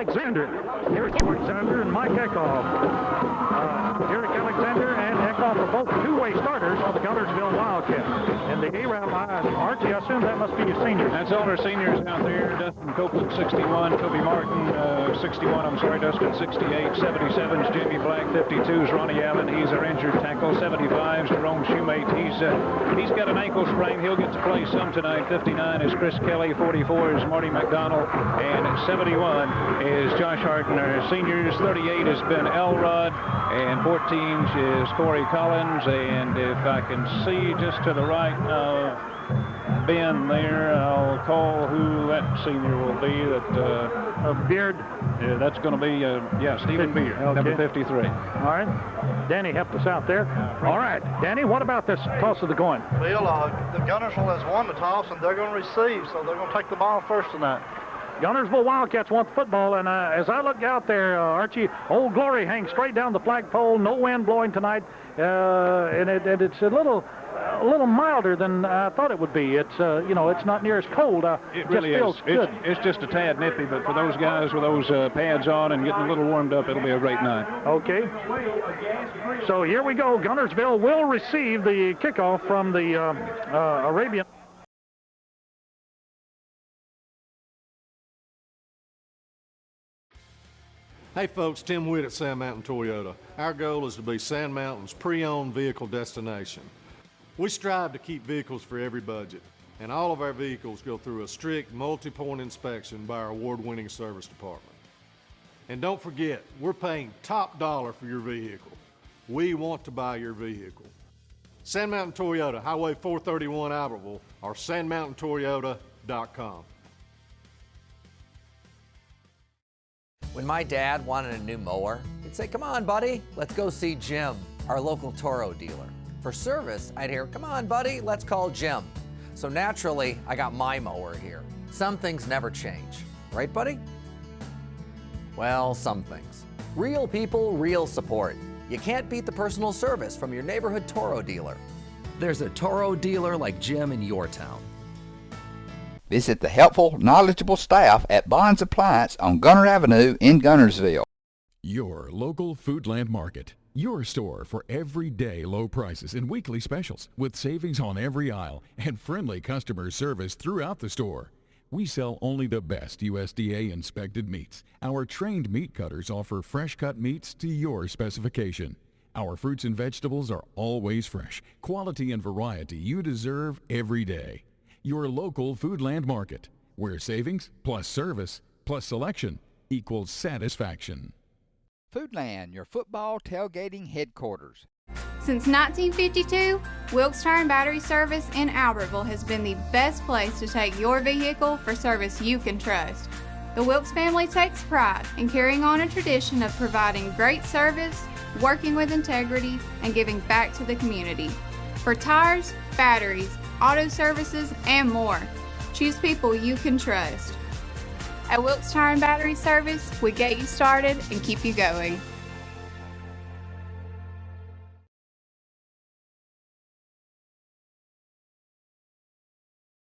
Alexander. Eric Alexander and Mike Eckhoff. Eric Alexander and Eckhoff are both two-way starters for the Guntersville Wildcats. And the A-Round line, Archie, I assume that must be your seniors. That's all our seniors out there. Dustin Copeland, 61. Toby Martin, 61. I'm sorry, Dustin, 68. 77's Jamie Black. 52's Ronnie Allen. He's our injured tackle. 75's Jerome Shoemate. He's got an ankle sprain. He'll get to play some tonight. 59 is Chris Kelly. 44 is Marty McDonald. And 71 is Josh Harden. Our seniors. 38 has been Elrod. And 14 is Corey Collins. And if I can see just to the right of Ben there, I'll call who that senior will be. Beard. Yeah, that's going to be, Stephen Beard, okay. Number 53. All right. Danny helped us out there. All right. Danny, what about this toss of the coin? Well, the Guntersville has won the toss, and they're going to receive, so they're going to take the ball first tonight. Guntersville Wildcats want the football, and as I look out there, Archie, Old Glory hangs straight down the flagpole. No wind blowing tonight, and it's a little milder than I thought it would be. It's it's not near as cold. It really feels is. Good. It's just a tad nippy, but for those guys with those pads on and getting a little warmed up, it'll be a great night. Okay. So here we go. Guntersville will receive the kickoff from the Arabian. Hey folks, Tim Witt at Sand Mountain Toyota. Our goal is to be Sand Mountain's pre-owned vehicle destination. We strive to keep vehicles for every budget, and all of our vehicles go through a strict multi-point inspection by our award-winning service department. And don't forget, we're paying top dollar for your vehicle. We want to buy your vehicle. Sand Mountain Toyota, Highway 431 Albertville, or sandmountaintoyota.com. When my dad wanted a new mower, he'd say, "Come on, buddy, let's go see Jim, our local Toro dealer." For service, I'd hear, "Come on, buddy, let's call Jim." So naturally, I got my mower here. Some things never change. Right, buddy? Well, some things. Real people, real support. You can't beat the personal service from your neighborhood Toro dealer. There's a Toro dealer like Jim in your town. Visit the helpful, knowledgeable staff at Bond's Appliance on Gunter Avenue in Guntersville. Your local Foodland Market. Your store for everyday low prices and weekly specials with savings on every aisle and friendly customer service throughout the store. We sell only the best USDA inspected meats. Our trained meat cutters offer fresh cut meats to your specification. Our fruits and vegetables are always fresh, quality and variety you deserve every day. Your local Foodland Market, where savings plus service plus selection equals satisfaction. Foodland, your football tailgating headquarters. Since 1952, Wilkes Tire and Battery Service in Albertville has been the best place to take your vehicle for service you can trust. The Wilkes family takes pride in carrying on a tradition of providing great service, working with integrity, and giving back to the community. For tires, batteries, auto services, and more, choose people you can trust. At Wilkes Tire and Battery Service, we get you started and keep you going.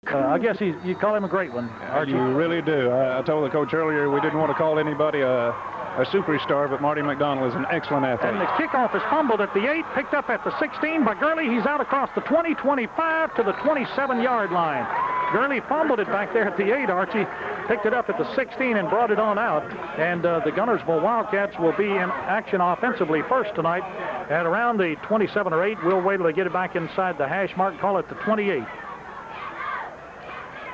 I guess you call him a great one, Archie. You really do. I told the coach earlier we didn't want to call anybody a superstar, but Marty McDonald is an excellent athlete. And the kickoff is fumbled at the 8, picked up at the 16 by Gurley. He's out across the 20, 25 to the 27-yard line. Gurley fumbled it back there at the 8, Archie. Picked it up at the 16 and brought it on out. And the Guntersville Wildcats will be in action offensively first tonight at around the 27 or 8. We'll wait till they get it back inside the hash mark, call it the 28.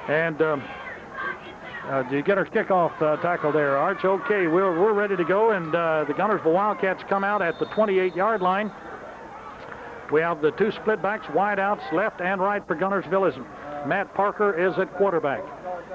And do you get our kickoff tackle there, Arch? Okay, we're ready to go, and the Guntersville Wildcats come out at the 28-yard line. We have the two split backs, wide outs, left and right for Guntersville as Matt Parker is at quarterback.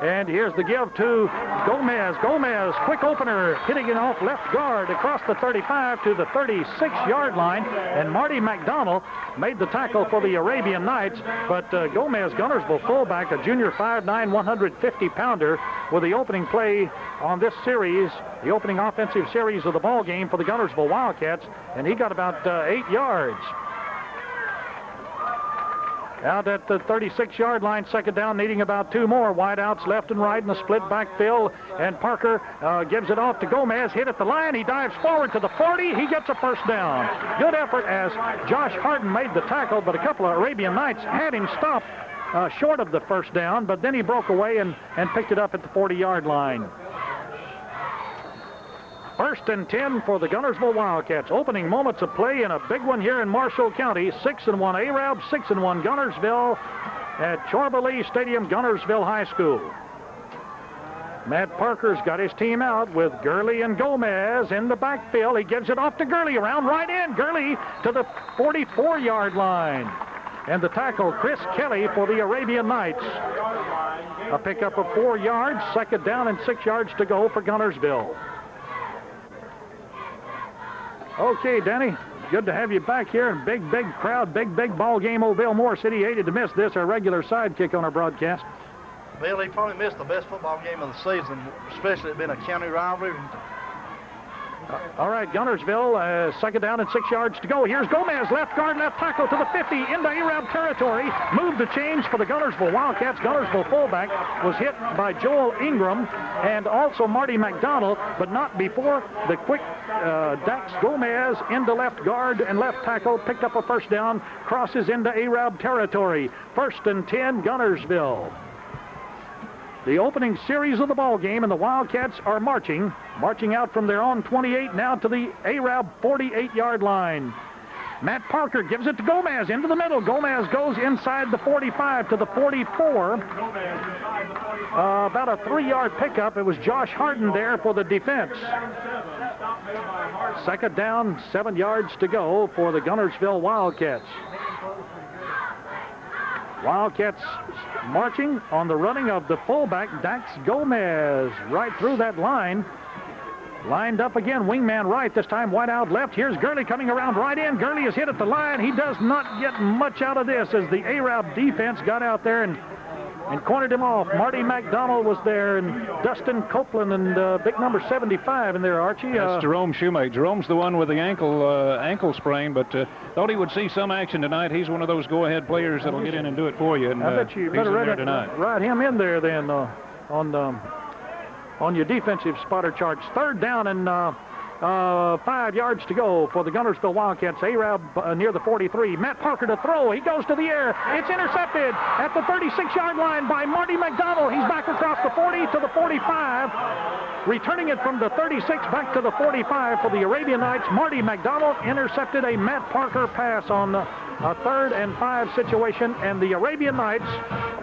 And here's the give to Gomez. Gomez, quick opener, hitting it off left guard across the 35 to the 36-yard line. And Marty McDonald made the tackle for the Arabian Knights. But Gomez, Guntersville fullback, a junior 5'9", 150-pounder, with the opening play on this series, the opening offensive series of the ball game for the Guntersville Wildcats. And he got about 8 yards. Out at the 36-yard line, second down, needing about 2 more. Wide outs left and right in the split backfield. And Parker gives it off to Gomez. Hit at the line. He dives forward to the 40. He gets a first down. Good effort as Josh Harden made the tackle, but a couple of Arabian Knights had him stopped short of the first down, but then he broke away and picked it up at the 40-yard line. First and 10 for the Guntersville Wildcats. Opening moments of play in a big one here in Marshall County. 6-1 Arab, 6-1 Guntersville at Chorba-Lee Stadium, Guntersville High School. Matt Parker's got his team out with Gurley and Gomez in the backfield. He gives it off to Gurley around right in. Gurley to the 44-yard line. And the tackle, Chris Kelly for the Arabian Knights. A pickup of 4 yards, second down and 6 yards to go for Guntersville. Okay, Danny, good to have you back here. Big crowd, big ball game. Old Bill Moore said he hated to miss this, our regular sidekick on our broadcast. Bill, he probably missed the best football game of the season, especially it being a county rivalry. All right, Guntersville, second down and 6 yards to go. Here's Gomez, left guard, left tackle to the 50, into Arab territory. Moved the chains for the Guntersville Wildcats. Guntersville fullback was hit by Joel Ingram and also Marty McDonald, but not before the quick Dax Gomez into left guard and left tackle, picked up a first down, crosses into Arab territory. First and 10, Guntersville. The opening series of the ball game, and the Wildcats are marching out from their own 28 now to the Arab 48-yard line. Matt Parker gives it to Gomez into the middle. Gomez goes inside the 45 to the 44. About a 3-yard pickup. It was Josh Harden there for the defense. Second down, 7 yards to go for the Guntersville Wildcats. Wildcats marching on the running of the fullback, Dax Gomez, right through that line. Lined up again, wingman right, this time wide out left. Here's Gurley coming around right in. Gurley is hit at the line. He does not get much out of this as the Arab defense got out there and cornered him off. Marty McDonald was there, and Dustin Copeland, and big number 75 in there, Archie. That's Jerome Shoemate. Jerome's the one with the ankle sprain, but thought he would see some action tonight. He's one of those go-ahead players that'll get in and do it for you. And I bet you better ride him in there then on your defensive spotter charts. Third down and 5 yards to go for the Guntersville Wildcats. Arab near the 43. Matt Parker to throw. He goes to the air. It's intercepted at the 36-yard line by Marty McDonald. He's back across the 40 to the 45. Returning it from the 36 back to the 45 for the Arabian Knights. Marty McDonald intercepted a Matt Parker pass on a 3rd and 5 situation, and the Arabian Knights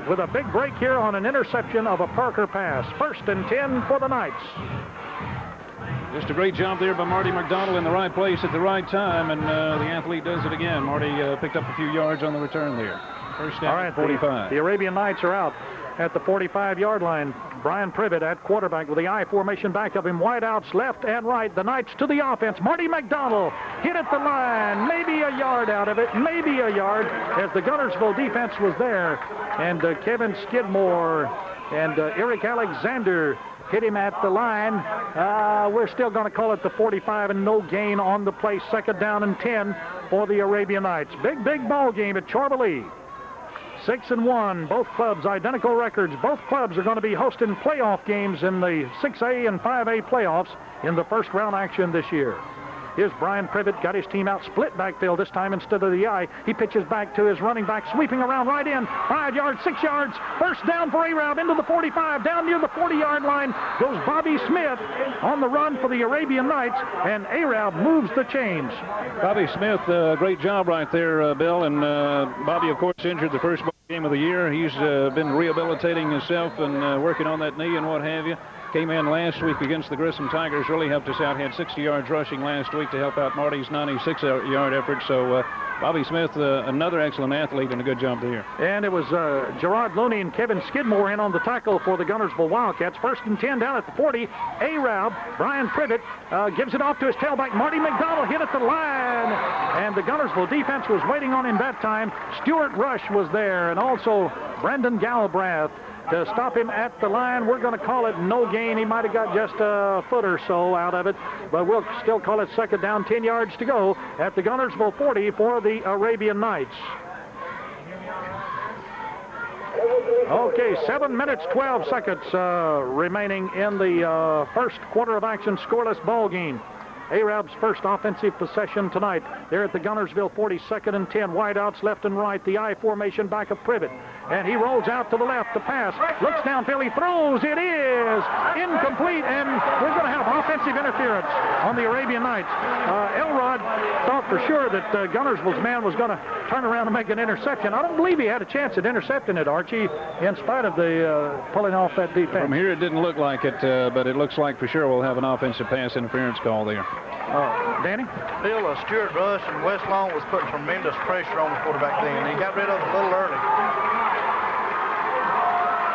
with a big break here on an interception of a Parker pass. First and 10 for the Knights. Just a great job there by Marty McDonald in the right place at the right time, and the athlete does it again. Marty picked up a few yards on the return there. First down, all right, 45. The Arabian Knights are out at the 45-yard line. Brian Privet at quarterback with the I formation back of him. Wide outs left and right. The Knights to the offense. Marty McDonald hit at the line. Maybe a yard out of it. Maybe a yard as the Guntersville defense was there. And Kevin Skidmore and Eric Alexander hit him at the line. We're still going to call it the 45 and no gain on the play. Second down and 10 for the Arabian Knights. Big ball game at Chorba-Lee. 6-1, both clubs identical records. Both clubs are going to be hosting playoff games in the 6A and 5A playoffs in the first round action this year. Here's Brian Privet, got his team out, split backfield this time instead of the I. He pitches back to his running back, sweeping around right in. 5 yards, 6 yards. First down for Arab into the 45. Down near the 40-yard line goes Bobby Smith on the run for the Arabian Knights, and Arab moves the chains. Bobby Smith, great job right there, Bill. And Bobby, of course, injured the first game of the year. He's been rehabilitating himself and working on that knee and what have you. Came in last week against the Grissom Tigers, really helped us out. Had 60 yards rushing last week to help out Marty's 96-yard effort. So Bobby Smith, another excellent athlete, and a good job there. And it was Gerard Looney and Kevin Skidmore in on the tackle for the Guntersville Wildcats. First and 10 down at the 40. Arab, Brian Privet, gives it off to his tailback. Marty McDonald hit at the line, and the Guntersville defense was waiting on him that time. Stuart Rush was there, and also Brendan Galbraith to stop him at the line. We're going to call it no gain. He might have got just a foot or so out of it, but we'll still call it second down, 10 yards to go at the Guntersville 40 for the Arabian Knights. Okay, 7 minutes, 12 seconds remaining in the first quarter of action, scoreless ball game. Arab's first offensive possession tonight. They're at the Guntersville 42nd and 10. Wideouts left and right. The I formation back of Privet. And he rolls out to the left to pass. Looks downfield. He throws. It is incomplete. And we're going to have offensive interference on the Arabian Nights. Elrod thought for sure that Guntersville's man was going to turn around and make an interception. I don't believe he had a chance at intercepting it, Archie, in spite of the pulling off that defense. From here, it didn't look like it, but it looks like for sure we'll have an offensive pass interference call there. Danny? Bill, Stuart Rush and Wes Long was putting tremendous pressure on the quarterback then. He got rid of it a little early.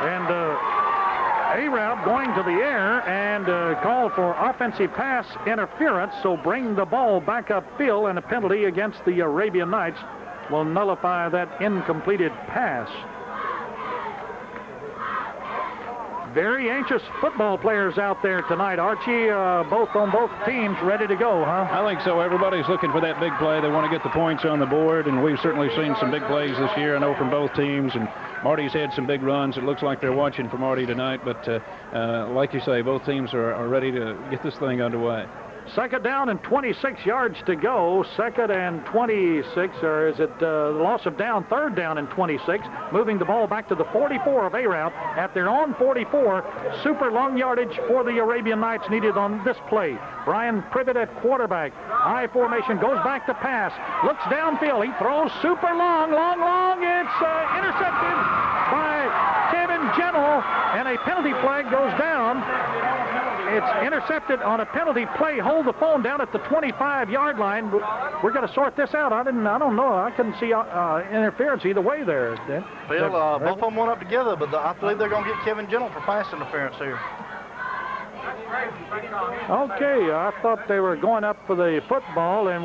And Arab going to the air and call for offensive pass interference, so bring the ball back upfield, and a penalty against the Arabian Nights will nullify that incompleted pass. Very anxious football players out there tonight, Archie, both on both teams ready to go, huh? I think so. Everybody's looking for that big play. They want to get the points on the board, and we've certainly seen some big plays this year, I know, from both teams, and Marty's had some big runs. It looks like they're watching for Marty tonight, but like you say, both teams are ready to get this thing underway. Second down and 26 yards to go. Second and 26, or is it loss of down? Third down and 26. Moving the ball back to the 44 of Arab at their own 44. Super long yardage for the Arabian Nights needed on this play. Brian Privet at quarterback. I formation goes back to pass. Looks downfield. He throws super long. It's intercepted by Kevin Gentle, and a penalty flag goes down. It's intercepted on a penalty play. Hold the phone down at the 25-yard line. We're going to sort this out. I don't know. I couldn't see interference either way there. Bill, both of them went up together, but I believe they're going to get Kevin Gentle for pass interference here. Okay, I thought they were going up for the football, and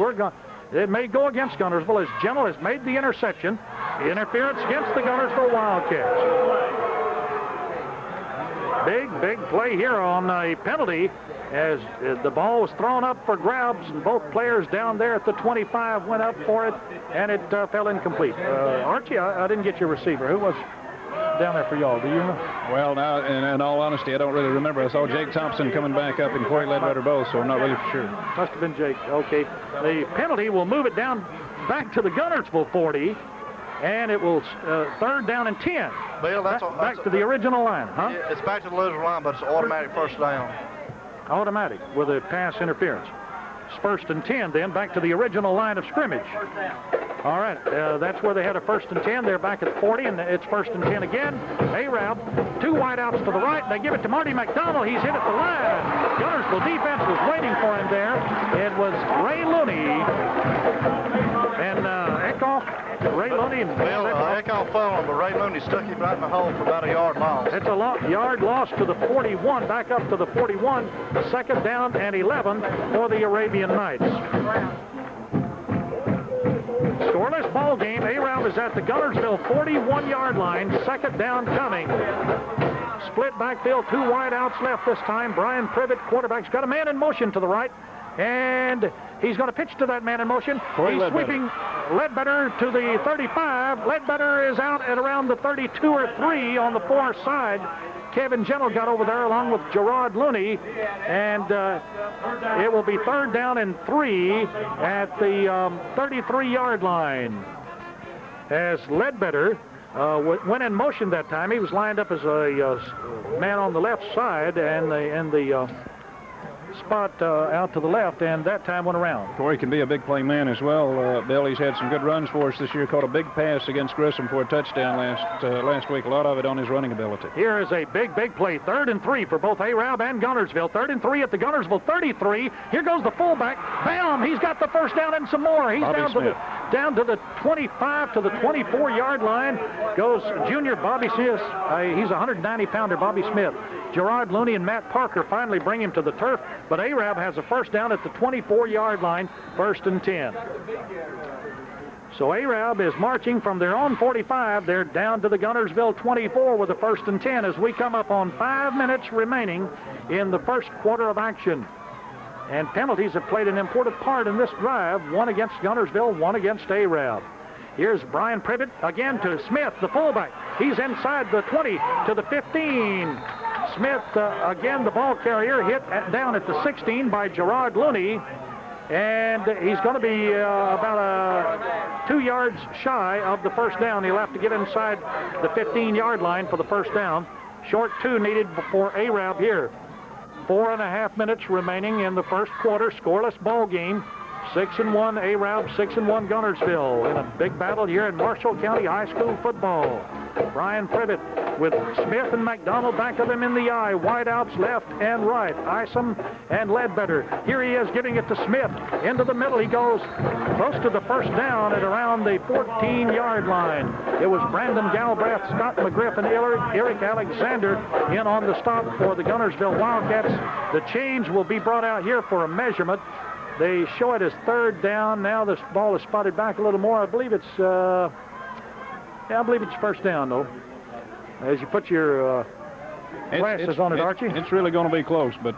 it may go against Guntersville as Gentle has made the interception. Interference against the Guntersville Wildcats. Big play here on a penalty as the ball was thrown up for grabs, and both players down there at the 25 went up for it, and it fell incomplete. Archie, I didn't get your receiver. Who was down there for y'all? Do you know? Well, now, in all honesty, I don't really remember. I saw Jake Thompson coming back up and Corey Ledbetter both, so I'm not really for sure. Must have been Jake. Okay. The penalty will move it down back to the Guntersville 40. And it will third down and 10. Bill, back to the original line, huh? Yeah, it's back to the original line, but it's automatic first down. Automatic with a pass interference. It's first and 10 then, back to the original line of scrimmage. All right, that's where they had a first and 10. They're back at 40, and it's first and 10 again. Arab, two wideouts to the right. They give it to Marty McDonald. He's hit at the line. Guntersville defense was waiting for him there. It was Ray Looney and Eckhoff. Ray Looney and Bill, Eckhoff fell on, but Ray Looney stuck him right in the hole for about a yard loss. It's a yard loss to the 41, back up to the 41. Second down and 11 for the Arabian Nights. Scoreless ball game. Arab is at the Guntersville 41-yard line. Second down coming. Split backfield, two wideouts left this time. Brian Privet, quarterback's got a man in motion to the right, and he's going to pitch to that man in motion. He's sweeping Ledbetter to the 35. Ledbetter is out at around the 32 or 3 on the far side. Kevin Gentle got over there along with Gerard Looney, and it will be third down and 3 at the 33-yard line. As Ledbetter went in motion that time, he was lined up as a man on the left side, and the spot out to the left, and that time went around. Corey can be a big play man as well. Bill, he's had some good runs for us this year. Caught a big pass against Grissom for a touchdown last week. A lot of it on his running ability. Here is a big play. Third and 3 for both Arab and Guntersville. Third and 3 at the Guntersville 33. Here goes the fullback. Bam! He's got the first down and some more. He's down to the 25 to the 24-yard line. Goes junior Bobby Smith. He's a 190-pounder, Bobby Smith. Gerard Looney and Matt Parker finally bring him to the turf, but Arab has a first down at the 24-yard line, first and 10. So Arab is marching from their own 45. They're down to the Guntersville 24 with a first and 10 as we come up on 5 minutes remaining in the first quarter of action. And penalties have played an important part in this drive, one against Guntersville, one against Arab. Here's Brian Privet again to Smith, the fullback. He's inside the 20 to the 15. Smith, again, the ball carrier, hit down at the 16 by Gerard Looney. And he's going to be about 2 yards shy of the first down. He'll have to get inside the 15-yard line for the first down. Short 2 needed for Arab here. 4.5 minutes remaining in the first quarter. Scoreless ball game. 6-1 Arab, 6-1 Guntersville in a big battle here in Marshall County High School football. Brian Privet with Smith and McDonald back of him in the eye. Wideouts left and right. Isom and Ledbetter. Here he is giving it to Smith. Into the middle he goes. Close to the first down at around the 14-yard line. It was Brandon Galbraith, Scott McGriff, and Eric Alexander in on the stop for the Guntersville Wildcats. The change will be brought out here for a measurement. They show it as third down. Now this ball is spotted back a little more. I believe it's first down, though. As you put your glasses on it, Archie. It's really going to be close, but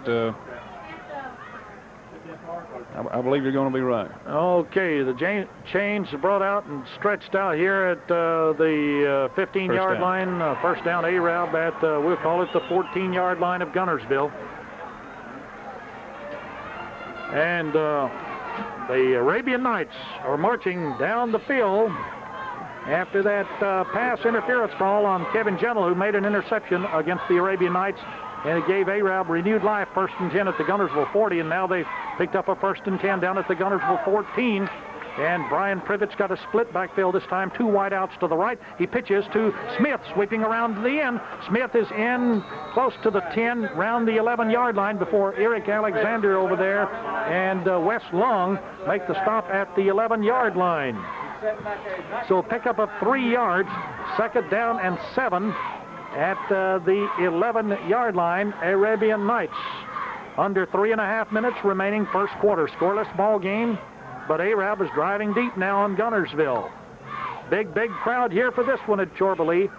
I believe you're going to be right. Okay, the chains brought out and stretched out here at the 15-yard line. First down Arab at, we'll call it the 14-yard line of Guntersville. And the Arabian Knights are marching down the field after that pass interference call on Kevin Gentle, who made an interception against the Arabian Knights, and it gave Arab renewed life. 1st and 10 at the Guntersville 40, and now they've picked up a 1st and 10 down at the Guntersville 14. And Brian Privet's got a split backfield this time, 2 wideouts to the right. He pitches to Smith, sweeping around to the end. Smith is in close to the 10, round the 11-yard line before Eric Alexander over there and Wes Long make the stop at the 11-yard line. So pick up of 3 yards, 2nd down and 7 at the 11-yard line, Arabian Knights. Under 3.5 minutes remaining first quarter. Scoreless ball game. But Arab is driving deep now on Guntersville. Big crowd here for this one at Chorley.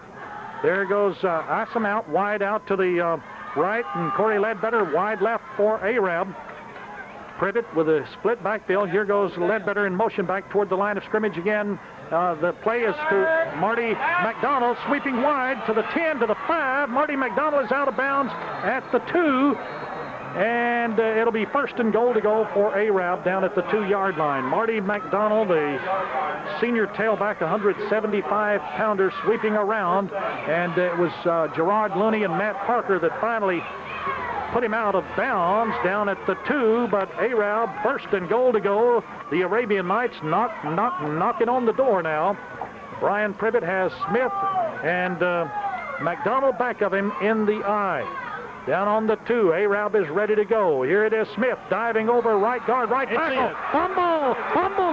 There goes Isom out, wide out to the right, and Corey Ledbetter wide left for Arab. Privet with a split backfield. Here goes Ledbetter in motion back toward the line of scrimmage again. The play is to Marty McDonald, sweeping wide to the 10, to the 5. Marty McDonald is out of bounds at the 2. And it'll be 1st and goal to go for Arab down at the 2-yard line. Marty McDonald, the senior tailback, 175-pounder, sweeping around. And it was Gerard Looney and Matt Parker that finally put him out of bounds down at the 2. But Arab, 1st and goal to go. The Arabian Knights knocking on the door now. Brian Privet has Smith and McDonald back of him in the eye. Down on the 2, Arab is ready to go. Here it is, Smith diving over right guard, right tackle. Fumble,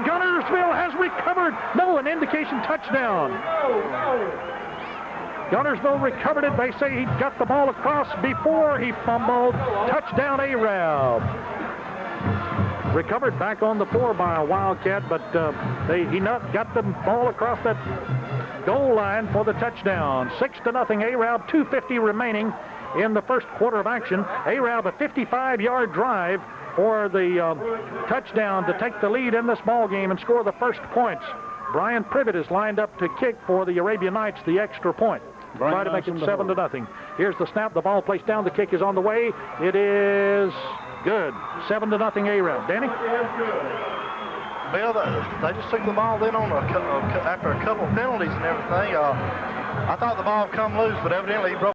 Guntersville has recovered. No, an indication touchdown. Guntersville recovered it. They say he got the ball across before he fumbled. Touchdown, Arab. Recovered back on the 4 by a Wildcat, but he got the ball across that goal line for the touchdown. 6-0 Arab, 2:50 remaining in the first quarter of action. Arab, a 55-yard drive for the touchdown to take the lead in this ball game and score the first points. Brian Privet is lined up to kick for the Arabian Knights the extra point. Try to make it 7-0. Here's the snap. The ball placed down. The kick is on the way. It is good. 7-0 Arab. Danny? Bill, they just took the ball then on after a couple penalties and everything. I thought the ball come loose, but evidently he broke.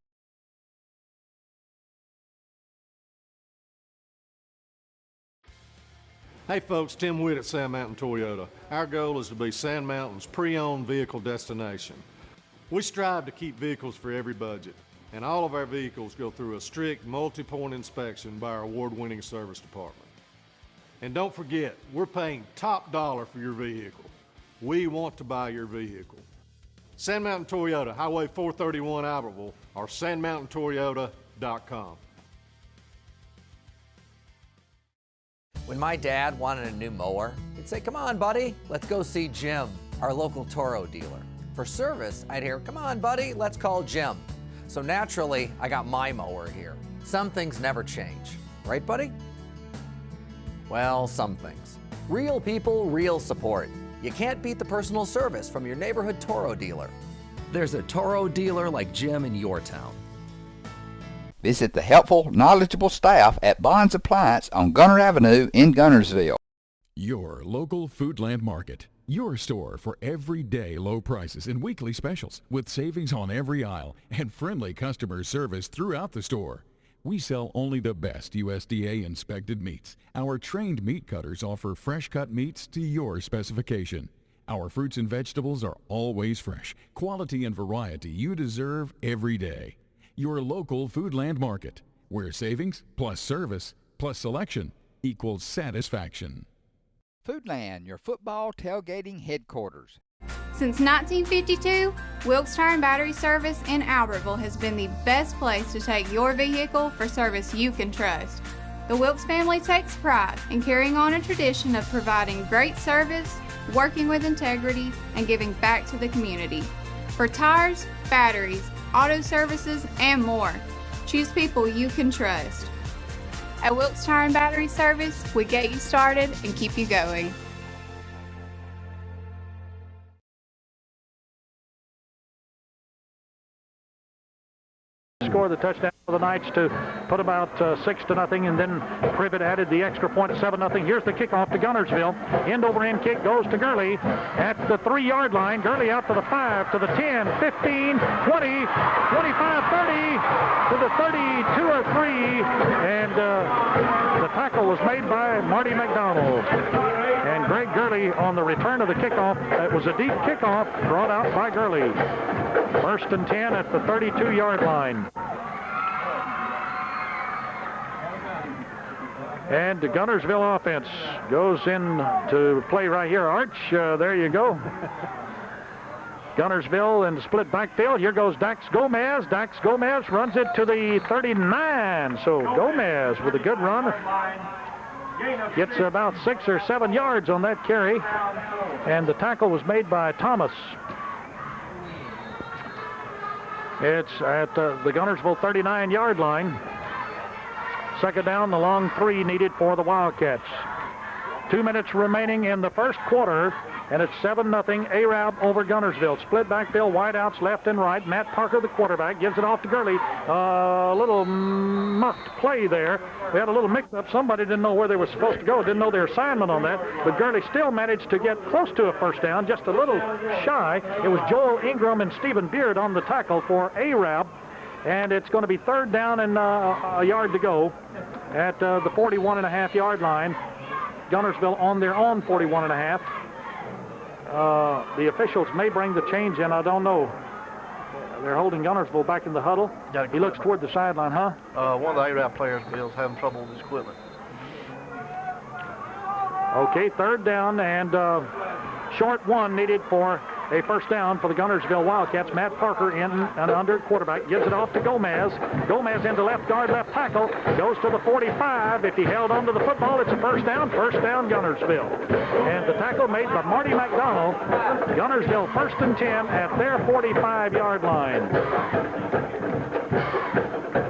Hey folks, Tim Witt at Sand Mountain Toyota. Our goal is to be Sand Mountain's pre-owned vehicle destination. We strive to keep vehicles for every budget, and all of our vehicles go through a strict multi-point inspection by our award-winning service department. And don't forget, we're paying top dollar for your vehicle. We want to buy your vehicle. Sand Mountain Toyota, Highway 431 Albertville, or sandmountaintoyota.com. When my dad wanted a new mower, he'd say, come on, buddy, let's go see Jim, our local Toro dealer. For service, I'd hear, come on, buddy, let's call Jim. So naturally, I got my mower here. Some things never change. Right, buddy? Well, some things. Real people, real support. You can't beat the personal service from your neighborhood Toro dealer. there's a Toro dealer like Jim in your town. Visit the helpful, knowledgeable staff at Bond's Appliance on Gunter Avenue in Guntersville. Your local Foodland Market. Your store for everyday low prices and weekly specials with savings on every aisle and friendly customer service throughout the store. We sell only the best USDA inspected meats. Our trained meat cutters offer fresh cut meats to your specification. Our fruits and vegetables are always fresh, quality and variety you deserve every day. Your local Foodland Market, where savings plus service plus selection equals satisfaction. Foodland, your football tailgating headquarters. Since 1952, Wilkes Tire and Battery Service in Albertville has been the best place to take your vehicle for service you can trust. The Wilkes family takes pride in carrying on a tradition of providing great service, working with integrity, and giving back to the community. For tires, batteries, auto services, and more, choose people you can trust. At Wilkes Tire and Battery Service, we get you started and keep you going. Score the touchdown for the Knights to put about 6-0, and then Privet added the extra point, 7-0. Here's the kickoff to Guntersville. End over end kick goes to Gurley at the 3-yard line. Gurley out to the 5, to the 10, 15, 20, 25, 30, to the 32 or 3, and the tackle was made by Marty McDonald. And Greg Gurley on the return of the kickoff. It was a deep kickoff brought out by Gurley. 1st and 10 at the 32-yard line. And the Guntersville offense goes in to play right here. Arch, there you go. Guntersville in the split backfield. Here goes Dax Gomez. Dax Gomez runs it to the 39. So Gomez with a good run. Gets about 6 or 7 yards on that carry. And the tackle was made by Thomas. It's at the Guntersville 39-yard line. 2nd down, the long 3 needed for the Wildcats. 2 minutes remaining in the first quarter, and it's 7-0 Arab over Guntersville. Split backfield, wideouts left and right. Matt Parker, the quarterback, gives it off to Gurley. A little mucked play there. We had a little mix-up. Somebody didn't know where they were supposed to go, didn't know their assignment on that, but Gurley still managed to get close to a first down, just a little shy. It was Joel Ingram and Stephen Beard on the tackle for Arab, and it's going to be 3rd down and a yard to go at the 41.5-yard line. Guntersville on their own 41.5. The officials may bring the change in. I don't know. They're holding Guntersville back in the huddle. He looks toward the sideline, huh? One of the Arab players, Bill's having trouble with his equipment. Okay, 3rd down and short 1 needed for a first down for the Guntersville Wildcats. Matt Parker in and under quarterback, gives it off to Gomez. Gomez into left guard, left tackle, goes to the 45. If he held onto the football, it's a first down Guntersville. And the tackle made by Marty McDonald. Guntersville 1st and 10 at their 45-yard line.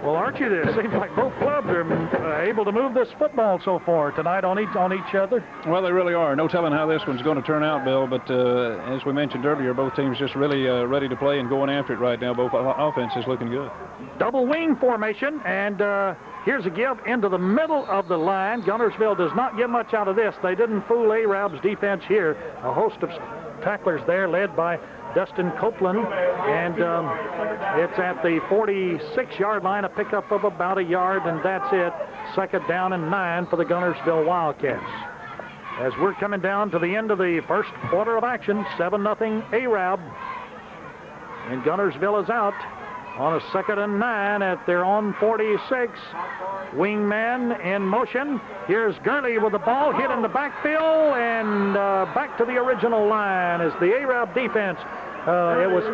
Well, Archie, it seems like both clubs are able to move this football so far tonight on each other. Well, they really are. No telling how this one's going to turn out, Bill, but as we mentioned earlier, both teams just really ready to play and going after it right now. Both offenses looking good. Double wing formation, and here's a give into the middle of the line. Guntersville does not get much out of this. They didn't fool Arab's defense here. A host of tacklers there led by Dustin Copeland, and it's at the 46-yard line, a pickup of about a yard, and that's it. 2nd down and 9 for the Guntersville Wildcats. As we're coming down to the end of the first quarter of action, 7-0 Arab, and Guntersville is out on a 2nd and 9 at their own 46. Wingman in motion. Here's Gurley with the ball, hit in the backfield, and back to the original line as the Arab defense. It was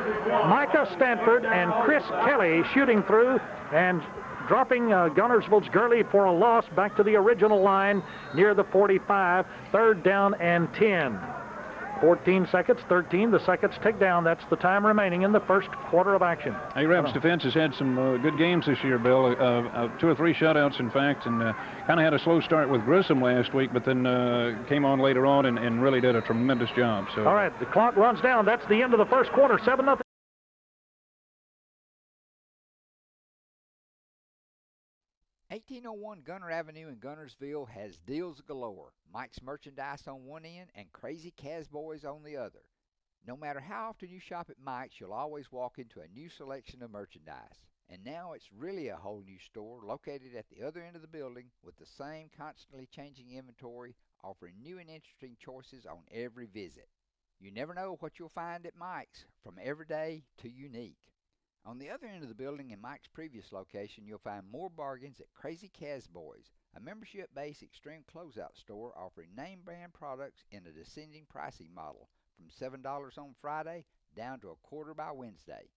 Micah Stanford and Chris Kelly shooting through and dropping Guntersville's Gurley for a loss back to the original line near the 45. 3rd down and 10. 14 seconds, 13, the seconds tick down. That's the time remaining in the first quarter of action. Arab's defense has had some good games this year, Bill. 2 or 3 shutouts, in fact, and kind of had a slow start with Grissom last week, but then came on later on and really did a tremendous job. So. All right, the clock runs down. That's the end of the first quarter, 7-0. 1801 Gunter Avenue in Guntersville has deals galore. Mike's merchandise on one end and crazy Casboys on the other. No matter how often you shop at Mike's, you'll always walk into a new selection of merchandise. And now it's really a whole new store located at the other end of the building with the same constantly changing inventory, offering new and interesting choices on every visit. You never know what you'll find at Mike's, from everyday to unique. On the other end of the building in Mike's previous location, you'll find more bargains at Crazy Casboys, a membership-based extreme closeout store offering name brand products in a descending pricing model from $7 on Friday down to $25 by Wednesday.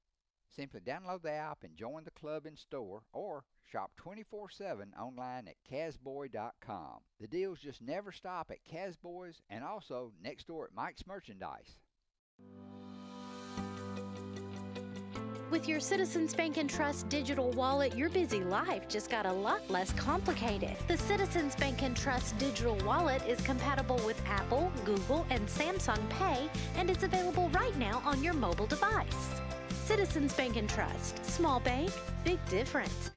Simply download the app and join the club in store or shop 24/7 online at casboy.com. The deals just never stop at Casboys and also next door at Mike's Merchandise. With your Citizens Bank & Trust digital wallet, your busy life just got a lot less complicated. The Citizens Bank & Trust digital wallet is compatible with Apple, Google, and Samsung Pay, and it's available right now on your mobile device. Citizens Bank & Trust. Small bank, big difference.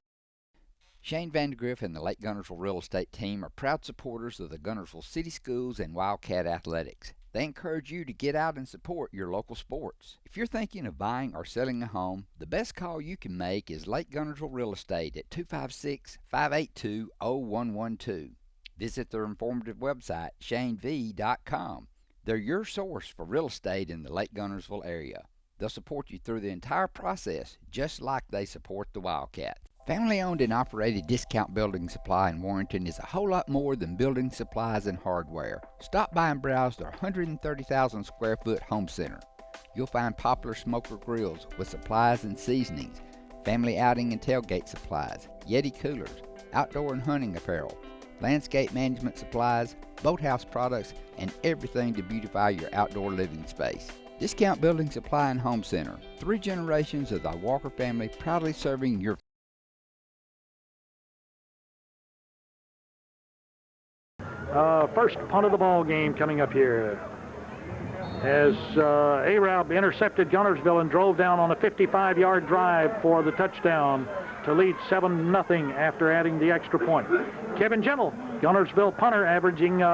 Shane Vandergriff and the Lake Guntersville Real Estate Team are proud supporters of the Guntersville City Schools and Wildcat Athletics. They encourage you to get out and support your local sports. If you're thinking of buying or selling a home, the best call you can make is Lake Guntersville Real Estate at 256-582-0112. Visit their informative website, shanev.com. They're your source for real estate in the Lake Guntersville area. They'll support you through the entire process, just like they support the Wildcat. Family-owned and operated Discount Building Supply in Warrenton is a whole lot more than building supplies and hardware. Stop by and browse their 130,000 square foot home center. You'll find popular smoker grills with supplies and seasonings, family outing and tailgate supplies, Yeti coolers, outdoor and hunting apparel, landscape management supplies, boathouse products, and everything to beautify your outdoor living space. Discount Building Supply and Home Center. 3 generations of the Walker family proudly serving your First punt of the ball game coming up here as Arab intercepted Guntersville and drove down on a 55-yard drive for the touchdown to lead 7-0 after adding the extra point. Kevin Gentle, Guntersville punter, averaging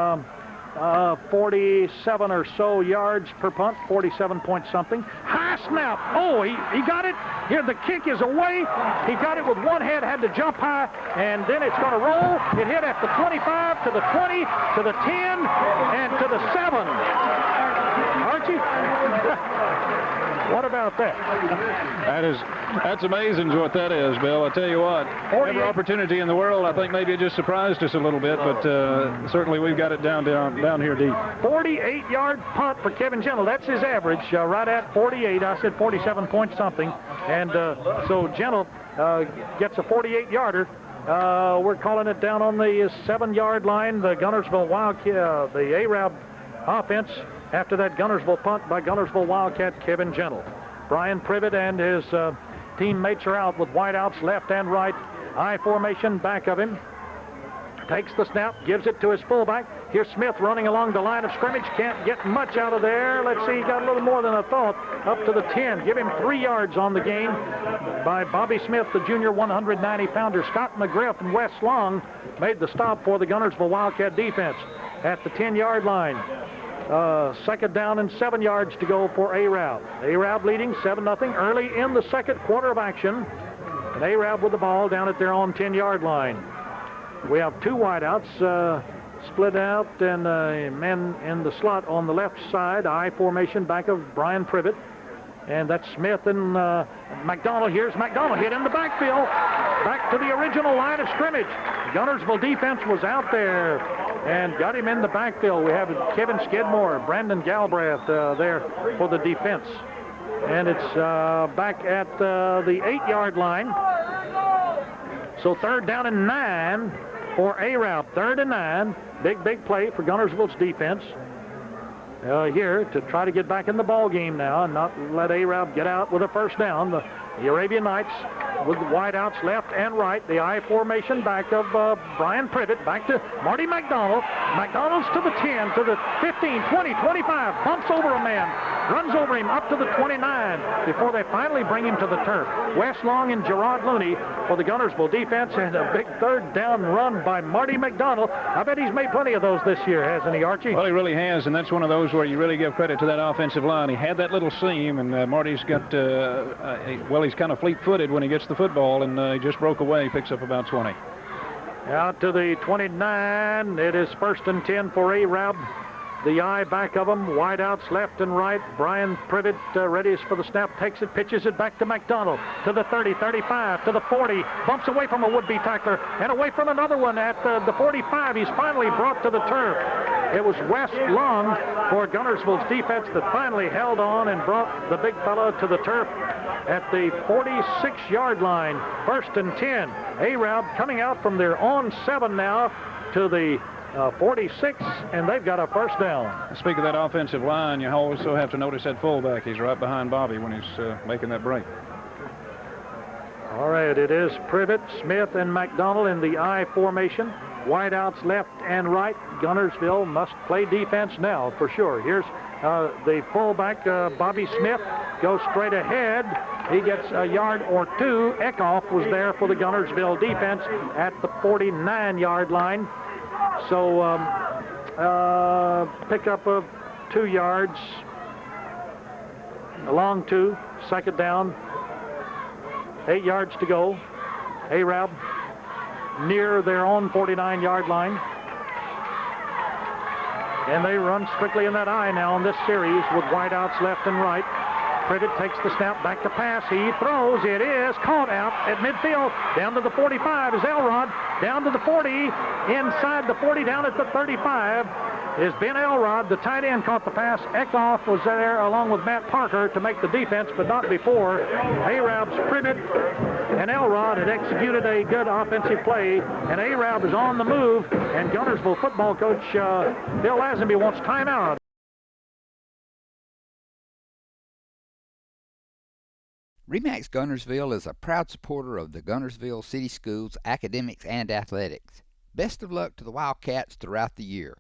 47 or so yards per punt, 47 point something. High snap. Oh, he got it. Here, the kick is away. He got it with one hand, had to jump high, and then it's going to roll. It hit at the 25, to the 20, to the 10, and to the 7. Archie? What about that? That's amazing what that is, Bill. I tell you what, every opportunity in the world, I think maybe it just surprised us a little bit, but certainly we've got it down here deep. 48-yard punt for Kevin Gentle. That's his average, right at 48. I said 47 point something, and so Gentle gets a 48-yarder. We're calling it down on the 7-yard line. The Guntersville Wildcat, the Arab offense. After that Guntersville punt by Guntersville Wildcat Kevin Gentle. Brian Privet and his teammates are out with wideouts left and right. I formation back of him. Takes the snap, gives it to his fullback. Here's Smith running along the line of scrimmage. Can't get much out of there. Let's see, he got a little more than I thought. Up to the 10. Give him 3 yards on the game by Bobby Smith, the junior 190-pounder. Scott McGriff and Wes Long made the stop for the Guntersville Wildcat defense at the 10-yard line. Second down and 7 yards to go for Arab. Arab leading 7-0 early in the second quarter of action. And Arab with the ball down at their own 10-yard line. We have 2 wideouts split out and men in the slot on the left side. I formation back of Brian Privet. And that's Smith and McDonald. Here's McDonald hit in the backfield. Back to the original line of scrimmage. Guntersville defense was out there and got him in the backfield. We have Kevin Skidmore, Brandon Galbraith there for the defense. And it's back at the 8-yard line. So 3rd down and 9 for Arab. 3rd and 9. Big play for Guntersville's defense here to try to get back in the ball game now and not let Arab get out with a first down. The Arabian Knights with wideouts left and right. The I formation back of Brian Privet. Back to Marty McDonald. McDonald's to the 10, to the 15, 20, 25. Bumps over a man. runs over him up to the 29 before they finally bring him to the turf. Wes Long and Gerard Looney for the Guntersville defense, and a big third down run by Marty McDonald. I bet he's made plenty of those this year, hasn't he, Archie? Well, he really has, and that's one of those where you really give credit to that offensive line. He had that little seam, and Marty's got, well, he's kind of fleet-footed when he gets the football, and he just broke away, picks up about 20. Out to the 29. It is 1st and 10 for Arab. The eye back of him, wide outs left and right. Brian Privet ready for the snap, takes it, pitches it back to McDonald, to the 30, 35, to the 40, bumps away from a would-be tackler, and away from another one at the 45. He's finally brought to the turf. It was Wes Long for Guntersville's defense that finally held on and brought the big fella to the turf at the 46-yard line. 1st and 10. Arab coming out from their own 7 now to the 46, and they've got a first down. Speaking of that offensive line, you also have to notice that fullback. He's right behind Bobby when he's making that break. All right, it is Privet, Smith, and McDonald in the I formation. Wideouts left and right. Guntersville must play defense now for sure. Here's the fullback, Bobby Smith, goes straight ahead. He gets a yard or two. Eckhoff was there for the Guntersville defense at the 49-yard line. So pick up of 2 yards, a long 2, 2nd down, 8 yards to go. Arab near their own 49-yard line. And they run strictly in that eye now in this series with wideouts left and right. Privet takes the snap, back to pass. He throws. It is caught out at midfield. Down to the 45 is Elrod. Down to the 40. Inside the 40, down at the 35 is Ben Elrod. The tight end caught the pass. Eckhoff was there along with Matt Parker to make the defense, but not before. Arab's Privet and Elrod had executed a good offensive play, and Arab is on the move, and Guntersville football coach Bill Lazenby wants timeout. RE/MAX Guntersville is a proud supporter of the Guntersville City Schools academics and athletics. Best of luck to the Wildcats throughout the year.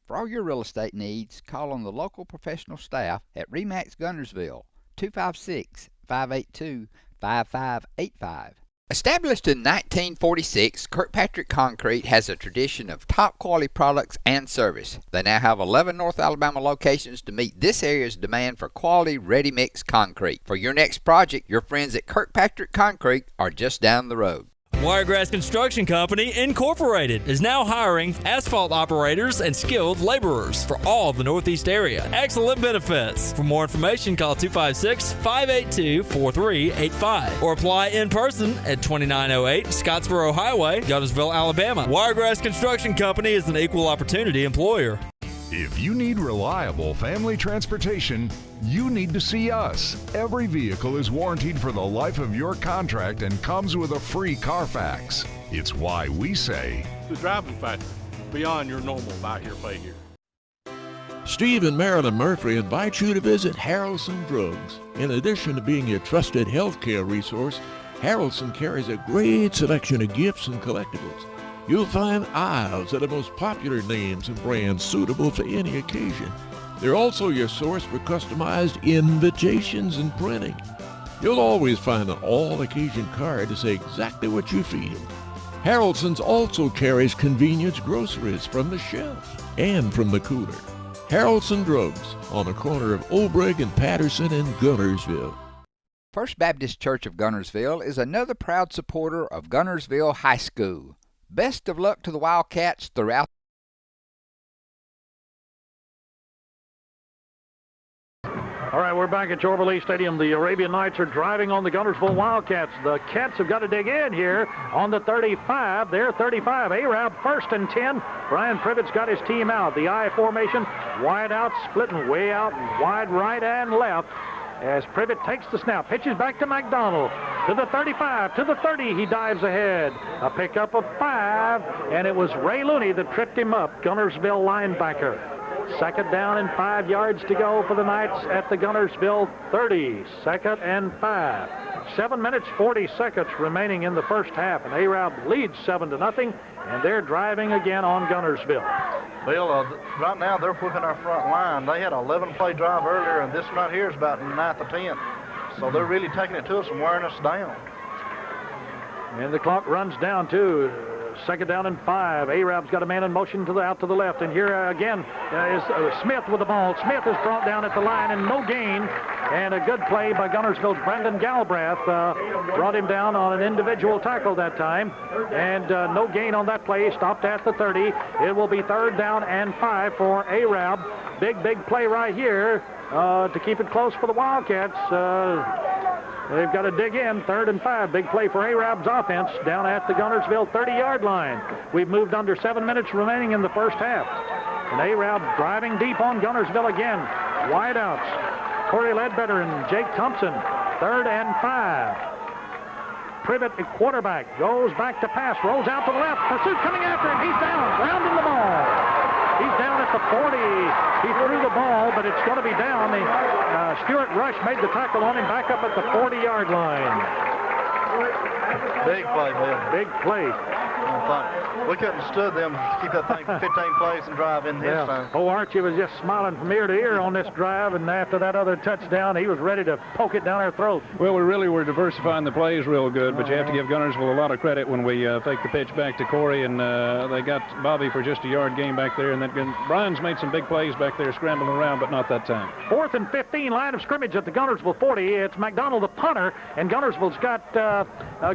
For all your real estate needs, call on the local professional staff at RE/MAX Guntersville, 256-582-5585. Established in 1946, Kirkpatrick Concrete has a tradition of top quality products and service. They now have 11 North Alabama locations to meet this area's demand for quality ready-mix concrete. For your next project, your friends at Kirkpatrick Concrete are just down the road. Wiregrass Construction Company Incorporated is now hiring asphalt operators and skilled laborers for all of the Northeast area. Excellent benefits. For more information, call 256-582-4385 or apply in person at 2908 Scottsboro Highway, Guntersville, Alabama. Wiregrass Construction Company is an equal opportunity employer. If you need reliable family transportation, you need to see us. Every vehicle is warranted for the life of your contract and comes with a free Carfax. It's why we say, the driving factor, beyond your normal buy here, pay here. Steve and Marilyn Murphy invite you to visit Harrelson Drugs. In addition to being your trusted healthcare resource, Harrelson carries a great selection of gifts and collectibles. You'll find aisles of the most popular names and brands suitable for any occasion. They're also your source for customized invitations and printing. You'll always find an all-occasion card to say exactly what you feel. Harrelson's also carries convenience groceries from the shelf and from the cooler. Harrelson Drugs on the corner of Obreg and Patterson in Guntersville. First Baptist Church of Guntersville is another proud supporter of Guntersville High School. Best of luck to the Wildcats throughout. All right, we're back at Jorville Lee Stadium. The Arabian Knights are driving on the Guntersville Wildcats. The Cats have got to dig in here on the 35. They're 35. Arab 1st and 10. Brian Privet's got his team out. The I formation, wide out, splitting way out, wide right and left. As Privet takes the snap, pitches back to McDonald, to the 35, to the 30, he dives ahead. A pickup of 5, and it was Ray Looney that tripped him up, Guntersville linebacker. 2nd down and 5 yards to go for the Knights at the Guntersville 30. 2nd and 5. 7 minutes, 40 seconds remaining in the first half, and Arab leads 7-0, and they're driving again on Guntersville. Bill, right now they're whipping our front line. They had an 11-play drive earlier, and this one right here is about 9th or 10th. So they're really taking it to us and wearing us down. And the clock runs down too. Second down and 5. Arab's got a man in motion out to the left. And here again is Smith with the ball. Smith is brought down at the line and no gain. And a good play by Guntersville's Brendan Galbraith brought him down on an individual tackle that time. And no gain on that play. Stopped at the 30. It will be 3rd down and 5 for Arab. Big play right here to keep it close for the Wildcats. They've got to dig in. 3rd and 5. Big play for Arab's offense down at the Guntersville 30-yard line. We've moved under 7 minutes remaining in the first half. And Arab driving deep on Guntersville again. Wideouts. Corey Ledbetter and Jake Thompson. 3rd and 5. Privet at quarterback. Goes back to pass. Rolls out to the left. Pursuit coming after him. He's down. Grounding the ball. He's down at the 40. He threw the ball, but it's going to be down. Stuart Rush made the tackle on him back up at the 40-yard line. Big play, man. Big play. We couldn't have stood them to keep that thing 15 plays and drive in this time. Oh, Archie was just smiling from ear to ear on this drive, and after that other touchdown, he was ready to poke it down our throat. Well, we really were diversifying the plays real good, but you have to give Guntersville a lot of credit when we fake the pitch back to Corey, and they got Bobby for just a yard gain back there, and then Brian's made some big plays back there scrambling around, but not that time. 4th and 15, line of scrimmage at the Guntersville 40. It's McDonald, the punter, and Guntersville's got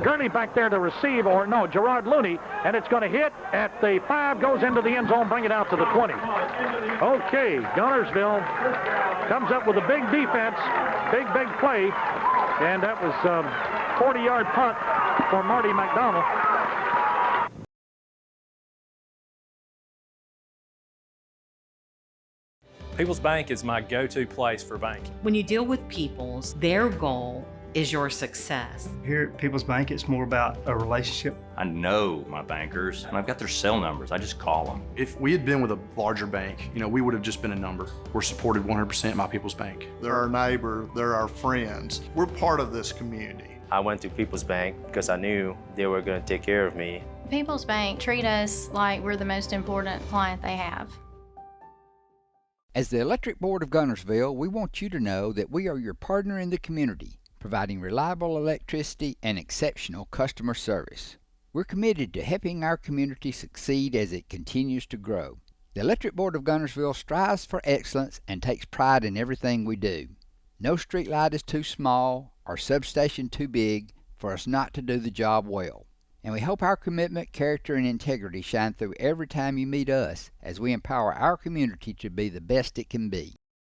Gurney back there to receive, or no, Gerard Looney, and it's going to hit at the 5, goes into the end zone, bring it out to the 20. Okay, Guntersville comes up with a big defense, big play, and that was 40-yard punt for Marty McDonald. People's Bank is my go-to place for banking. When you deal with People's, their goal is your success. Here at People's Bank, it's more about a relationship. I know my bankers, and I've got their cell numbers. I just call them. If we had been with a larger bank, we would have just been a number. We're supported 100% by People's Bank. They're our neighbor, they're our friends. We're part of this community. I went to People's Bank because I knew they were going to take care of me. People's Bank treat us like we're the most important client they have. As the Electric Board of Guntersville, we want you to know that we are your partner in the community, providing reliable electricity and exceptional customer service. We're committed to helping our community succeed as it continues to grow. The Electric Board of Guntersville strives for excellence and takes pride in everything we do. No street light is too small or substation too big for us not to do the job well. And we hope our commitment, character, and integrity shine through every time you meet us as we empower our community to be the best it can be.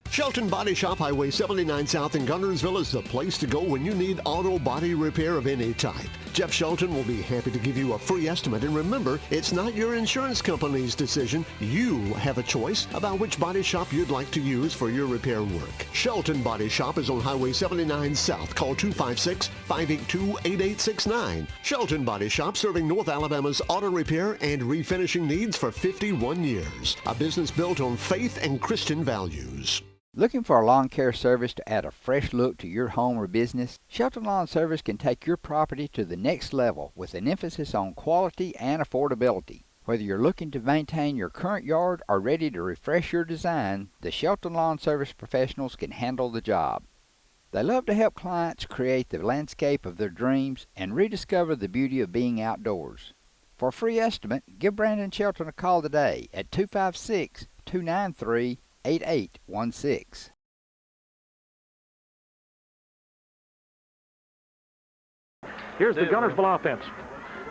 Shelton Body Shop, Highway 79 South in Guntersville is the place to go when you need auto body repair of any type. Jeff Shelton will be happy to give you a free estimate, and remember, it's not your insurance company's decision. You have a choice about which body shop you'd like to use for your repair work. Shelton Body Shop is on Highway 79 South. Call 256-582-8869. Shelton Body Shop, serving North Alabama's auto repair and refinishing needs for 51 years. A business built on faith and Christian values. Looking for a lawn care service to add a fresh look to your home or business? Shelton Lawn Service can take your property to the next level with an emphasis on quality and affordability. Whether you're looking to maintain your current yard or ready to refresh your design, the Shelton Lawn Service professionals can handle the job. They love to help clients create the landscape of their dreams and rediscover the beauty of being outdoors. For a free estimate, give Brandon Shelton a call today at 256-293-8816. Here's the Guntersville offense.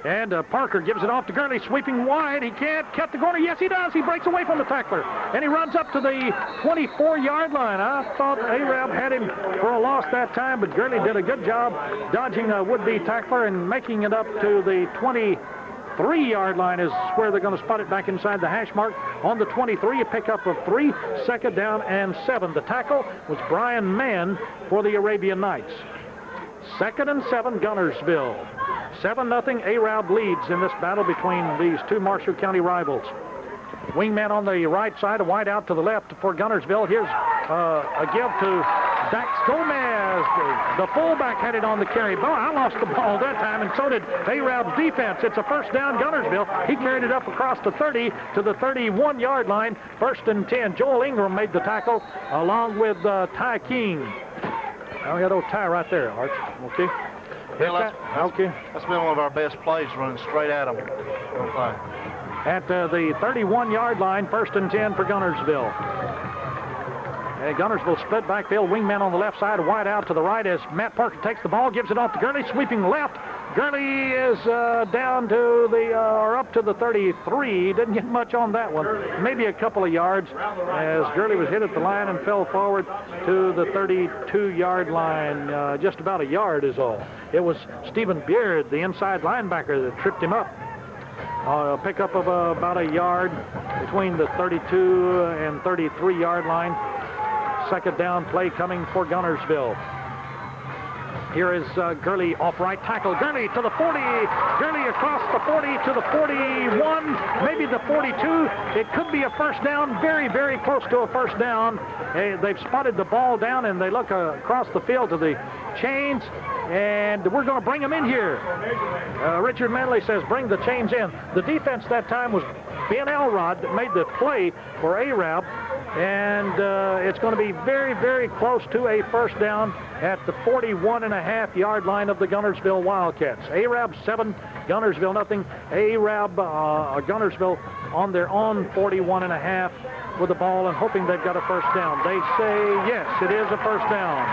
And Parker gives it off to Gurney, sweeping wide. He can't cut the corner. Yes, he does. He breaks away from the tackler. And he runs up to the 24-yard line. I thought Arab had him for a loss that time, but Gurney did a good job dodging a would-be tackler and making it up to the 23-yard line is where they're going to spot it back inside the hash mark. On the 23, a pickup of 3, 2nd down and 7. The tackle was Brian Mann for the Arabian Knights. 2nd and 7, Guntersville. 7-0, Arab leads in this battle between these two Marshall County rivals. Wingman on the right side, a wide out to the left for Guntersville. Here's a give to Dax Gomez. The fullback had it on the carry. Boy, I lost the ball that time, and so did Arab's defense. It's a first down, Guntersville. He carried it up across the 30 to the 31-yard line. 1st and 10. Joel Ingram made the tackle along with Ty King. Now we got old Ty right there, Arch. Okay. That's been one of our best plays, running straight at him. At the 31-yard line, 1st and 10 for Guntersville. And Guntersville split backfield, wingman on the left side, wide out to the right as Matt Parker takes the ball, gives it off to Gurley, sweeping left. Gurley is down to or up to the 33. Didn't get much on that one. Maybe a couple of yards as Gurley was hit at the line and fell forward to the 32-yard line. Just about a yard is all. It was Stephen Beard, the inside linebacker, that tripped him up. A pickup of about a yard between the 32 and 33-yard line. 2nd down play coming for Guntersville. Here is Gurley off right tackle. Gurley to the 40. Gurley across the 40 to the 41, maybe the 42. It could be a first down, very, very close to a first down. They've spotted the ball down, and they look across the field to the chains, and we're going to bring them in here. Richard Manley says bring the chains in. The defense that time was Ben Elrod that made the play for Arab, and it's going to be very, very close to a first down at the 41.5-yard line of the Guntersville Wildcats. Arab 7, Guntersville nothing. Guntersville on their own 41.5 with the ball and hoping they've got a first down. They say yes, it is a first down.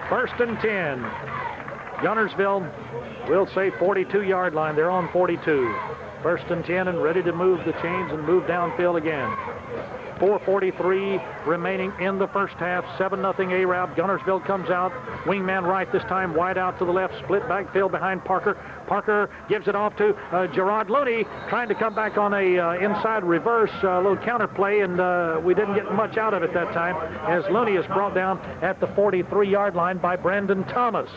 1st and 10. Guntersville will say 42-yard line. They're on 42. 1st and 10 and ready to move the chains and move downfield again. 4:43 remaining in the first half. 7-0 Arab. Guntersville comes out. Wingman right this time. Wide out to the left. Split backfield behind Parker. Parker gives it off to Gerard Looney, trying to come back on a inside reverse, little counter play, and we didn't get much out of it that time as Looney is brought down at the 43-yard line by Brandon Thomas.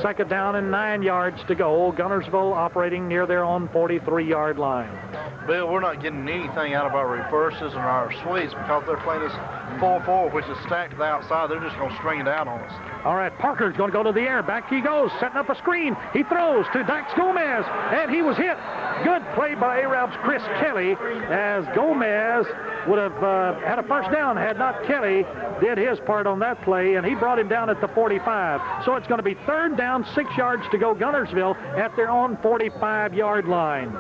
2nd down and 9 yards to go. Guntersville operating near their own 43-yard line. Bill, we're not getting anything out of our reverses and our sweeps because they're playing this 4-4, which is stacked to the outside. They're just going to string it out on us. All right, Parker's going to go to the air. Back he goes, setting up a screen. He throws to Dax Gomez, and he was hit. Good play by Arab's Chris Kelly, as Gomez would have had a first down had not Kelly did his part on that play, and he brought him down at the 45. So it's going to be 3rd down, 6 yards to go. Guntersville at their own 45-yard line.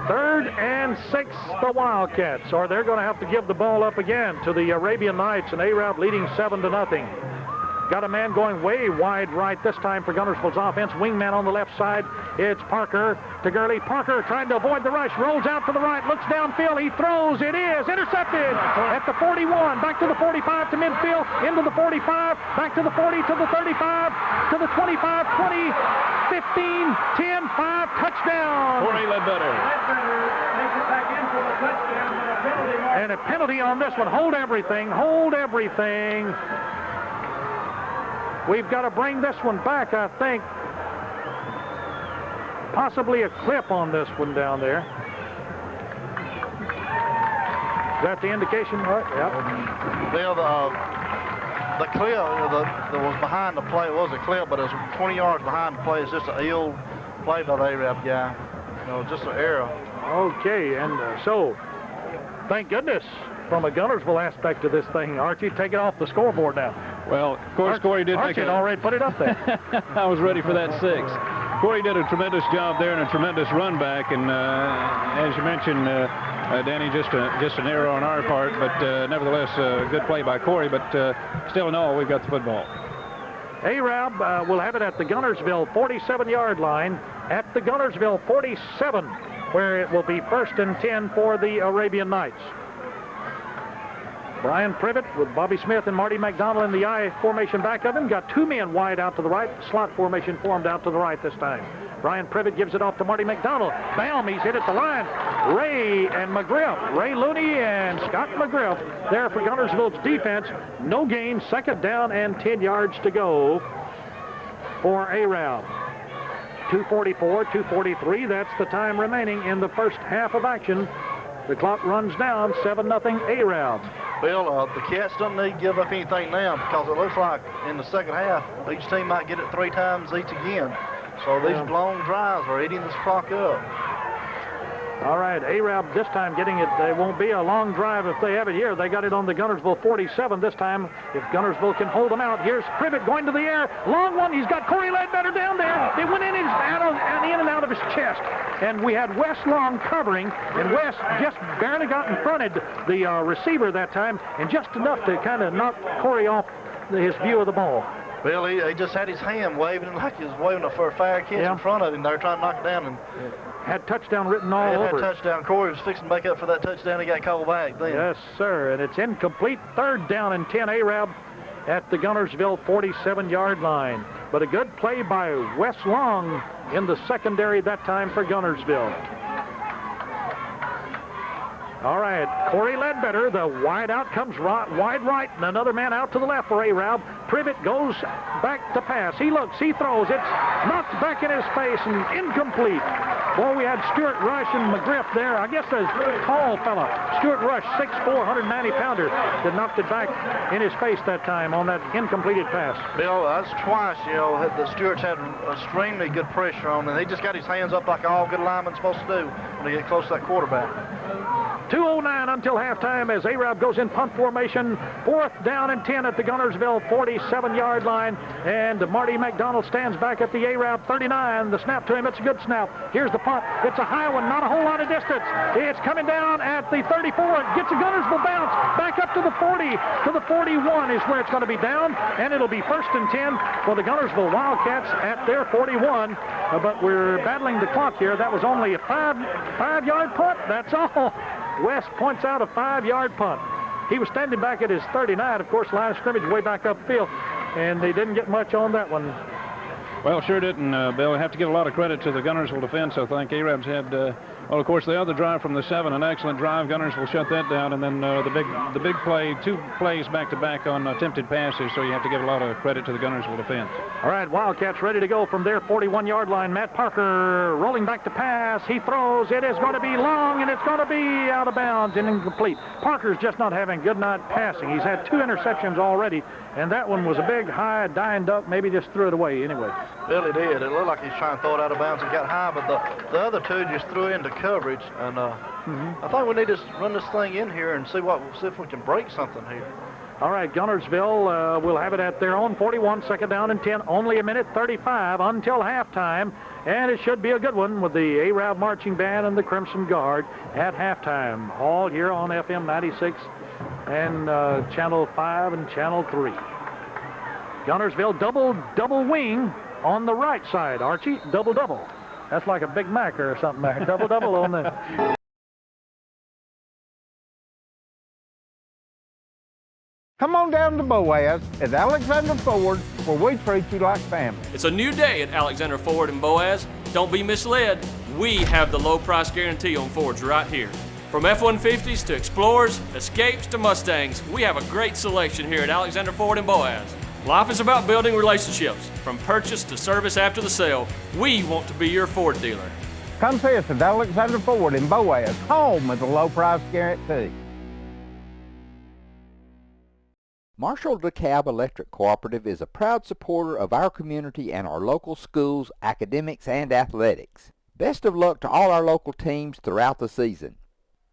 3rd and 6, the Wildcats, or they're going to have to give the ball up again to the Arabian Knights, and Arab leading 7-0. Got a man going way wide right this time for Guntersville's offense. Wingman on the left side. It's Parker to Gurley. Parker trying to avoid the rush. Rolls out to the right. Looks downfield. He throws. It is intercepted at the 41. Back to the 45 to midfield. Into the 45. Back to the 40 to the 35. To the 25, 20, 15, 10, 5. Touchdown. Corey Ledbetter. And a penalty on this one. Hold everything. Hold everything. We've got to bring this one back, I think. Possibly a clip on this one down there. Is that the indication? Right? Yep. Bill, the clip that was behind the play was a clip, but it was 20 yards behind the play. It's just an ill play by the Arab guy. Just an error. Okay, and so, thank goodness, from a Guntersville aspect of this thing, Archie, take it off the scoreboard now. Well, of course, Corey did Archie had already put it up there. I was ready for that 6. Corey did a tremendous job there and a tremendous run back, and as you mentioned, Danny, just an error on our part, but nevertheless, a good play by Corey, but still in all, we've got the football. Arab will have it at the Guntersville 47-yard line, at the Guntersville 47, where it will be 1st and 10 for the Arabian Knights. Brian Privet with Bobby Smith and Marty McDonald in the I formation back of him. Got 2 men wide out to the right. Slot formation formed out to the right this time. Brian Privet gives it off to Marty McDonald. Bam, he's hit at the line. Ray and McGriff. Ray Looney and Scott McGriff there for Guntersville's defense. No gain, 2nd down and 10 yards to go for Arab. 2:44, 2:43. That's the time remaining in the first half of action The clock runs down, 7-0 Arabs. Bill, the Cats don't need to give up anything now because it looks like in the second half, each team might get it 3 times each again. So these long drives are eating this clock up. All right, Arab this time getting it. It won't be a long drive if they have it here. They got it on the Guntersville 47 this time. If Guntersville can hold them out. Here's Privet going to the air. Long one. He's got Corey Ledbetter down there. It went in and out of his chest. And we had Wes Long covering, and Wes just barely got in front of the receiver that time, and just enough to kind of knock Corey off his view of the ball. Well, he just had his hand waving like he was waving for a fair catch in front of him. They were trying to knock it down. And had touchdown written all over. Had touchdown. Corey was fixing to make up for that touchdown. He got called back then. Yes, sir. And it's incomplete. 3rd down and 10 Arab at the Guntersville 47-yard line. But a good play by Wes Long in the secondary that time for Guntersville. All right, Corey Ledbetter, the wide out, comes wide right, and another man out to the left for Arab. Privet goes back to pass. He looks, he throws. It's knocked back in his face and incomplete. Boy, we had Stuart Rush and McGriff there. I guess a tall fella. Stuart Rush, 6'4", 190-pounder, that knocked it back in his face that time on that incompleted pass. Bill, that's twice, the Stewart's had extremely good pressure on him. He just got his hands up like all good linemen supposed to do when they get close to that quarterback. 2:09 until halftime as Arab goes in punt formation. 4th down and 10 at the Guntersville 47-yard line. And Marty McDonald stands back at the Arab 39. The snap to him, it's a good snap. Here's the punt. It's a high one, not a whole lot of distance. It's coming down at the 34. It gets a Guntersville bounce. Back up to the 40. To the 41 is where it's going to be down. And it'll be 1st and 10 for the Guntersville Wildcats at their 41. But we're battling the clock here. That was only a five-yard punt. That's all. West points out a 5-yard punt. He was standing back at his 39, of course, line of scrimmage way back upfield, and they didn't get much on that one. Well, sure didn't, Bill. We have to give a lot of credit to the Guntersville defense. I think Arabs had, well, of course, the other drive from the 7, an excellent drive. Guntersville shut that down, and then the big play, 2 plays back-to-back on attempted passes, so you have to give a lot of credit to the Guntersville defense. All right, Wildcats ready to go from their 41-yard line. Matt Parker rolling back to pass. He throws. It is going to be long, and it's going to be out of bounds and incomplete. Parker's just not having a good night passing. He's had 2 interceptions already, and that one was a big, high, dying duck. Maybe just threw it away anyway. Really did. It looked like he's trying to throw it out of bounds and got high, but the other 2 just threw into coverage. And I think we need to run this thing in here and see if we can break something here. All right, Guntersville will have it at their own 41, 2nd down and 10. Only a minute 35 until halftime, and it should be a good one with the Arab Marching Band and the Crimson Guard at halftime. All here on FM 96 and Channel 5 and Channel 3. Guntersville double wing on the right side. Archie, double. That's like a Big Mac or something there. Double on the... Come on down to Boaz at Alexander Ford, where we treat you like family. It's a new day at Alexander Ford and Boaz. Don't be misled. We have the low price guarantee on Fords right here. From F-150s to Explorers, Escapes to Mustangs, we have a great selection here at Alexander Ford and Boaz. Life is about building relationships. From purchase to service after the sale, we want to be your Ford dealer. Come see us at Alexander Ford in Boaz, home of the low price guarantee. Marshall DeKalb Electric Cooperative is a proud supporter of our community and our local schools, academics, and athletics. Best of luck to all our local teams throughout the season.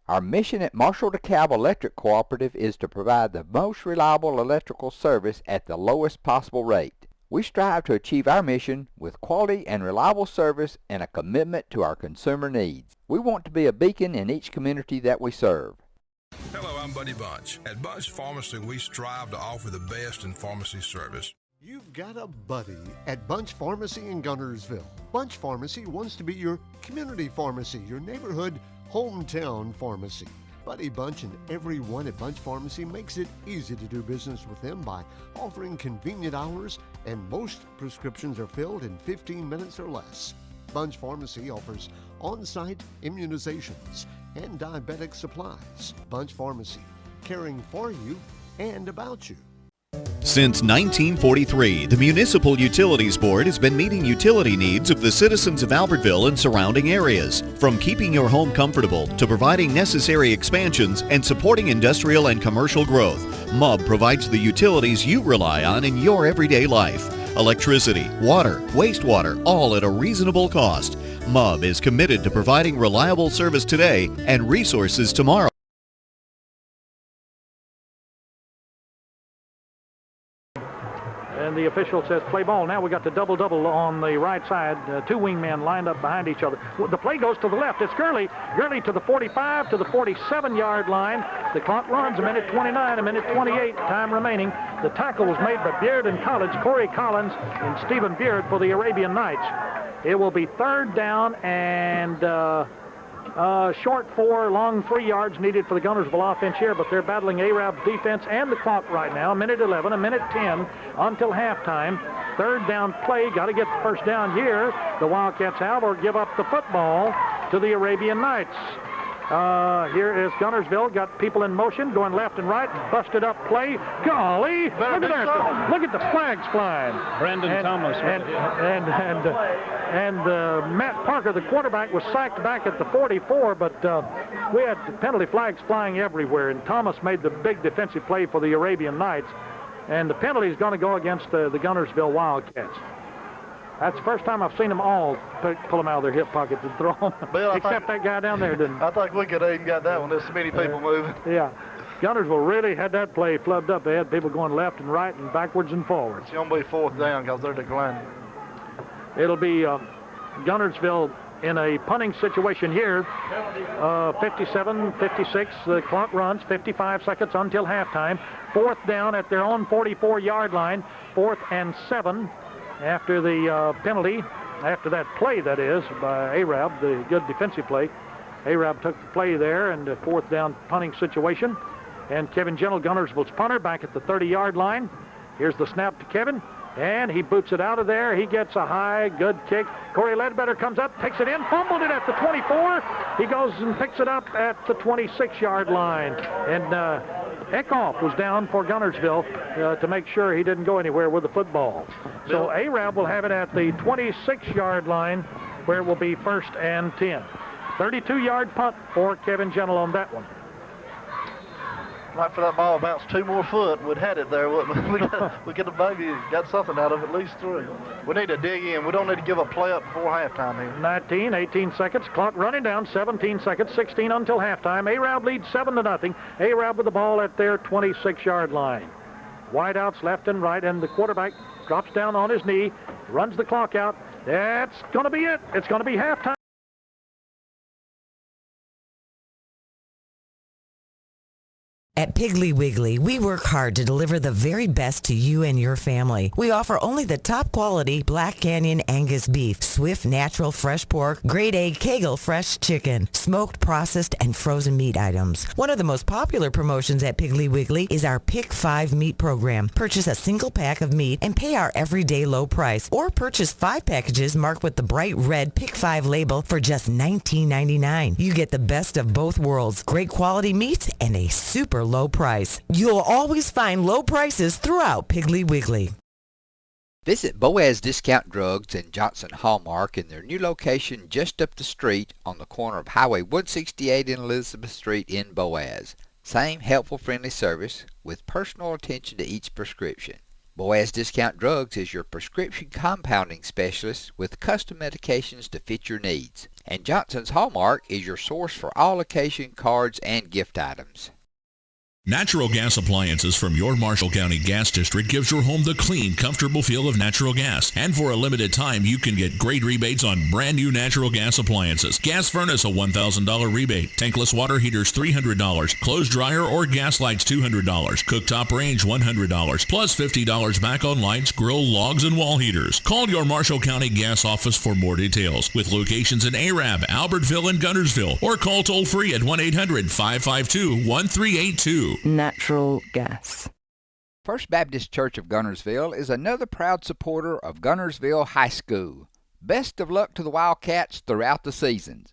Our mission at Marshall DeKalb Electric Cooperative is to provide the most reliable electrical service at the lowest possible rate. We strive to achieve our mission with quality and reliable service and a commitment to our consumer needs. We want to be a beacon in each community that we serve. Hello, I'm Buddy Bunch. At Bunch Pharmacy, we strive to offer the best in pharmacy service. You've got a buddy at Bunch Pharmacy in Guntersville. Bunch Pharmacy wants to be your community pharmacy, your neighborhood hometown pharmacy. Buddy Bunch and everyone at Bunch Pharmacy makes it easy to do business with them by offering convenient hours, and most prescriptions are filled in 15 minutes or less. Bunch Pharmacy offers on-site immunizations and diabetic supplies. Bunch Pharmacy, caring for you and about you. Since 1943, the Municipal Utilities Board has been meeting utility needs of the citizens of Albertville and surrounding areas. From keeping your home comfortable to providing necessary expansions and supporting industrial and commercial growth, MUB provides the utilities you rely on in your everyday life. Electricity, water, wastewater, all at a reasonable cost. MUB is committed to providing reliable service today and resources tomorrow. And the official says play ball. Now we got the double-double on the right side. Two wingmen lined up behind each other. The play goes to the left. It's Gurley. Gurley to the 45, to the 47-yard line. The clock runs, a minute 29, a minute 28, time remaining. The tackle was made by Beard and College, Corey Collins and Stephen Beard for the Arabian Knights. It will be third down and short 4, long 3 yards needed for the Guntersville offense here, but they're battling Arab's defense and the clock right now. A minute 11, a minute 10 until halftime. Third down play, got to get the first down here. The Wildcats have or give up the football to the Arabian Knights. Here is Guntersville, got people in motion, going left and right, busted up play. Golly, look at that! Look at the flags flying. Brandon Thomas. And Matt Parker, the quarterback, was sacked back at the 44, but we had penalty flags flying everywhere, and Thomas made the big defensive play for the Arabian Knights, and the penalty is going to go against the Guntersville Wildcats. That's the first time I've seen them all pull them out of their hip pockets and throw them. Well, except that guy down there didn't. I think we could have even got that one. There's so many people moving. Yeah. Guntersville really had that play flubbed up. They had people going left and right and backwards and forwards. It's going to be fourth down because they're declining. It'll be Guntersville in a punting situation here. 57, 56, the clock runs, 55 seconds until halftime. Fourth down at their own 44-yard line, 4th and 7. After the penalty, after that play, that is, by Arab, the good defensive play. Arab took the play there and the fourth down punting situation. And Kevin Gentle, Guntersville's punter, back at the 30-yard line. Here's the snap to Kevin, and he boots it out of there. He gets a high, good kick. Corey Ledbetter comes up, takes it in, fumbled it at the 24. He goes and picks it up at the 26-yard line. And Eckhoff was down for Guntersville to make sure he didn't go anywhere with the football. So Arab will have it at the 26-yard line, where it will be 1st and 10. 32-yard punt for Kevin Gentle on that one. Like for that ball bounce 2 more foot, we'd had it there, wouldn't we? We could have maybe got something out of at least 3. We need to dig in. We don't need to give a play up before halftime here. 19, 18 seconds. Clock running down, 17 seconds, 16 until halftime. Arab leads 7-0. Arab with the ball at their 26-yard line. Wideouts left and right, and the quarterback drops down on his knee, runs the clock out. That's going to be it. It's going to be halftime. At Piggly Wiggly, we work hard to deliver the very best to you and your family. We offer only the top quality Black Canyon Angus beef, Swift natural fresh pork, grade A Kegel fresh chicken, smoked, processed, and frozen meat items. One of the most popular promotions at Piggly Wiggly is our Pick 5 meat program. Purchase a single pack of meat and pay our everyday low price, or purchase 5 packages marked with the bright red Pick 5 label for just $19.99. You get the best of both worlds, great quality meats and a super low price. You'll always find low prices throughout Piggly Wiggly. Visit Boaz Discount Drugs and Johnson Hallmark in their new location just up the street on the corner of Highway 168 and Elizabeth Street in Boaz. Same helpful, friendly service with personal attention to each prescription. Boaz Discount Drugs is your prescription compounding specialist with custom medications to fit your needs. And Johnson's Hallmark is your source for all occasion cards and gift items. Natural gas appliances from your Marshall County Gas District gives your home the clean, comfortable feel of natural gas. And for a limited time, you can get great rebates on brand new natural gas appliances. Gas furnace, a $1,000 rebate. Tankless water heaters, $300. Clothes dryer or gas lights, $200. Cooktop range, $100. Plus $50 back on lights, grill, logs, and wall heaters. Call your Marshall County Gas office for more details. With locations in Arab, Albertville, and Guntersville. Or call toll free at 1-800-552-1382. Natural gas. First Baptist Church of Guntersville is another proud supporter of Guntersville High School. Best of luck to the Wildcats throughout the seasons.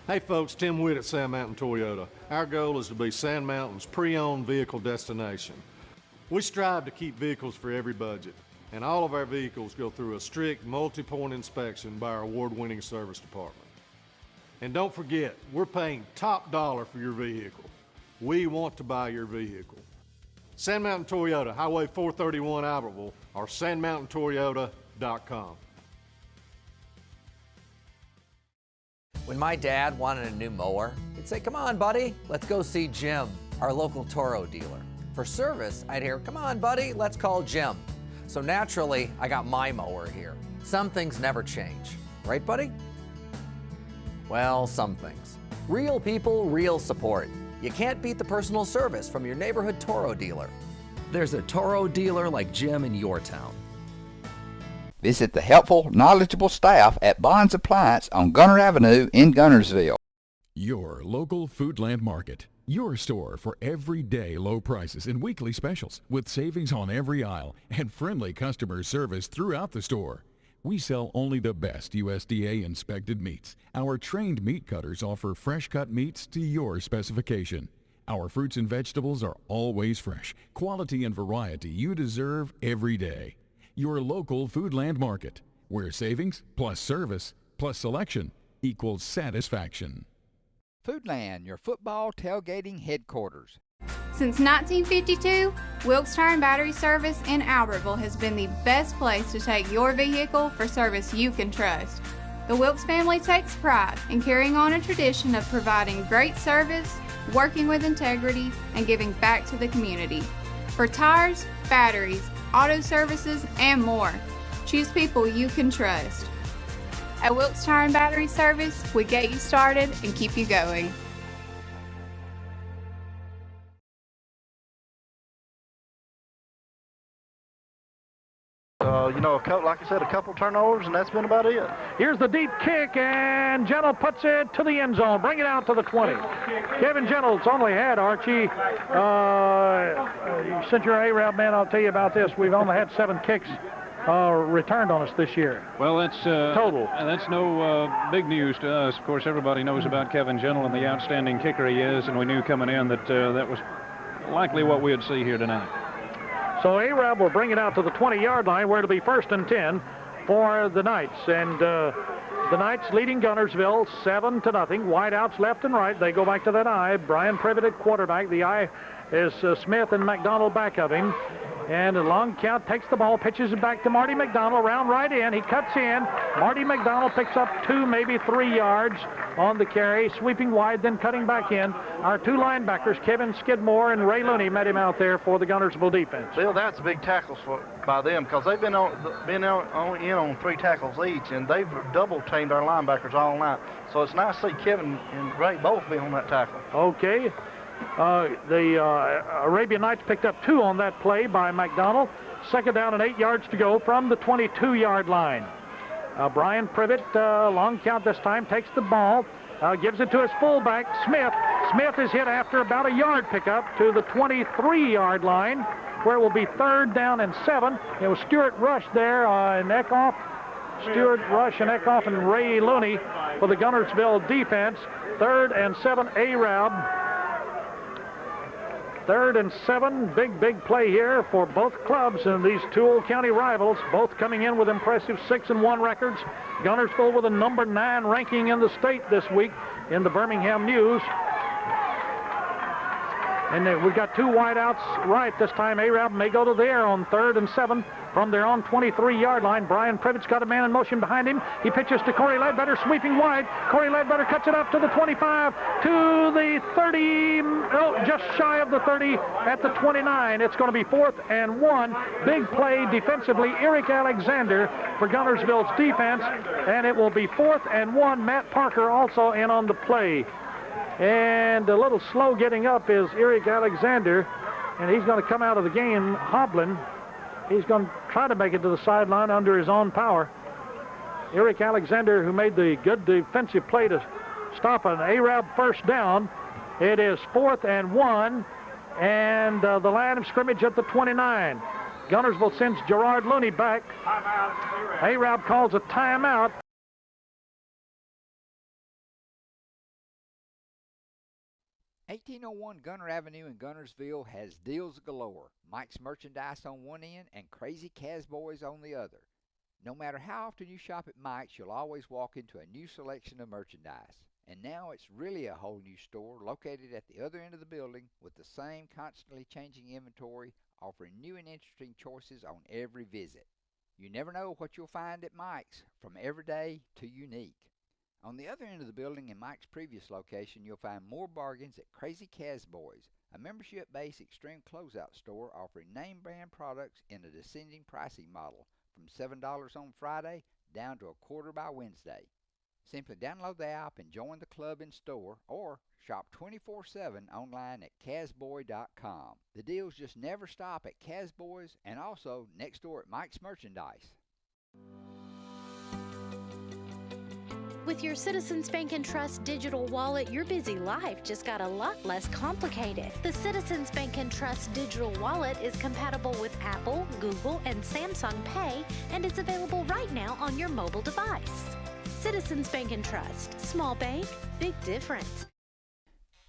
Hey folks, Tim Witt at Sand Mountain Toyota. Our goal is to be Sand Mountain's pre-owned vehicle destination. We strive to keep vehicles for every budget, and all of our vehicles go through a strict multi-point inspection by our award-winning service department. And don't forget, we're paying top dollar for your vehicle. We want to buy your vehicle. Sand Mountain Toyota, Highway 431 Albertville, or sandmountaintoyota.com. When my dad wanted a new mower, he'd say, "Come on, buddy, let's go see Jim, our local Toro dealer." For service, I'd hear, "Come on, buddy, let's call Jim." So naturally, I got my mower here. Some things never change. Right, buddy? Well, some things. Real people, real support. You can't beat the personal service from your neighborhood Toro dealer. There's a Toro dealer like Jim in your town. Visit the helpful, knowledgeable staff at Bond's Appliance on Gunter Avenue in Guntersville. Your local Foodland Market. Your store for everyday low prices and weekly specials with savings on every aisle and friendly customer service throughout the store. We sell only the best USDA inspected meats. Our trained meat cutters offer fresh cut meats to your specification. Our fruits and vegetables are always fresh, quality and variety you deserve every day. Your local Foodland Market, where savings plus service plus selection equals satisfaction. Foodland, your football tailgating headquarters. Since 1952, Wilkes Tire and Battery Service in Albertville has been the best place to take your vehicle for service you can trust. The Wilkes family takes pride in carrying on a tradition of providing great service, working with integrity, and giving back to the community. For tires, batteries, auto services, and more, choose people you can trust. At Wilkes Tire and Battery Service, we get you started and keep you going. Like I said, a couple turnovers, and that's been about it. Here's the deep kick, and Gentle puts it to the end zone. Bring it out to the 20. Kevin Gentle's only had, Archie, since you're an A-Route man, I'll tell you about this. We've only had 7 kicks returned on us this year. Well, that's total. That's no big news to us. Of course, everybody knows about Kevin Gentle and the outstanding kicker he is, and we knew coming in that that was likely what we'd see here tonight. So A-Rab will bring it out to the 20-yard line where it'll be 1st and 10 for the Knights. And the Knights leading Guntersville 7-0. Wideouts left and right. They go back to that I. Brian Privet at quarterback. The I is Smith and McDonald back of him. And a long count takes the ball, pitches it back to Marty McDonald, round right in. He cuts in. Marty McDonald picks up 2, maybe 3 yards on the carry, sweeping wide, then cutting back in. Our 2 linebackers, Kevin Skidmore and Ray Looney, met him out there for the Guntersville defense. Bill, that's big tackles by them because they've been on 3 tackles each, and they've double-teamed our linebackers all night. So it's nice to see Kevin and Ray both be on that tackle. Okay. The Arabian Knights picked up 2 on that play by McDonald. 2nd down and 8 yards to go from the 22-yard line. Brian Privet, long count this time, takes the ball, gives it to his fullback, Smith. Smith is hit after about a yard pickup to the 23-yard line, where it will be 3rd down and 7. It was Stuart Rush there and Eckhoff. Stuart Rush and Eckhoff and Ray Looney for the Guntersville defense. 3rd and 7, A-Rab. 3rd and 7, big play here for both clubs and these 2 Old County rivals, both coming in with impressive 6-1 records. Guntersville with a number 9 ranking in the state this week in the Birmingham News. And we've got 2 wideouts right this time. A-Rab may go to there on 3rd and 7 from their own 23-yard line. Brian Privet's got a man in motion behind him. He pitches to Corey Ledbetter, sweeping wide. Corey Ledbetter cuts it up to the 25, to the 30, just shy of the 30 at the 29. It's going to be 4th and 1. Big play defensively, Eric Alexander for Guntersville's defense, and it will be 4th and 1. Matt Parker also in on the play. And a little slow getting up is Eric Alexander, and he's going to come out of the game hobbling. He's going to try to make it to the sideline under his own power. Eric Alexander, who made the good defensive play to stop an A-Rab 1st down. It is 4th and 1, and the line of scrimmage at the 29. Guntersville sends Gerard Looney back. A-Rab calls a timeout. 1801 Gunner Avenue in Guntersville has deals galore. Mike's Merchandise on one end and Crazy Casboys on the other. No matter how often you shop at Mike's, you'll always walk into a new selection of merchandise. And now it's really a whole new store located at the other end of the building with the same constantly changing inventory, offering new and interesting choices on every visit. You never know what you'll find at Mike's, from everyday to unique. On the other end of the building in Mike's previous location, you'll find more bargains at Crazy Casboys, a membership-based extreme closeout store offering name-brand products in a descending pricing model from $7 on Friday down to $25 by Wednesday. Simply download the app and join the club in store or shop 24/7 online at casboy.com. The deals just never stop at Casboys and also next door at Mike's Merchandise. With your Citizens Bank and Trust digital wallet, your busy life just got a lot less complicated. The Citizens Bank and Trust digital wallet is compatible with Apple, Google, and Samsung Pay and is available right now on your mobile device. Citizens Bank and Trust. Small bank, big difference.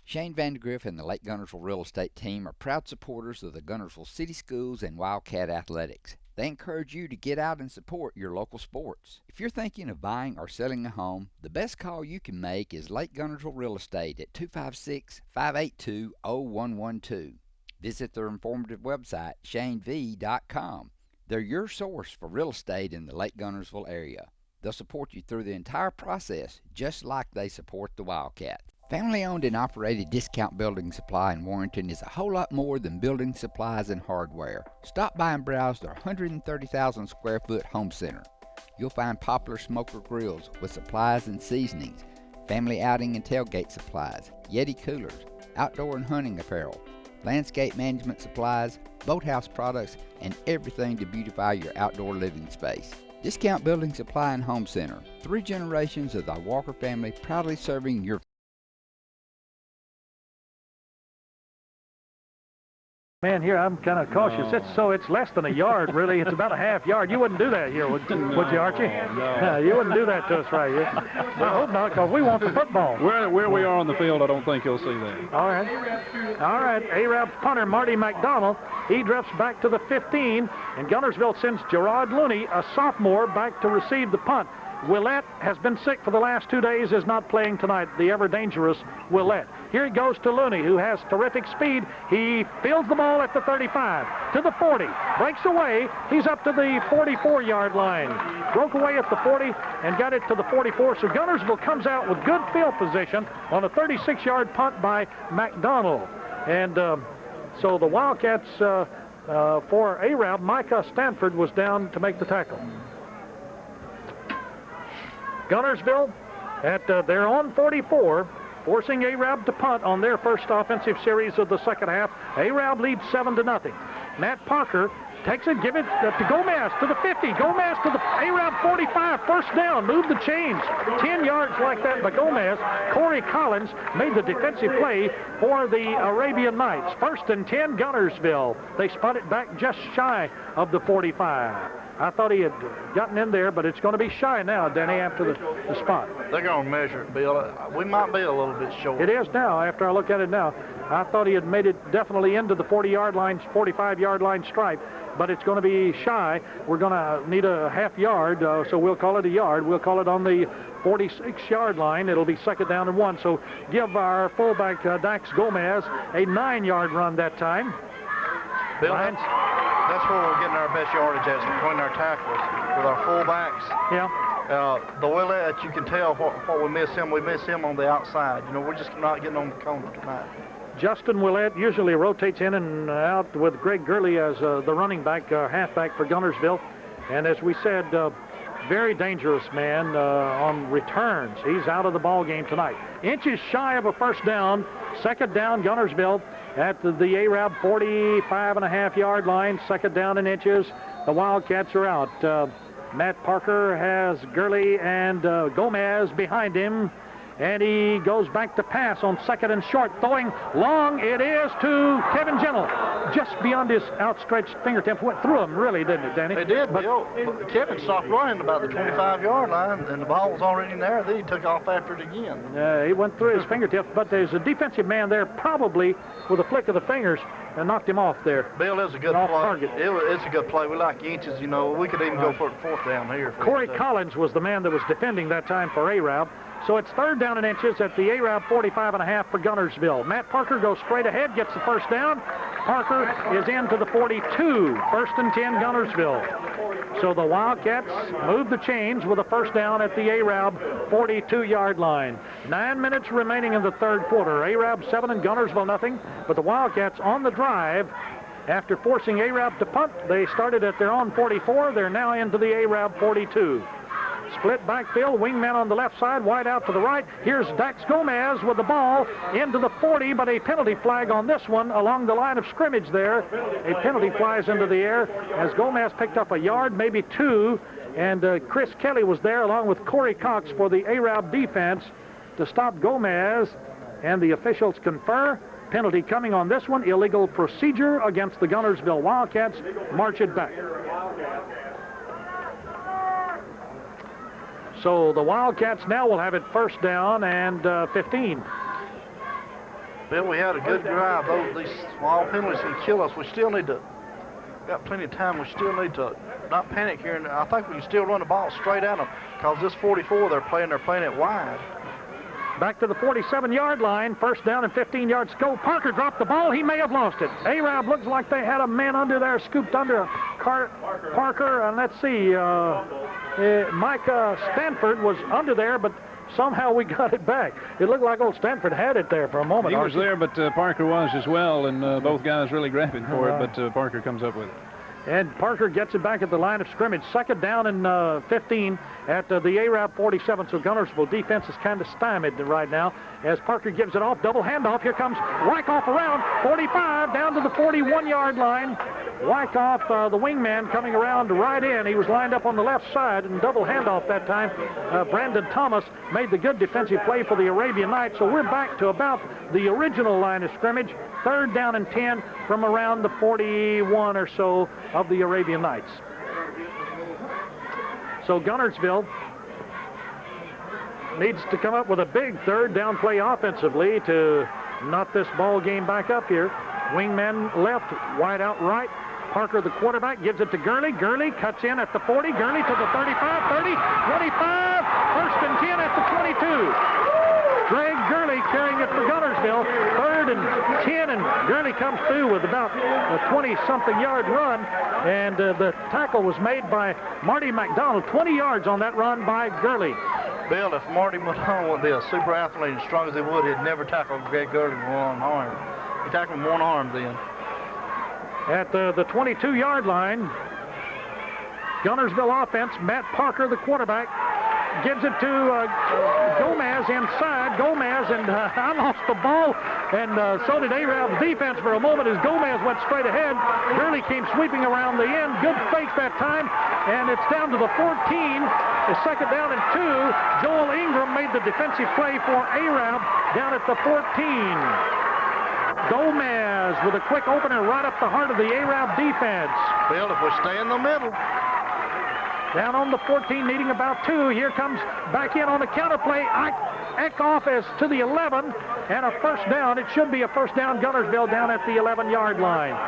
Shane Vandegrift and the Lake Guntersville Real Estate Team are proud supporters of the Guntersville City Schools and Wildcat Athletics. They encourage you to get out and support your local sports. If you're thinking of buying or selling a home, the best call you can make is Lake Guntersville Real Estate at 256-582-0112. Visit their informative website, shanev.com. They're your source for real estate in the Lake Guntersville area. They'll support you through the entire process, just like they support the Wildcat. Family-owned and operated Discount Building Supply in Warrenton is a whole lot more than building supplies and hardware. Stop by and browse their 130,000 square foot home center. You'll find popular smoker grills with supplies and seasonings, family outing and tailgate supplies, Yeti coolers, outdoor and hunting apparel, landscape management supplies, boathouse products, and everything to beautify your outdoor living space. Discount Building Supply and Home Center. 3 generations of the Walker family proudly serving your Man, here I'm kind of cautious. It's less than a yard, really. It's about a half yard. You wouldn't do that here, would you, Archie? No. You wouldn't do that to us right here. I hope not, because we want the football. Where we are on the field, I don't think you'll see that. All right. Arab's punter, Marty McDonald, he drifts back to the 15, and Guntersville sends Gerard Looney, a sophomore, back to receive the punt. Willett has been sick for the last 2 days, is not playing tonight, the ever-dangerous Willett. Here he goes to Looney, who has terrific speed. He fields the ball at the 35, to the 40, breaks away. He's up to the 44-yard line. Broke away at the 40 and got it to the 44. So Guntersville comes out with good field position on a 36-yard punt by McDonald. And so the Wildcats, for Arab, Micah Stanford was down to make the tackle. Guntersville at their own 44, forcing Arab to punt on their first offensive series of the second half. Arab leads 7-0. Matt Parker takes it, give it to Gomez to the 50. Gomez to the Arab 45, first down, move the chains. 10 yards like that by Gomez. Corey Collins made the defensive play for the Arabian Knights. 1st and 10, Guntersville. They spun it back just shy of the 45. I thought he had gotten in there, but it's going to be shy now, Denny, after the spot. They're going to measure it, Bill. We might be a little bit short. It is now, after I look at it now. I thought he had made it definitely into the 40-yard line, 45-yard line stripe, but it's going to be shy. We're going to need a half yard, so we'll call it a yard. We'll call it on the 46-yard line. It'll be 2nd down and 1. So give our fullback, Dax Gomez, a 9-yard run that time. Bill, that's where we're getting our best yardage at, between our tackles with our fullbacks. Yeah. The Willett, you can tell what we miss him. We miss him on the outside. You know, we're just not getting on the corner tonight. Justin Willett usually rotates in and out with Greg Gurley as the running back, halfback for Guntersville. And as we said, very dangerous man on returns. He's out of the ball game tonight. Inches shy of a first down. 2nd down, Guntersville at the Arab 45.5-yard line. 2nd down in inches. The Wildcats are out. Matt Parker has Gurley and Gomez behind him. and he goes back to pass on second and short. Throwing long, it is to Kevin Gentle. Just beyond his outstretched fingertips. Went through him, really, didn't it, Danny? They did, but Kevin stopped running about the 25-yard line, and the ball was already in there. Then he took off after it again. He went through his fingertips, but there's a defensive man there, probably with a flick of the fingers, and knocked him off there. Bill, it's a good off play. Target. It's a good play. We like inches, you know. We could even go for 4th down here. Corey Collins was the man that was defending that time for Arab. So it's 3rd down and inches at the Arab 45.5 for Guntersville. Matt Parker goes straight ahead, gets the first down. Parker is into the 42. 1st and 10, Guntersville. So the Wildcats move the chains with a first down at the Arab 42-yard line. 9 minutes remaining in the 3rd quarter. Arab 7 and Guntersville nothing. But the Wildcats on the drive. After forcing Arab to punt, they started at their own 44. They're now into the Arab 42. Split backfield, wingman on the left side, wide out to the right. Here's Dax Gomez with the ball into the 40, but a penalty flag on this one along the line of scrimmage there. A penalty flies into the air as Gomez picked up a yard, maybe 2, and Chris Kelly was there along with Corey Cox for the Arab defense to stop Gomez, and the officials confer. Penalty coming on this one, illegal procedure against the Guntersville Wildcats. March it back. So the Wildcats now will have it first down and 15. Bill, we had a good drive. These small penalties can kill us. We still need to, got plenty of time. We still need to not panic here. And I think we can still run the ball straight at them because this 44, they're playing it wide. Back to the 47-yard line. First down and 15 yards to go. Parker dropped the ball. He may have lost it. Arab looks like they had a man under there, scooped under Parker. And let's see, Mike Stanford was under there, but somehow we got it back. It looked like old Stanford had it there for a moment. He was there, but Parker was as well, and both guys really grabbing for it, but Parker comes up with it. And Parker gets it back at the line of scrimmage. 2nd down and 15 at the Arab 47. So Guntersville defense is kind of stymied right now as Parker gives it off. Double handoff. Here comes Wyckoff around 45 down to the 41-yard line. Wyckoff, the wingman, coming around right in. He was lined up on the left side and double handoff that time. Brandon Thomas made the good defensive play for the Arabian Knights. So we're back to about the original line of scrimmage. 3rd down and 10 from around the 41 or so of the Arabian Knights. So Guntersville needs to come up with a big 3rd down play offensively to knot this ball game back up here. Wingman left, wide out right. Parker, the quarterback, gives it to Gurley. Gurley cuts in at the 40. Gurley to the 35, 30, 25. 1st and 10 at the 22. Greg Gurley carrying it for Guntersville. 3rd and 10, and Gurley comes through with about a 20-something yard run, and the tackle was made by Marty McDonald. 20 yards on that run by Gurley. Bill, if Marty McDonald would be a super athlete as strong as he would, he'd never tackle Greg Gurley with one arm. He tackled him one arm then. At the 22-yard line, Guntersville offense, Matt Parker, the quarterback, gives it to Gomez inside. Gomez, and I lost the ball, and so did Arab's defense for a moment as Gomez went straight ahead. Gurley came sweeping around the end. Good fake that time, and it's down to the 14. It's 2nd down and 2. Joel Ingram made the defensive play for Arab down at the 14. Gomez with a quick opener right up the heart of the Arab defense. Bill, if we stay in the middle. Down on the 14, needing about 2. Here comes back in on the counter play. Eckhoff is to the 11, and a first down. It should be a first down. Guntersville down at the 11-yard line.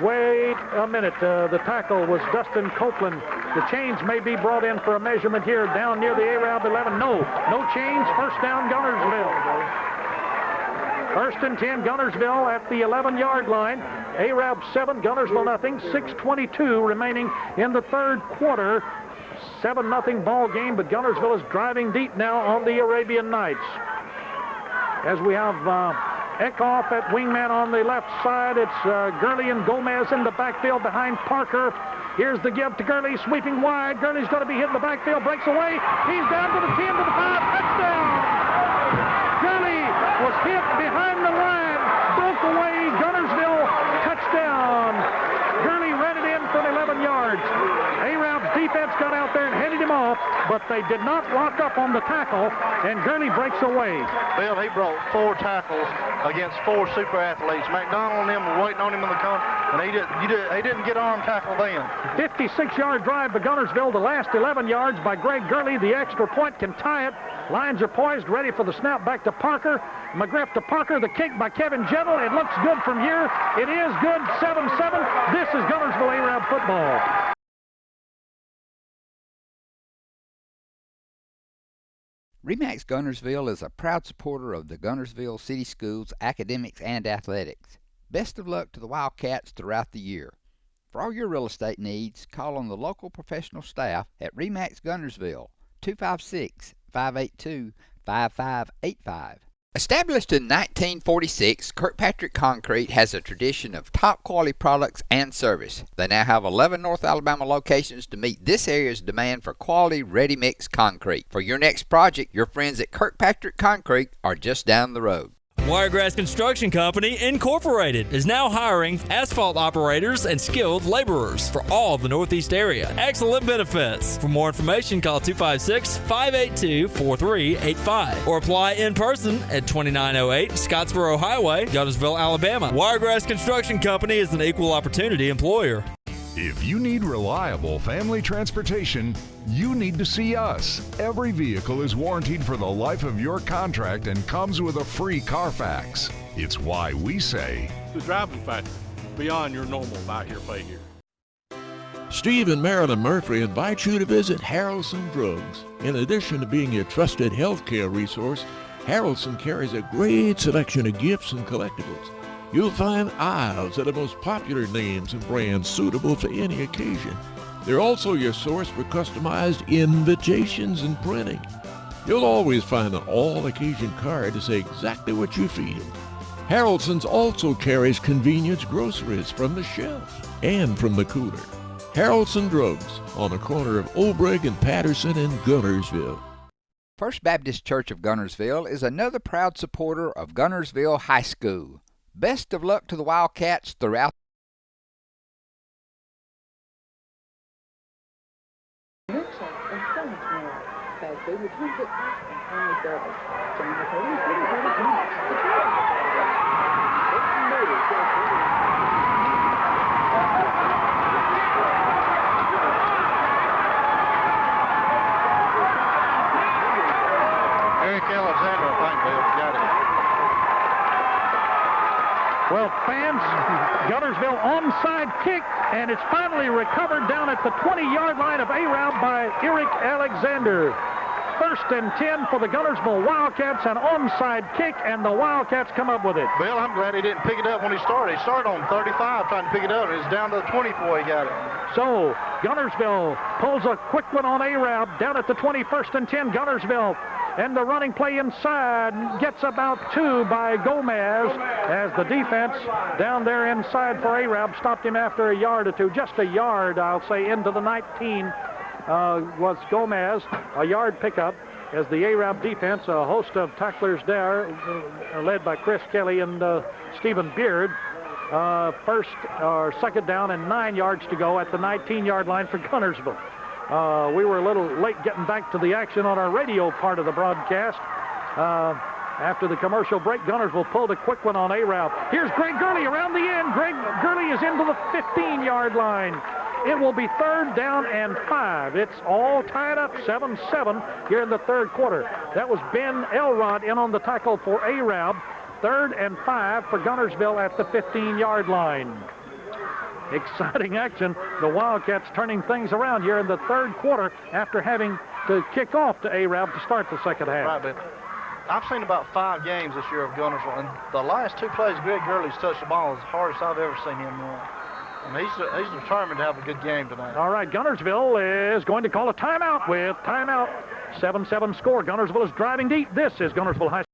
Wait a minute. The tackle was Dustin Copeland. The chains may be brought in for a measurement here down near the Arab 11. No chains. First down, Guntersville. 1st and 10, Guntersville at the 11-yard line. Arab 7, Guntersville nothing. 6:22 remaining in the 3rd quarter. 7-0 ball game, but Guntersville is driving deep now on the Arabian Knights. As we have Eckhoff at wingman on the left side. It's Gurley and Gomez in the backfield behind Parker. Here's the give to Gurley, sweeping wide. Gurley's going to be hit in the backfield, breaks away. He's down to the 10, to the 5, touchdown! Gurley was hit behind the line, broke away, Guntersville, touchdown. Gurley ran it in from 11 yards. Arab's defense got out there and headed him off. but they did not lock up on the tackle, and Gurley breaks away. Bill, he broke 4 tackles against 4 super athletes. McDonald and them were waiting on him in the corner, and he didn't get arm tackle then. 56-yard drive by Guntersville. The last 11 yards by Greg Gurley. The extra point can tie it. Lines are poised, ready for the snap back to Parker. McGriff to Parker. The kick by Kevin Gentle. It looks good from here. It is good. 7-7. This is Guntersville Arab football. Remax Guntersville is a proud supporter of the Guntersville City Schools academics and athletics. Best of luck to the Wildcats throughout the year. For all your real estate needs, call on the local professional staff at Remax Guntersville, 256-582-5585. Established in 1946, Kirkpatrick Concrete has a tradition of top quality products and service. They now have 11 North Alabama locations to meet this area's demand for quality ready-mix concrete. For your next project, your friends at Kirkpatrick Concrete are just down the road. Wiregrass Construction Company, Incorporated, is now hiring asphalt operators and skilled laborers for all of the Northeast area. Excellent benefits. For more information, call 256-582-4385 or apply in person at 2908 Scottsboro Highway, Guntersville, Alabama. Wiregrass Construction Company is an equal opportunity employer. If you need reliable family transportation, you need to see us. Every vehicle is warranted for the life of your contract and comes with a free Carfax. It's why we say, the driving factor, beyond your normal buy-here, pay-here. Steve and Marilyn Murphy invite you to visit Harrelson Drugs. In addition to being your trusted healthcare resource, Harrelson carries a great selection of gifts and collectibles. You'll find aisles of the most popular names and brands suitable for any occasion. They're also your source for customized invitations and printing. You'll always find an all-occasion card to say exactly what you feel. Harrelson's also carries convenience groceries from the shelf and from the cooler. Harrelson Drugs on the corner of Obrig and Patterson in Guntersville. First Baptist Church of Guntersville is another proud supporter of Guntersville High School. Best of luck to the Wildcats throughout. Eric Alexander, I think, Bill, got it. Well, fans, Guntersville onside kick, and it's finally recovered down at the 20-yard line of Arab by Eric Alexander. 1st and 10 for the Guntersville Wildcats, an onside kick, and the Wildcats come up with it. Bill, I'm glad he didn't pick it up when he started. He started on 35 trying to pick it up, and it's down to the 20 before he got it. So, Guntersville pulls a quick one on Arab down at the 21st and 10, Guntersville. And the running play inside gets about 2 by Gomez as the defense down there inside for Arab stopped him after a yard or two. Just a yard, I'll say, into the 19 was Gomez. A yard pickup as the Arab defense, a host of tacklers there, led by Chris Kelly and Stephen Beard. First or second down and 9 yards to go at the 19-yard line for Guntersville. We were a little late getting back to the action on our radio part of the broadcast. After the commercial break, Guntersville pulled a quick one on Arab. Here's Greg Gurley around the end. Greg Gurley is into the 15-yard line. It will be 3rd down and 5. It's all tied up 7-7 here in the 3rd quarter. That was Ben Elrod in on the tackle for Arab. 3rd and 5 for Guntersville at the 15-yard line. Exciting action. The Wildcats turning things around here in the 3rd quarter after having to kick off to Arab to start the second half. Right, but I've seen about 5 games this year of Guntersville, and the last 2 plays Greg Gurley's touched the ball as hard as I've ever seen him run. I mean, he's determined to have a good game tonight. All right, Guntersville is going to call a timeout with timeout. 7-7 score. Guntersville is driving deep. This is Guntersville High School.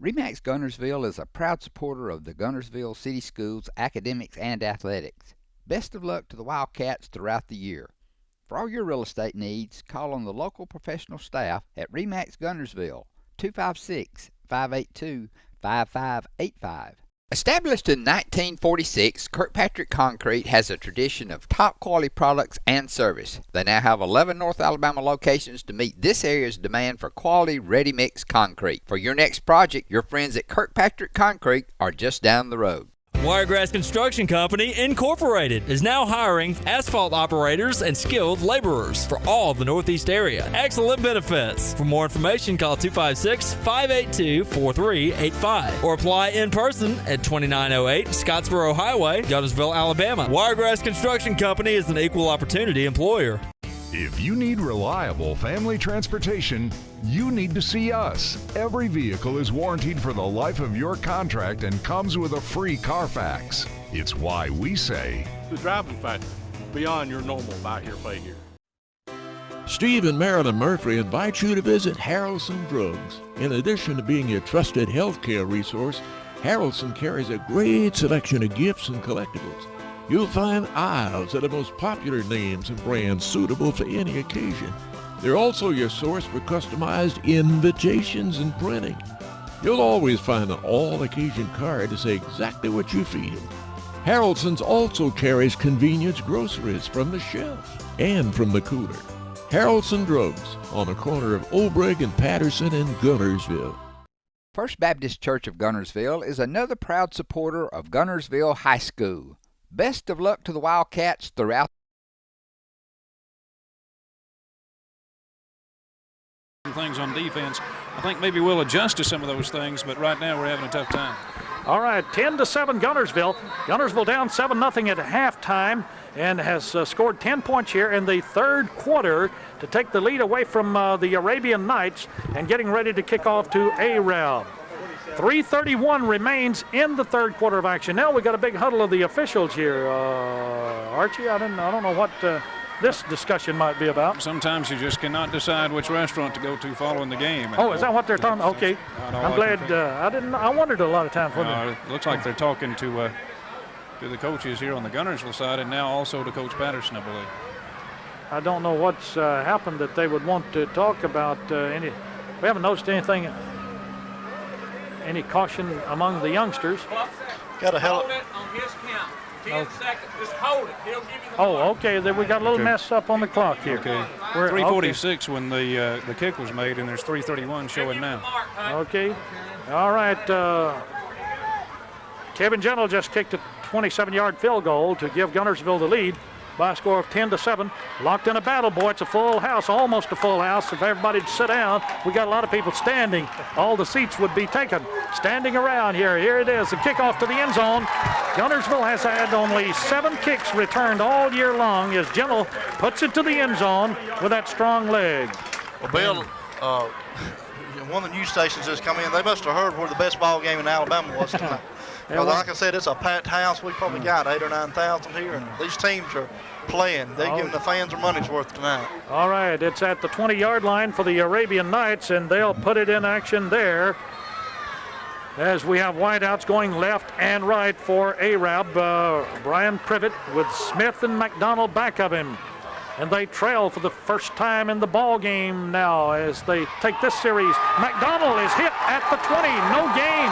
Remax Guntersville is a proud supporter of the Guntersville City Schools academics and athletics. Best of luck to the Wildcats throughout the year. For all your real estate needs, call on the local professional staff at Remax Guntersville, 256-582-5585. Established in 1946, Kirkpatrick Concrete has a tradition of top quality products and service. They now have 11 North Alabama locations to meet this area's demand for quality ready-mix concrete. For your next project, your friends at Kirkpatrick Concrete are just down the road. Wiregrass Construction Company, Incorporated, is now hiring asphalt operators and skilled laborers for all the Northeast area. Excellent benefits. For more information, call 256-582-4385 or apply in person at 2908 Scottsboro Highway, Guntersville, Alabama. Wiregrass Construction Company is an equal opportunity employer. If you need reliable family transportation, you need to see us. Every vehicle is warranted for the life of your contract and comes with a free Carfax. It's why we say, The driving factor, beyond your normal buy here, pay here. Steve and Marilyn Murphy invite you to visit Harrelson Drugs. In addition to being your trusted healthcare resource, Harrelson carries a great selection of gifts and collectibles. You'll find aisles of the most popular names and brands suitable for any occasion. They're also your source for customized invitations and printing. You'll always find an all-occasion card to say exactly what you feel. Harrelson's also carries convenience groceries from the shelf and from the cooler. Harrelson Drugs on the corner of Obrig and Patterson in Guntersville. First Baptist Church of Guntersville is another proud supporter of Guntersville High School. Best of luck to the Wildcats throughout. Things on defense. I think maybe we'll adjust to some of those things, but right now we're having a tough time. All right, 10-7 Guntersville. Guntersville down 7-0 at halftime and has scored 10 points here in the third quarter to take the lead away from the Arabian Knights and getting ready to kick off to A-Round. 3:31 remains in the third quarter of action. Now we got a big huddle of the officials here. Archie, I don't know what this discussion might be about. Sometimes you just cannot decide which restaurant to go to following the game. Oh, is that what they're talking? Okay, I'm glad. I wondered a lot of times. It looks like they're talking to the coaches here on the Guntersville side, and now also to Coach Patterson, I believe. I don't know what's happened that they would want to talk about any. We haven't noticed anything. Any caution among the youngsters? Got a hell. Hold it on his count. 10 seconds. Just hold it. He'll give you the Oh, okay. Then we got a little mess up on the clock here. Okay. 3:46 when the kick was made, and there's 3:31 showing now. Okay. All right. Kevin Gentle just kicked a 27-yard field goal to give Guntersville the lead by a score of 10-7. Locked in a battle, boy. It's a full house, almost a full house. If everybody'd sit down, we got a lot of people standing. All the seats would be taken. Standing around here. Here it is, the kickoff to the end zone. Guntersville has had only 7 kicks returned all year long as Gentle puts it to the end zone with that strong leg. Well, Bill, one of the news stations just come in. They must have heard where the best ball game in Alabama was tonight. Well, like I said, it's a packed house. We probably got 8,000 or 9,000 here, and these teams are playing. They're giving the fans their money's worth tonight. All right, it's at the 20-yard line for the Arabian Knights, and they'll put it in action there as we have wideouts going left and right for Arab. Brian Privet with Smith and McDonald back of him. And they trail for the first time in the ball game now as they take this series. McDonald is hit at the 20, no gain.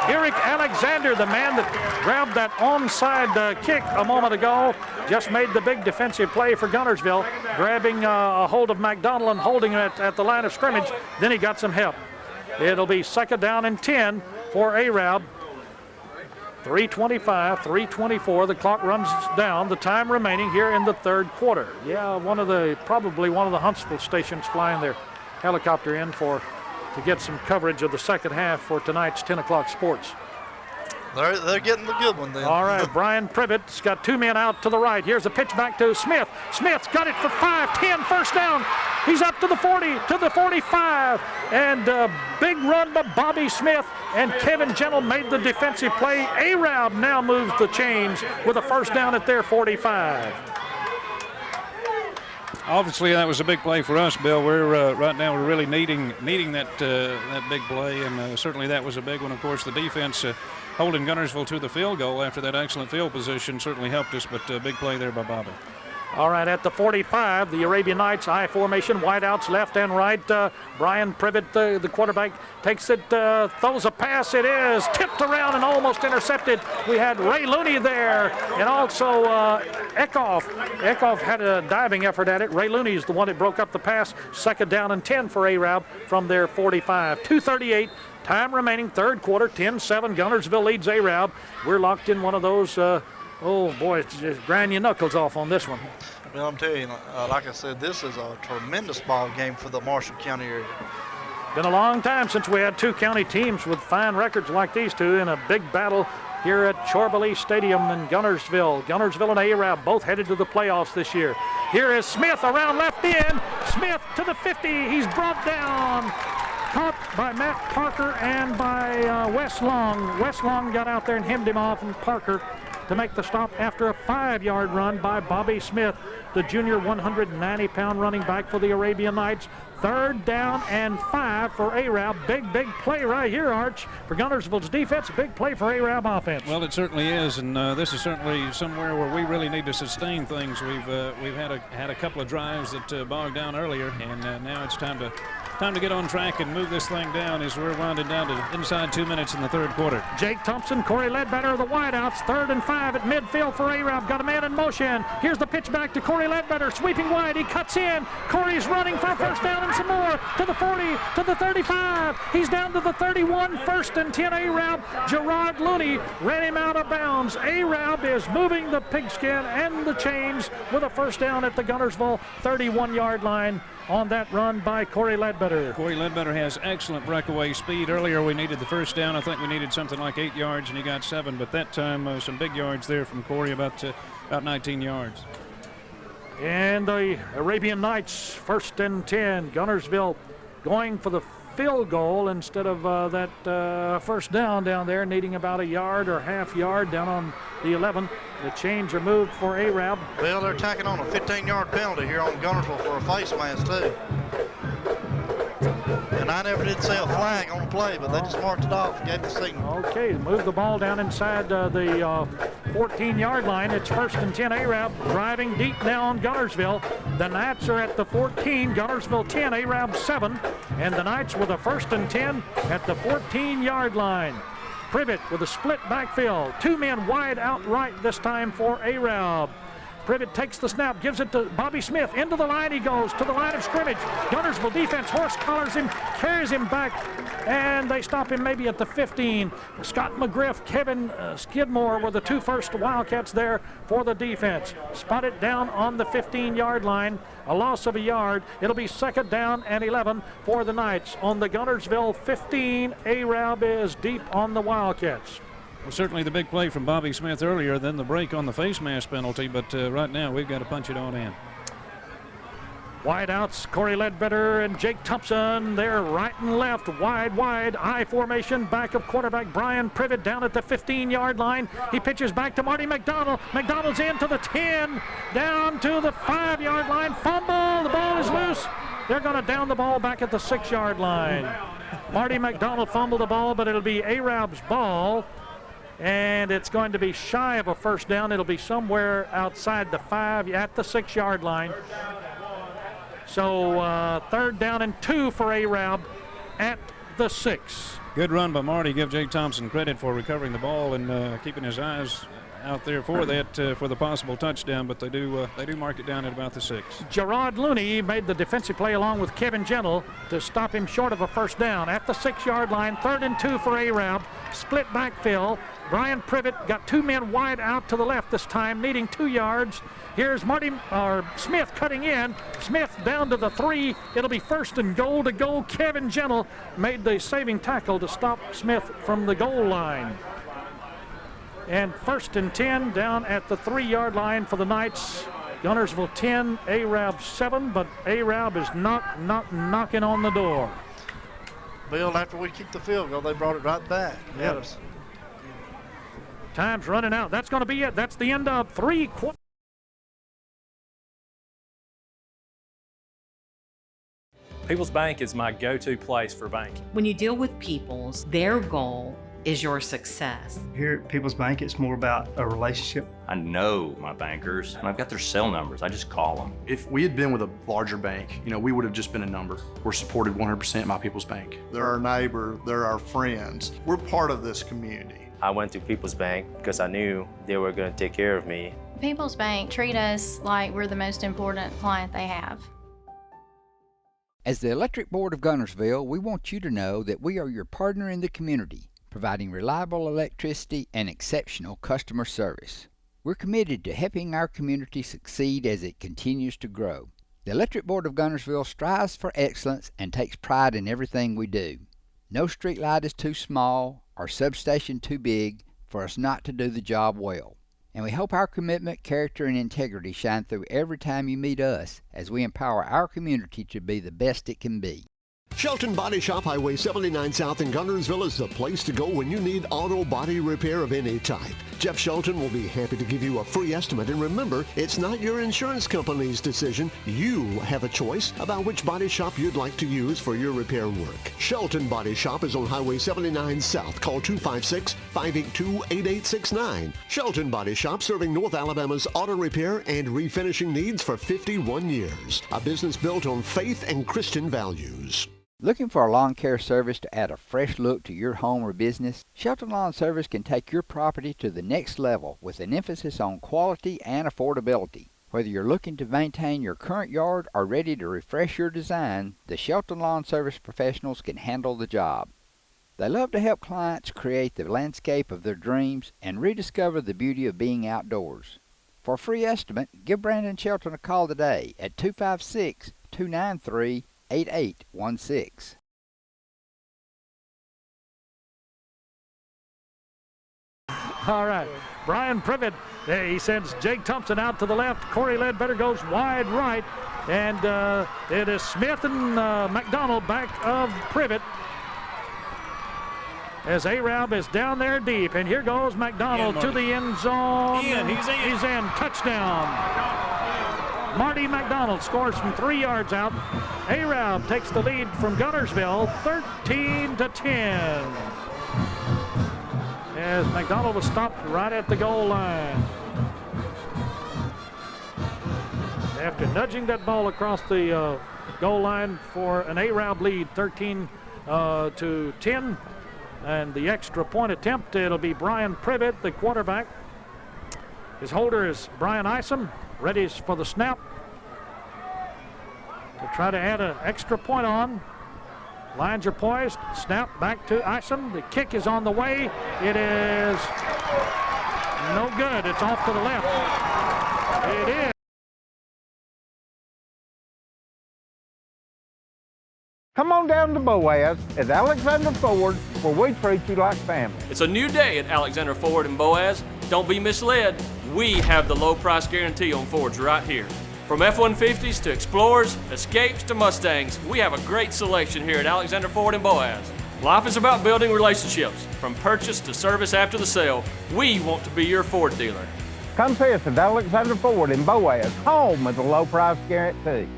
Eric Alexander, the man that grabbed that onside kick a moment ago, just made the big defensive play for Guntersville, grabbing a hold of McDonald and holding it at the line of scrimmage. Then he got some help. It'll be second down and 10 for Arab. 3:25, 3:24. The clock runs down. The time remaining here in the third quarter. Yeah, probably one of the Huntsville stations flying their helicopter in to get some coverage of the second half for tonight's 10 o'clock sports. They're getting the good one then. All right, Brian Privet's got 2 men out to the right. Here's a pitch back to Smith. Smith's got it for 5, 10, first down. He's up to the 40, to the 45, and big run by Bobby Smith, and Kevin Gentle made the defensive play. Arab now moves the chains with a first down at their 45. Obviously, that was a big play for us, Bill. We're right now we're really needing that big play, and certainly that was a big one. Of course, the defense holding Guntersville to the field goal after that excellent field position certainly helped us, but big play there by Bobby. All right, at the 45, the Arabian Knights I formation, wideouts left and right. Brian Privet, the quarterback, takes it, throws a pass. It is tipped around and almost intercepted. We had Ray Looney there, and also Eckhoff. Eckhoff had a diving effort at it. Ray Looney is the one that broke up the pass. Second down and 10 for Arab from their 45. 2:38. Time remaining, third quarter, 10-7. Guntersville leads Arab. We're locked in one of those. Oh, boy, it's just grind your knuckles off on this one. Well, I'm telling you, like I said, this is a tremendous ball game for the Marshall County area. Been a long time since we had two county teams with fine records like these two in a big battle here at Chorbalee Stadium in Guntersville. Guntersville and Arab both headed to the playoffs this year. Here is Smith around left end. Smith to the 50. He's brought down. Caught by Matt Parker and by Wes Long. Wes Long got out there and hemmed him off, and Parker to make the stop after a 5-yard run by Bobby Smith, the junior 190-pound running back for the Arabian Knights. Third down and 5 for Arab. Big play right here, Arch, for Guntersville's defense. Big play for Arab offense. Well, it certainly is, and this is certainly somewhere where we really need to sustain things. We've had a couple of drives that bogged down earlier, and now it's time to get on track and move this thing down as we're winding down to inside 2 minutes in the third quarter. Jake Thompson, Corey Ledbetter are the wideouts. 3rd and 5 at midfield for Arab. Got a man in motion. Here's the pitch back to Corey Ledbetter. Sweeping wide. He cuts in. Corey's running for a first down and some more. To the 40, to the 35. He's down to the 31. 1st and 10 Arab. Gerard Looney ran him out of bounds. Arab is moving the pigskin and the chains with a first down at the Guntersville 31-yard line on that run by Corey Ledbetter. Corey Ledbetter has excellent breakaway speed. Earlier we needed the first down. I think we needed something like 8 yards, and he got 7. But that time, some big yards there from Corey, about 19 yards. And the Arabian Knights, 1st and 10. Guntersville going for the field goal instead of that first down there, needing about a yard or half yard down on the 11. The chains are moved for Arab. Well, they're tacking on a 15-yard penalty here on Guntersville for a face mask, too. And I never did see a flag on the play, but they just marked it off and gave the signal. Okay, move the ball down inside the 14-yard line. It's 1st and 10 Arab, driving deep now on Guntersville. The Knights are at the 14, Guntersville 10, Arab 7. And the Knights with a 1st and 10 at the 14-yard line. Privet with a split backfield. 2 men wide out right this time for Arab. Privet takes the snap, gives it to Bobby Smith. Into the line he goes, to the line of scrimmage. Guntersville defense horse collars him, carries him back, and they stop him maybe at the 15. Scott McGriff, Kevin Skidmore were the 2 first Wildcats there for the defense. Spotted down on the 15-yard line, a loss of a yard. It'll be 2nd down and 11 for the Knights. On the Guntersville 15, Arab is deep on the Wildcats. Well, certainly the big play from Bobby Smith earlier, then the break on the face mask penalty, but right now we've got to punch it on in. Wideouts, Corey Ledbetter and Jake Thompson. They're right and left, wide, I formation. Back of quarterback Brian Privet down at the 15-yard line. He pitches back to Marty McDonald. McDonald's in to the 10, down to the 5-yard line. Fumble, the ball is loose. They're going to down the ball back at the 6-yard line. Marty McDonald fumbled the ball, but it'll be Arab's ball. And it's going to be shy of a first down. It'll be somewhere outside the 5 at the 6-yard line. So 3rd down and 2 for Arab at the 6. Good run by Marty. Give Jake Thompson credit for recovering the ball and keeping his eyes out there for that for the possible touchdown, but they do mark it down at about the 6. Gerard Looney made the defensive play along with Kevin Gentle to stop him short of a first down at the 6-yard line. 3rd and 2 for Arab. Split backfield. Brian Privet got 2 men wide out to the left this time, needing 2 yards. Here's Smith cutting in. Smith down to the 3. It'll be 1st and goal to go. Kevin Gentle made the saving tackle to stop Smith from the goal line. And 1st and 10 down at the 3-yard line for the Knights. Guntersville 10, Arab 7, but Arab is knocking on the door. Bill, after we kicked the field goal, they brought it right back. Yes. Time's running out. That's going to be it. That's the end of 3 quarters. People's Bank is my go-to place for banking. When you deal with people's, their goal is your success. Here at People's Bank, it's more about a relationship. I know my bankers, and I've got their cell numbers. I just call them. If we had been with a larger bank, we would have just been a number. We're supported 100% by People's Bank. They're our neighbor, they're our friends. We're part of this community. I went to People's Bank because I knew they were going to take care of me. People's Bank treat us like we're the most important client they have. As the Electric Board of Guntersville, we want you to know that we are your partner in the community, providing reliable electricity and exceptional customer service. We're committed to helping our community succeed as it continues to grow. The Electric Board of Guntersville strives for excellence and takes pride in everything we do. No street light is too small or substation too big for us not to do the job well. And we hope our commitment, character, and integrity shine through every time you meet us as we empower our community to be the best it can be. Shelton Body Shop, Highway 79 South in Guntersville is the place to go when you need auto body repair of any type. Jeff Shelton will be happy to give you a free estimate. And remember, it's not your insurance company's decision. You have a choice about which body shop you'd like to use for your repair work. Shelton Body Shop is on Highway 79 South. Call 256-582-8869. Shelton Body Shop, serving North Alabama's auto repair and refinishing needs for 51 years. A business built on faith and Christian values. Looking for a lawn care service to add a fresh look to your home or business? Shelton Lawn Service can take your property to the next level with an emphasis on quality and affordability. Whether you're looking to maintain your current yard or ready to refresh your design, the Shelton Lawn Service professionals can handle the job. They love to help clients create the landscape of their dreams and rediscover the beauty of being outdoors. For a free estimate, give Brandon Shelton a call today at 256-293-8816. All right, Brian Privet, he sends Jake Thompson out to the left. Corey Ledbetter goes wide right, and it is Smith and McDonald back of Privet. As Arab is down there deep, and here goes McDonald to the end zone. He's in. He's in. Touchdown. Marty McDonald scores from 3 yards out. Arab takes the lead from Guntersville, 13-10. As McDonald was stopped right at the goal line. After nudging that ball across the goal line for an Arab lead, 13-10. And the extra point attempt, it'll be Brian Privet, the quarterback. His holder is Brian Isom, ready for the snap to try to add an extra point on. Lines are poised, snap back to Isom. The kick is on the way. It is no good. It's off to the left. It is. Come on down to Boaz at Alexander Ford, where we treat you like family. It's a new day at Alexander Ford and Boaz. Don't be misled. We have the low price guarantee on Fords right here. From F-150s to Explorers, Escapes to Mustangs, we have a great selection here at Alexander Ford and Boaz. Life is about building relationships. From purchase to service after the sale, we want to be your Ford dealer. Come see us at Alexander Ford in Boaz, home of the low price guarantee.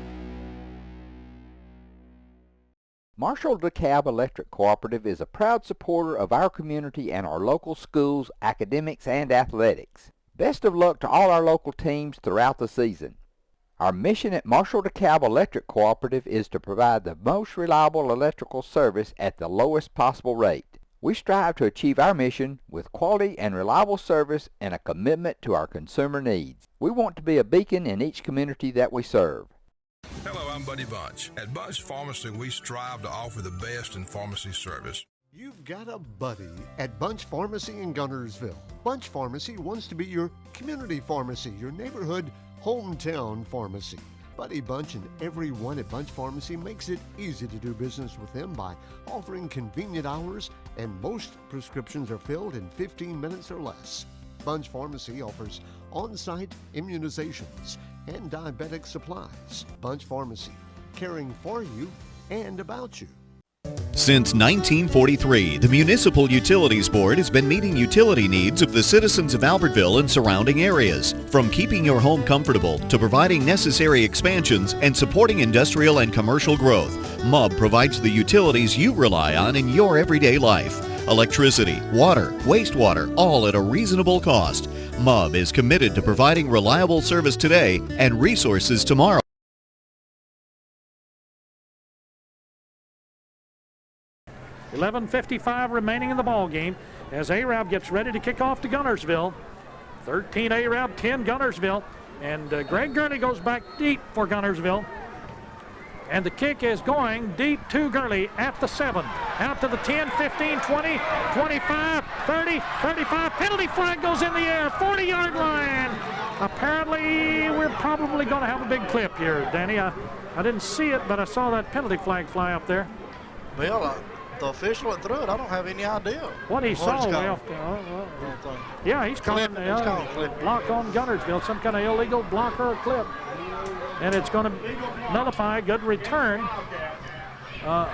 Marshall DeKalb Electric Cooperative is a proud supporter of our community and our local schools, academics, and athletics. Best of luck to all our local teams throughout the season. Our mission at Marshall DeKalb Electric Cooperative is to provide the most reliable electrical service at the lowest possible rate. We strive to achieve our mission with quality and reliable service and a commitment to our consumer needs. We want to be a beacon in each community that we serve. Hello, I'm Buddy Bunch. At Bunch Pharmacy, we strive to offer the best in pharmacy service. You've got a buddy at Bunch Pharmacy in Guntersville. Bunch Pharmacy wants to be your community pharmacy, your neighborhood hometown pharmacy. Buddy Bunch and everyone at Bunch Pharmacy makes it easy to do business with them by offering convenient hours, and most prescriptions are filled in 15 minutes or less. Bunch Pharmacy offers on-site immunizations and diabetic supplies. Bunch Pharmacy, caring for you and about you. Since 1943, the Municipal Utilities Board has been meeting utility needs of the citizens of Albertville and surrounding areas. From keeping your home comfortable to providing necessary expansions and supporting industrial and commercial growth, MUB provides the utilities you rely on in your everyday life. electricity, water, wastewater, all at a reasonable cost. MUB is committed to providing reliable service today and resources tomorrow. $11:55 remaining in the ball game as Arab gets ready to kick off to Guntersville. 13 Arab, 10 Guntersville, and Greg Gurley goes back deep for Guntersville. And the kick is going deep to Gurley at the 7, out to the 10, 15, 20, 25, 30, 35. Penalty flag goes in the air, 40-yard line. Apparently, we're probably going to have a big clip here, Danny. I didn't see it, but I saw that penalty flag fly up there. Well, the official that threw it, I don't have any idea. What he saw way off. Yeah, he's calling block on Guntersville, some kind of illegal block or a clip. And it's going to nullify a good return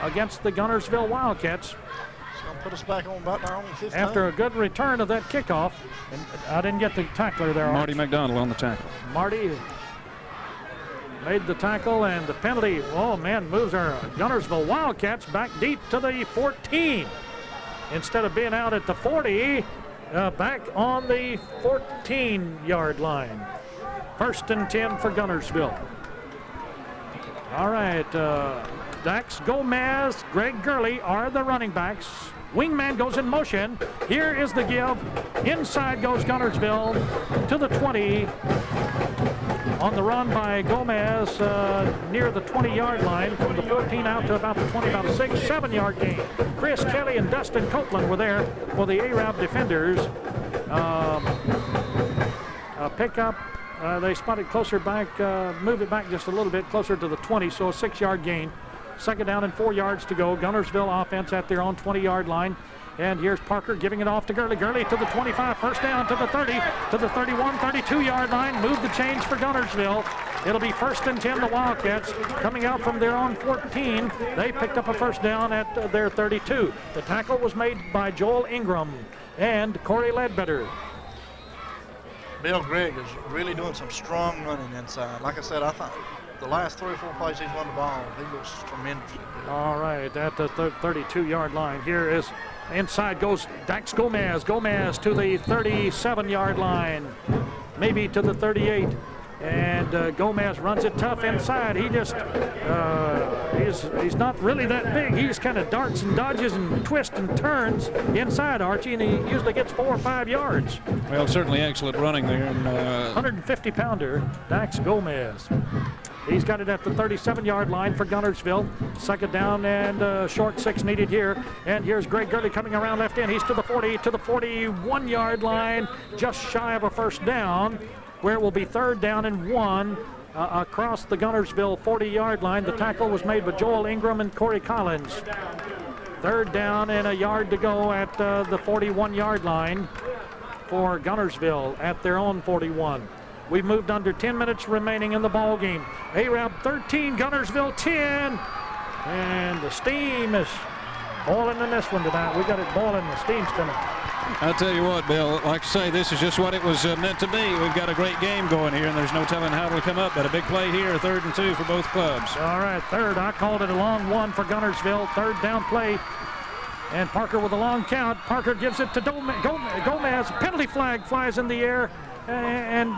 against the Guntersville Wildcats. It's going to put us back on about our own 15. After a good return of that kickoff. And I didn't get the tackler there. Marty McDonald on the tackle. Marty made the tackle, and the penalty, oh man, moves our Guntersville Wildcats back deep to the 14. Instead of being out at the 40, back on the 14-yard line. 1st and 10 for Guntersville. All right, Dax Gomez, Greg Gurley are the running backs. Wingman goes in motion. Here is the give. Inside goes Guntersville to the 20. On the run by Gomez near the 20-yard line, from the 14 out to about the 20, about a 6-7-yard gain. Chris Kelly and Dustin Copeland were there for the Arab defenders. Pickup. They spotted closer back, move it back just a little bit closer to the 20, so a 6-yard gain. 2nd down and 4 yards to go. Guntersville offense at their own 20-yard line. And here's Parker giving it off to Gurley. Gurley to the 25, 1st down to the 30, to the 31, 32-yard line. Move the change for Guntersville. It'll be 1st and 10, the Wildcats coming out from their own 14. They picked up a 1st down at their 32. The tackle was made by Joel Ingram and Corey Ledbetter. Bill Gregg is really doing some strong running inside. Like I said, I thought the last 3 or 4 plays he's run the ball, he looks tremendously good. All right, at the 32-yard line, here is inside goes Dax Gomez. Gomez to the 37-yard line, maybe to the 38. And Gomez runs it tough inside. He just, he's not really that big. He just kind of darts and dodges and twists and turns inside, Archie, and he usually gets 4 or 5 yards. Well, certainly excellent running there. And 150-pounder, Dax Gomez. He's got it at the 37-yard line for Guntersville. 2nd down and short 6 needed here. And here's Greg Gurley coming around left end. He's to the 40, to the 41-yard line, just shy of a 1st down, where it will be 3rd down and 1 across the Guntersville 40-yard line. The tackle was made by Joel Ingram and Corey Collins. 3rd down and a yard to go at the 41-yard line for Guntersville at their own 41. We've moved under 10 minutes remaining in the ball game. Arab 13, Guntersville 10. And the steam is boiling in this one tonight. We got it boiling. The steam's coming. I'll tell you what, Bill, like I say, this is just what it was meant to be. We've got a great game going here, and there's no telling how it'll come up, but a big play here, 3rd and 2 for both clubs. All right, 3rd. I called it a long one for Guntersville. 3rd down play. And Parker with a long count. Parker gives it to Gomez. Penalty flag flies in the air. And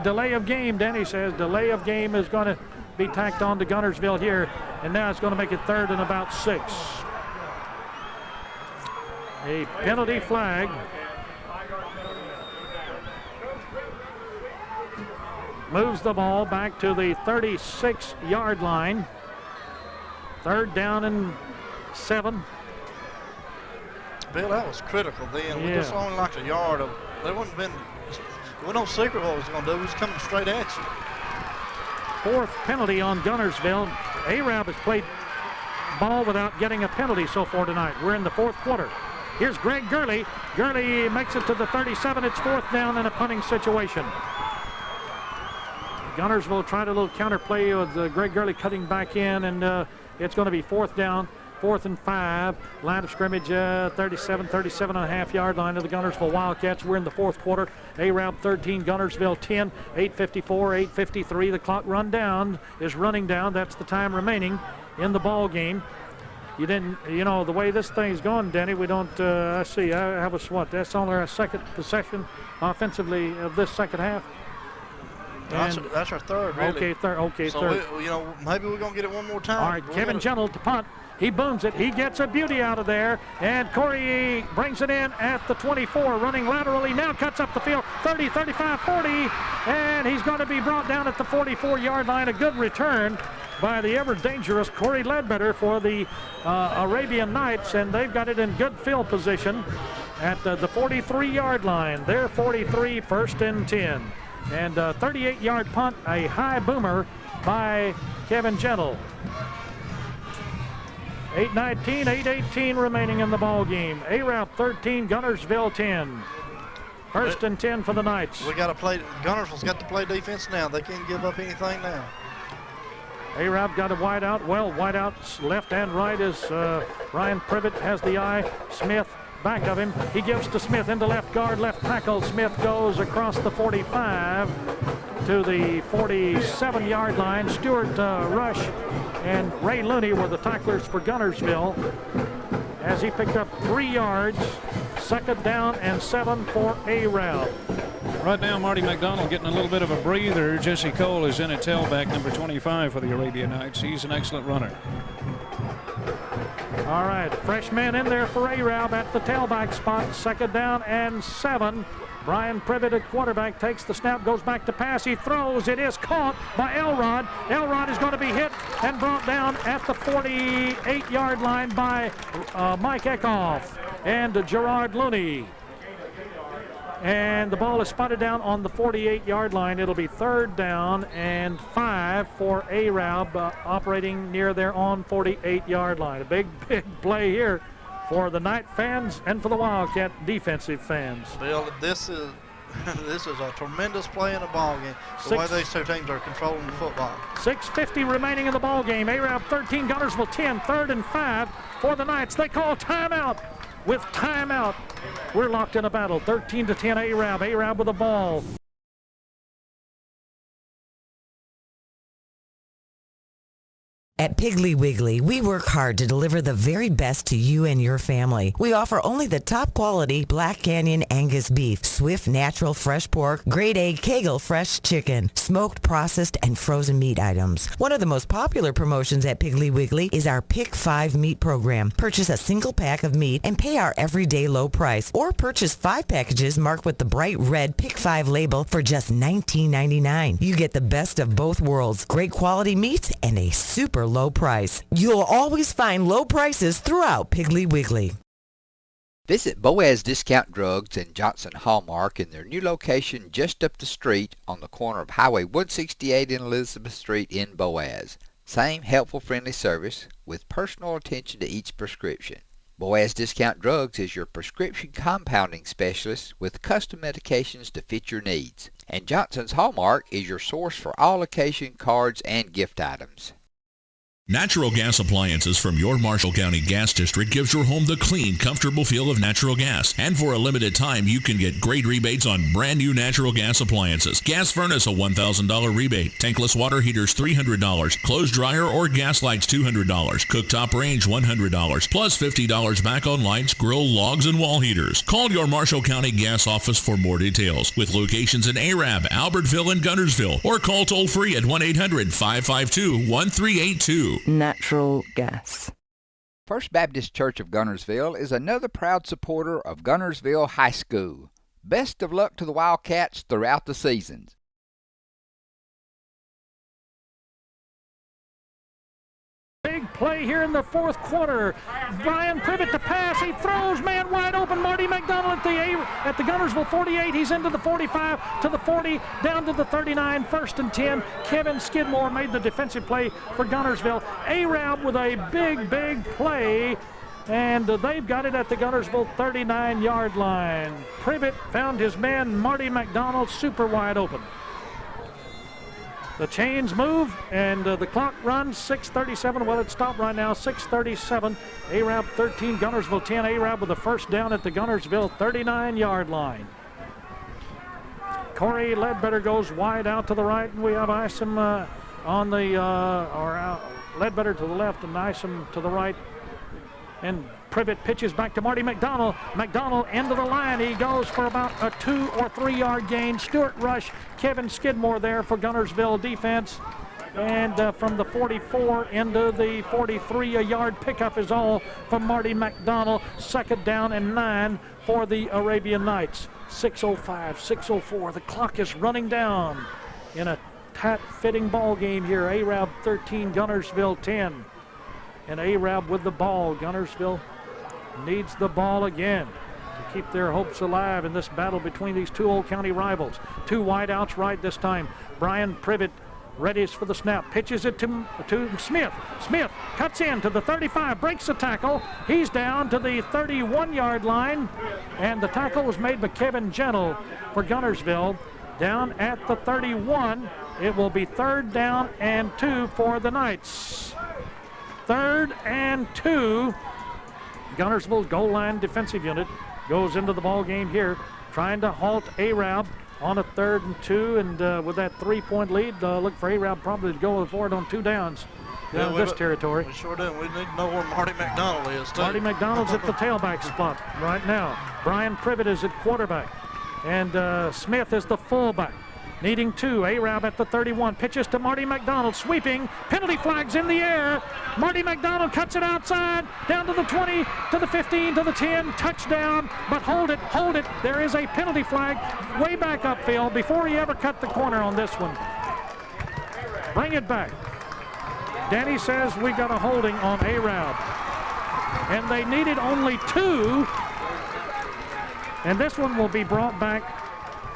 delay of game, Danny says. Delay of game is going to be tacked on to Guntersville here. And now it's going to make it 3rd and about 6. A penalty flag. Moves the ball back to the 36-yard line. 3rd down and 7. Bill, that was critical then. Yeah. We just only like a yard of. There wouldn't been. We no secret what was going to do. He was coming straight at you. 4th penalty on Guntersville. Arab has played ball without getting a penalty so far tonight. We're in the 4th quarter. Here's Greg Gurley. Gurley makes it to the 37. It's 4th down in a punting situation. Guntersville tried a little counterplay with Greg Gurley cutting back in, and it's going to be 4th down. 4th and 5. Line of scrimmage, 37.5-yard line of the Guntersville Wildcats. We're in the 4th quarter. Arab 13, Guntersville 10. 8:54, 8:53. The clock run down is running down. That's the time remaining in the ball game. You didn't, you know, the way this thing's going, Denny, we don't, I see, I have us what? That's only our second possession offensively of this second half. That's our third, really. Okay, third. Okay, so third. You know, maybe we're going to get it one more time. All right, Kevin Gentle to punt. He booms it. He gets a beauty out of there. And Corey brings it in at the 24, running laterally. Now cuts up the field, 30, 35, 40. And he's going to be brought down at the 44-yard line. A good return by the ever-dangerous Corey Ledbetter for the Arabian Knights. And they've got it in good field position at the 43-yard line. They're 43, first and 10. And 38-yard punt, a high boomer by Kevin Gentle. 8:19, 8:18 remaining in the ball game. Arab 13, Guntersville 10. First and 10 for the Knights. We got to play. Guntersville's got to play defense now. They can't give up anything now. Arab got a wide out. Well, wide outs left and right as Ryan Privet has the eye. Smith back of him. He gives to Smith into left guard, left tackle. Smith goes across the 45 to the 47-yard line. Stuart Rush and Ray Looney were the tacklers for Guntersville as he picked up 3 yards. Second down and 7 for Arab. Right now, Marty McDonald getting a little bit of a breather. Jesse Cole is in at tailback, number 25 for the Arabian Knights. He's an excellent runner. All right, fresh man in there for Arab at the tailback spot. Second down and 7. Brian Privet at quarterback takes the snap, goes back to pass. He throws. It is caught by Elrod. Elrod is going to be hit and brought down at the 48-yard line by Mike Eckhoff and Gerard Looney. And the ball is spotted down on the 48-yard line. It'll be third down and 5 for Arab operating near their own 48-yard line. A big play here for the Knight fans and for the Wildcat defensive fans. Bill, this is a tremendous play in a ball game. The way these two teams are controlling the football. 6:50 remaining in the ball game. Arab 13, Guntersville 10. Third and 5 for the Knights. They call timeout. With timeout, we're locked in a battle. 13-10 Arab. Arab with the ball. At Piggly Wiggly, we work hard to deliver the very best to you and your family. We offer only the top quality Black Canyon Angus beef, Swift natural fresh pork, grade A Kegel fresh chicken, smoked, processed, and frozen meat items. One of the most popular promotions at Piggly Wiggly is our Pick 5 meat program. Purchase a single pack of meat and pay our everyday low price, or purchase 5 packages marked with the bright red Pick 5 label for just $19.99. You get the best of both worlds, great quality meats and a super low price. You'll always find low prices throughout Piggly Wiggly. Visit Boaz Discount Drugs and Johnson Hallmark in their new location just up the street on the corner of Highway 168 and Elizabeth Street in Boaz. Same helpful, friendly service with personal attention to each prescription. Boaz Discount Drugs is your prescription compounding specialist with custom medications to fit your needs. And Johnson's Hallmark is your source for all occasion cards and gift items. Natural gas appliances from your Marshall County Gas District gives your home the clean, comfortable feel of natural gas. And for a limited time, you can get great rebates on brand new natural gas appliances. Gas furnace, a $1,000 rebate. Tankless water heaters, $300. Clothes dryer or gas lights, $200. Cooktop range, $100. Plus $50 back on lights, grill, logs, and wall heaters. Call your Marshall County Gas office for more details. With locations in Arab, Albertville, and Guntersville. Or call toll free at 1-800-552-1382. Natural gas. First Baptist Church of Guntersville is another proud supporter of Guntersville High School. Best of luck to the Wildcats throughout the seasons. Big play here in the fourth quarter. Brian Privet to pass. He throws, man wide open. Marty McDonald at the Guntersville 48. He's into the 45, to the 40, down to the 39. First and 10. Kevin Skidmore made the defensive play for Guntersville. Arab with a big play. And they've got it at the Guntersville 39-yard line. Privet found his man, Marty McDonald, super wide open. The chains move, and the clock runs 6:37. Well, it stopped right now, 6:37. Arab 13, Guntersville 10. Arab with the first down at the Guntersville 39-yard line. Corey Ledbetter goes wide out to the right, and we have Isom on the, Ledbetter to the left and Isom to the right. And Privet pitches back to Marty McDonald. McDonald into the line. He goes for about a 2 or 3 yard gain. Stuart Rush, Kevin Skidmore there for Guntersville defense. And from the 44 into the 43, a yard pickup is all from Marty McDonald. 2nd down and 9 for the Arabian Knights. 6:05, 6:04. The clock is running down in a tight-fitting ball game here. Arab 13, Guntersville 10. And Arab with the ball. Guntersville needs the ball again to keep their hopes alive in this battle between these two Old County rivals. 2 wideouts right this time. Brian Privet readies for the snap, pitches it to Smith. Smith cuts in to the 35, breaks the tackle. He's down to the 31-yard line, and the tackle was made by Kevin Gentle for Guntersville. Down at the 31, it will be 3rd down and 2 for the Knights. 3rd and 2. Guntersville's goal line defensive unit goes into the ball game here, trying to halt Arab on a 3rd and 2, and with that 3-point lead, look for Arab probably to go for it on 2 downs down in this territory. We sure do. We need to know where Marty McDonald is, too. Marty McDonald's at the tailback spot right now. Brian Privet is at quarterback, and Smith is the fullback. Needing 2, Arab at the 31, pitches to Marty McDonald, sweeping, penalty flags in the air. Marty McDonald cuts it outside, down to the 20, to the 15, to the 10, touchdown, but hold it, there is a penalty flag way back upfield before he ever cut the corner on this one. Bring it back. Danny says we got a holding on Arab, and they needed only 2, and this one will be brought back.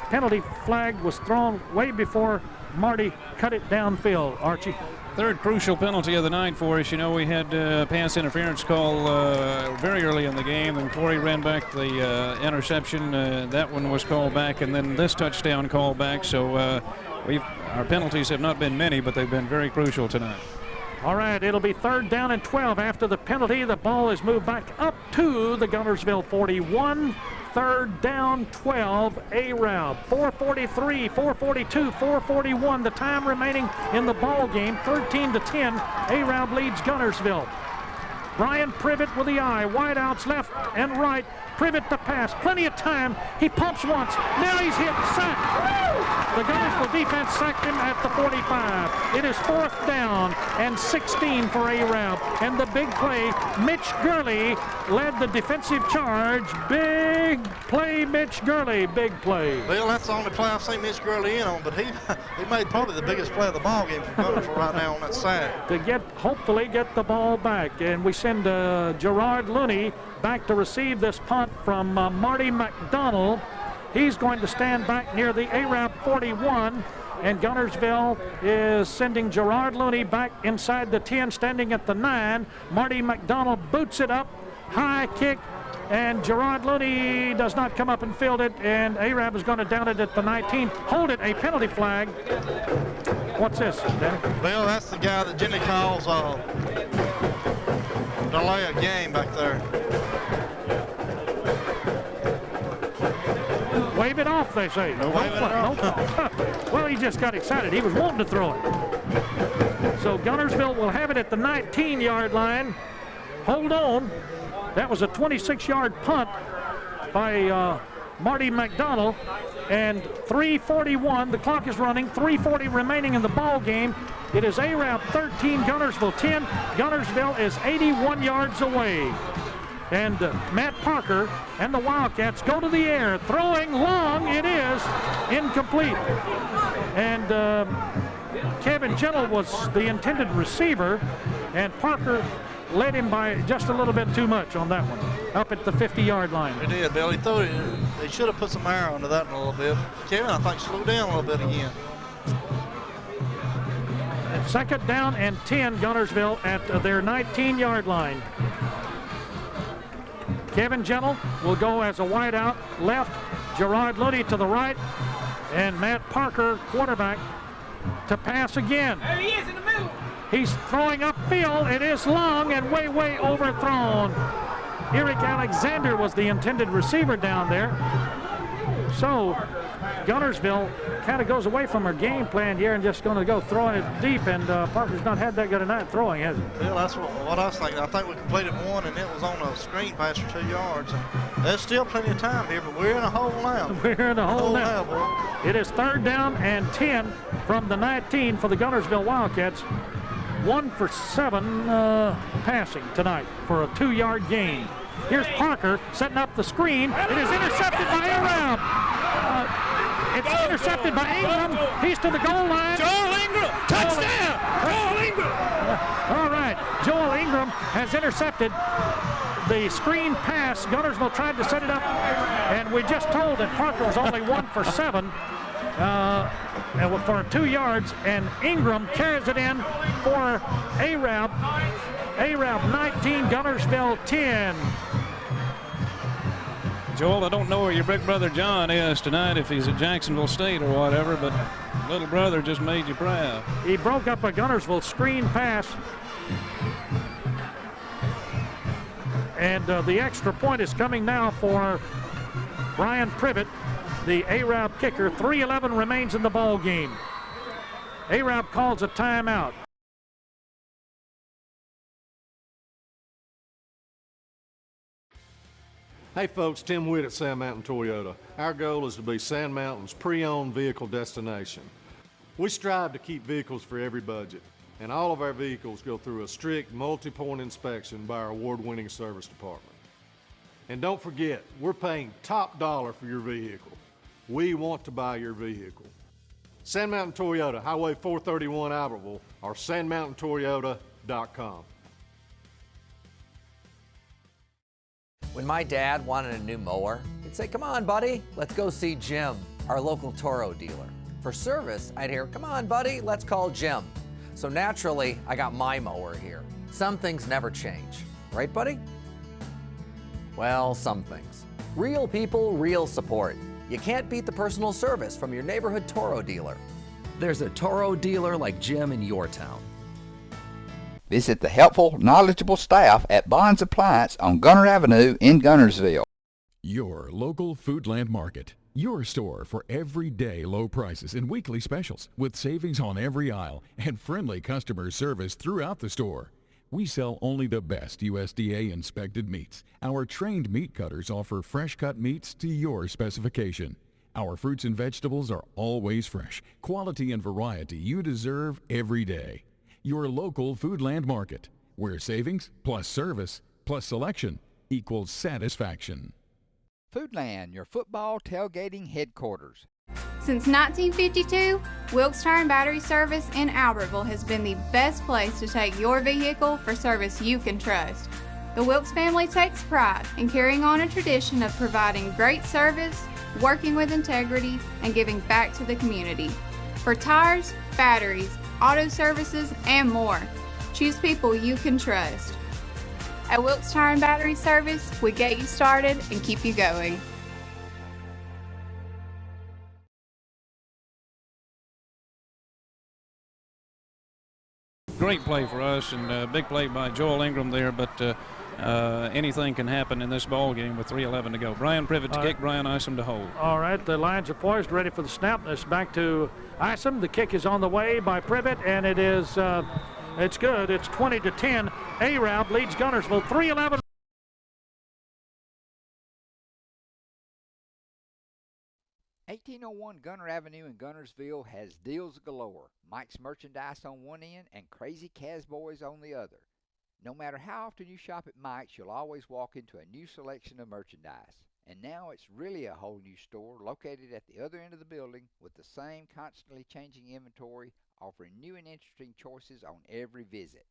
Penalty flag was thrown way before Marty cut it downfield, Archie. 3rd crucial penalty of the night for us. You know, we had a pass interference call very early in the game, and Corey ran back the interception. That one was called back, and then this touchdown called back. So our penalties have not been many, but they've been very crucial tonight. All right, it'll be 3rd down and 12 after the penalty. The ball is moved back up to the Guntersville 41. 3rd down, 12, Arab. 4:43, 4:42, 4:41. The time remaining in the ball game, 13-10. Arab leads Guntersville. Brian Privet with the eye, wideouts left and right. Privet to pass, plenty of time. He pumps once. Now he's hit, sacked. The Guntersville defense sacked him at the 45. It is 4th down and 16 for Arab. And the big play, Mitch Gurley led the defensive charge. Big play, Mitch Gurley, big play. Bill, that's the only play I've seen Mitch Gurley in on, but he made probably the biggest play of the ball game for Guntersville right now on that sack. To hopefully get the ball back. And we send Gerard Looney back to receive this punt from Marty McDonald. He's going to stand back near the Arab 41, and Guntersville is sending Gerard Looney back inside the 10, standing at the 9. Marty McDonald boots it up, high kick, and Gerard Looney does not come up and field it, and Arab is going to down it at the 19. Hold it, a penalty flag. What's this, Danny? Bill, that's the guy that Jimmy calls delay a game back there. Wave it off, they say. No flag. Well, he just got excited. He was wanting to throw it. So Guntersville will have it at the 19-yard line. Hold on. That was a 26-yard punt by Marty McDonald. And 3:41, the clock is running, 3:40 remaining in the ball game. It is Arab 13, Guntersville 10. Guntersville is 81 yards away. And Matt Parker and the Wildcats go to the air, throwing long. It is incomplete. And Kevin Gentle was the intended receiver, and Parker led him by just a little bit too much on that one, up at the 50-yard line. He did, Bill. He threw it. They should have put some air into that one a little bit. Kevin, I think, slowed down a little bit again. 2nd down and 10, Guntersville at their 19-yard line. Kevin Gentle will go as a wideout left, Gerard Looney to the right, and Matt Parker, quarterback, to pass again. There he is in the middle. He's throwing upfield. It is long and way overthrown. Eric Alexander was the intended receiver down there. So Guntersville kind of goes away from her game plan here and just going to go throwing it deep, and Parker's not had that good a night throwing, has he? Well, that's what I was thinking. I think we completed one, and it was on a screen pass for 2 yards. And there's still plenty of time here, but we're in a hole now. We're in a hole now. boy. It is 3rd down and 10 from the 19 for the Guntersville Wildcats. 1 for 7 passing tonight for a 2-yard gain. Here's Parker setting up the screen. It is intercepted by Around. It's intercepted by Ingram. He's to the goal line. Joel Ingram, touchdown! Joel Ingram! All right, Joel Ingram has intercepted the screen pass. Guntersville tried to set it up, and we just told that Parker was only 1 for 7 for 2 yards, and Ingram carries it in for Arab. Arab 19, Guntersville 10. Joel, I don't know where your big brother John is tonight, if he's at Jacksonville State or whatever, but little brother just made you proud. He broke up a Guntersville screen pass. And the extra point is coming now for Brian Privet, the Arab kicker. 3:11 remains in the ball game. Arab calls a timeout. Hey folks, Tim Witt at Sand Mountain Toyota. Our goal is to be Sand Mountain's pre-owned vehicle destination. We strive to keep vehicles for every budget, and all of our vehicles go through a strict multi-point inspection by our award-winning service department. And don't forget, we're paying top dollar for your vehicle. We want to buy your vehicle. Sand Mountain Toyota, Highway 431 Albertville, or sandmountaintoyota.com. When my dad wanted a new mower, he'd say, "Come on, buddy, let's go see Jim, our local Toro dealer." For service, I'd hear, "Come on, buddy, let's call Jim." So naturally, I got my mower here. Some things never change, right, buddy? Well, some things. Real people, real support. You can't beat the personal service from your neighborhood Toro dealer. There's a Toro dealer like Jim in your town. Visit the helpful, knowledgeable staff at Bond's Appliance on Gunter Avenue in Guntersville. Your local Foodland Market. Your store for everyday low prices and weekly specials with savings on every aisle and friendly customer service throughout the store. We sell only the best USDA inspected meats. Our trained meat cutters offer fresh cut meats to your specification. Our fruits and vegetables are always fresh, quality and variety you deserve every day. Your local Foodland Market, where savings plus service plus selection equals satisfaction. Foodland, your football tailgating headquarters. Since 1952, Wilkes Tire and Battery Service in Albertville has been the best place to take your vehicle for service you can trust. The Wilkes family takes pride in carrying on a tradition of providing great service, working with integrity, and giving back to the community. For tires, batteries, auto services, and more, choose people you can trust. At Wilkes Tire and Battery Service, we get you started and keep you going. Great play for us, and big play by Joel Ingram there, but anything can happen in this ball game with 3:11 to go. Brian Privet to kick, Brian Isom to hold. All right, the Lions are poised, ready for the snap. It's back to Isom. The kick is on the way by Privet, and it is it's good. It's 20-10. Arab leads Guntersville 3:11. 1801 Gunter Avenue in Guntersville has deals galore. Mike's Merchandise on one end and Crazy Casboys on the other. No matter how often you shop at Mike's, you'll always walk into a new selection of merchandise. And now it's really a whole new store located at the other end of the building with the same constantly changing inventory, offering new and interesting choices on every visit.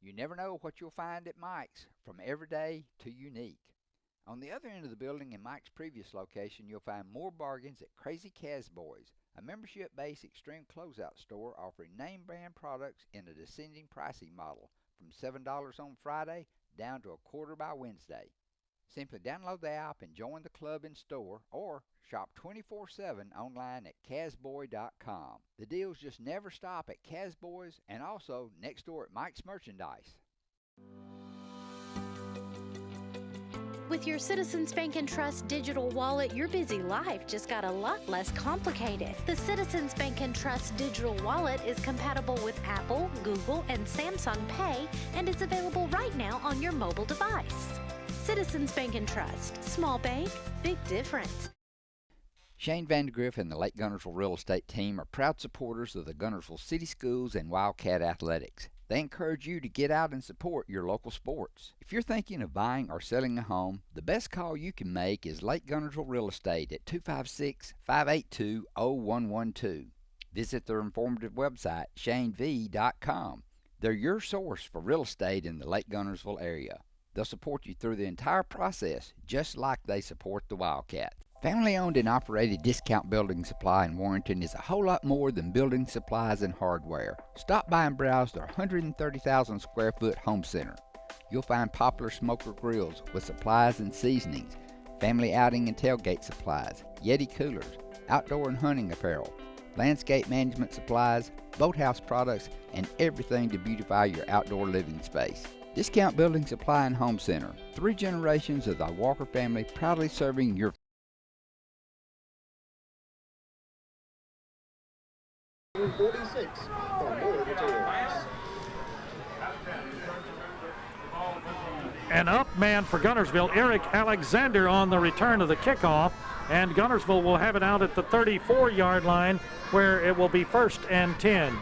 You never know what you'll find at Mike's, from everyday to unique. On the other end of the building in Mike's previous location, you'll find more bargains at Crazy Casboys, a membership-based extreme closeout store offering name-brand products in a descending pricing model from $7 on Friday down to $25 by Wednesday. Simply download the app and join the club in store, or shop 24/7 online at casboy.com. The deals just never stop at Casboys and also next door at Mike's Merchandise. With your Citizens Bank and Trust digital wallet, your busy life just got a lot less complicated. The Citizens Bank and Trust digital wallet is compatible with Apple, Google, and Samsung Pay, and is available right now on your mobile device. Citizens Bank and Trust. Small bank, big difference. Shane Vandergriff and the Lake Guntersville Real Estate Team are proud supporters of the Guntersville City Schools and Wildcat Athletics. They encourage you to get out and support your local sports. If you're thinking of buying or selling a home, the best call you can make is Lake Guntersville Real Estate at 256-582-0112. Visit their informative website, shanev.com. They're your source for real estate in the Lake Guntersville area. They'll support you through the entire process, just like they support the Wildcat. Family-owned and operated Discount Building Supply in Warrenton is a whole lot more than building supplies and hardware. Stop by and browse their 130,000 square foot home center. You'll find popular smoker grills with supplies and seasonings, family outing and tailgate supplies, Yeti coolers, outdoor and hunting apparel, landscape management supplies, boathouse products, and everything to beautify your outdoor living space. Discount Building Supply and Home Center. 3 generations of the Walker family proudly serving your 46 for more details. An up man for Guntersville, Eric Alexander, on the return of the kickoff, and Guntersville will have it out at the 34-yard line where it will be 1st and 10.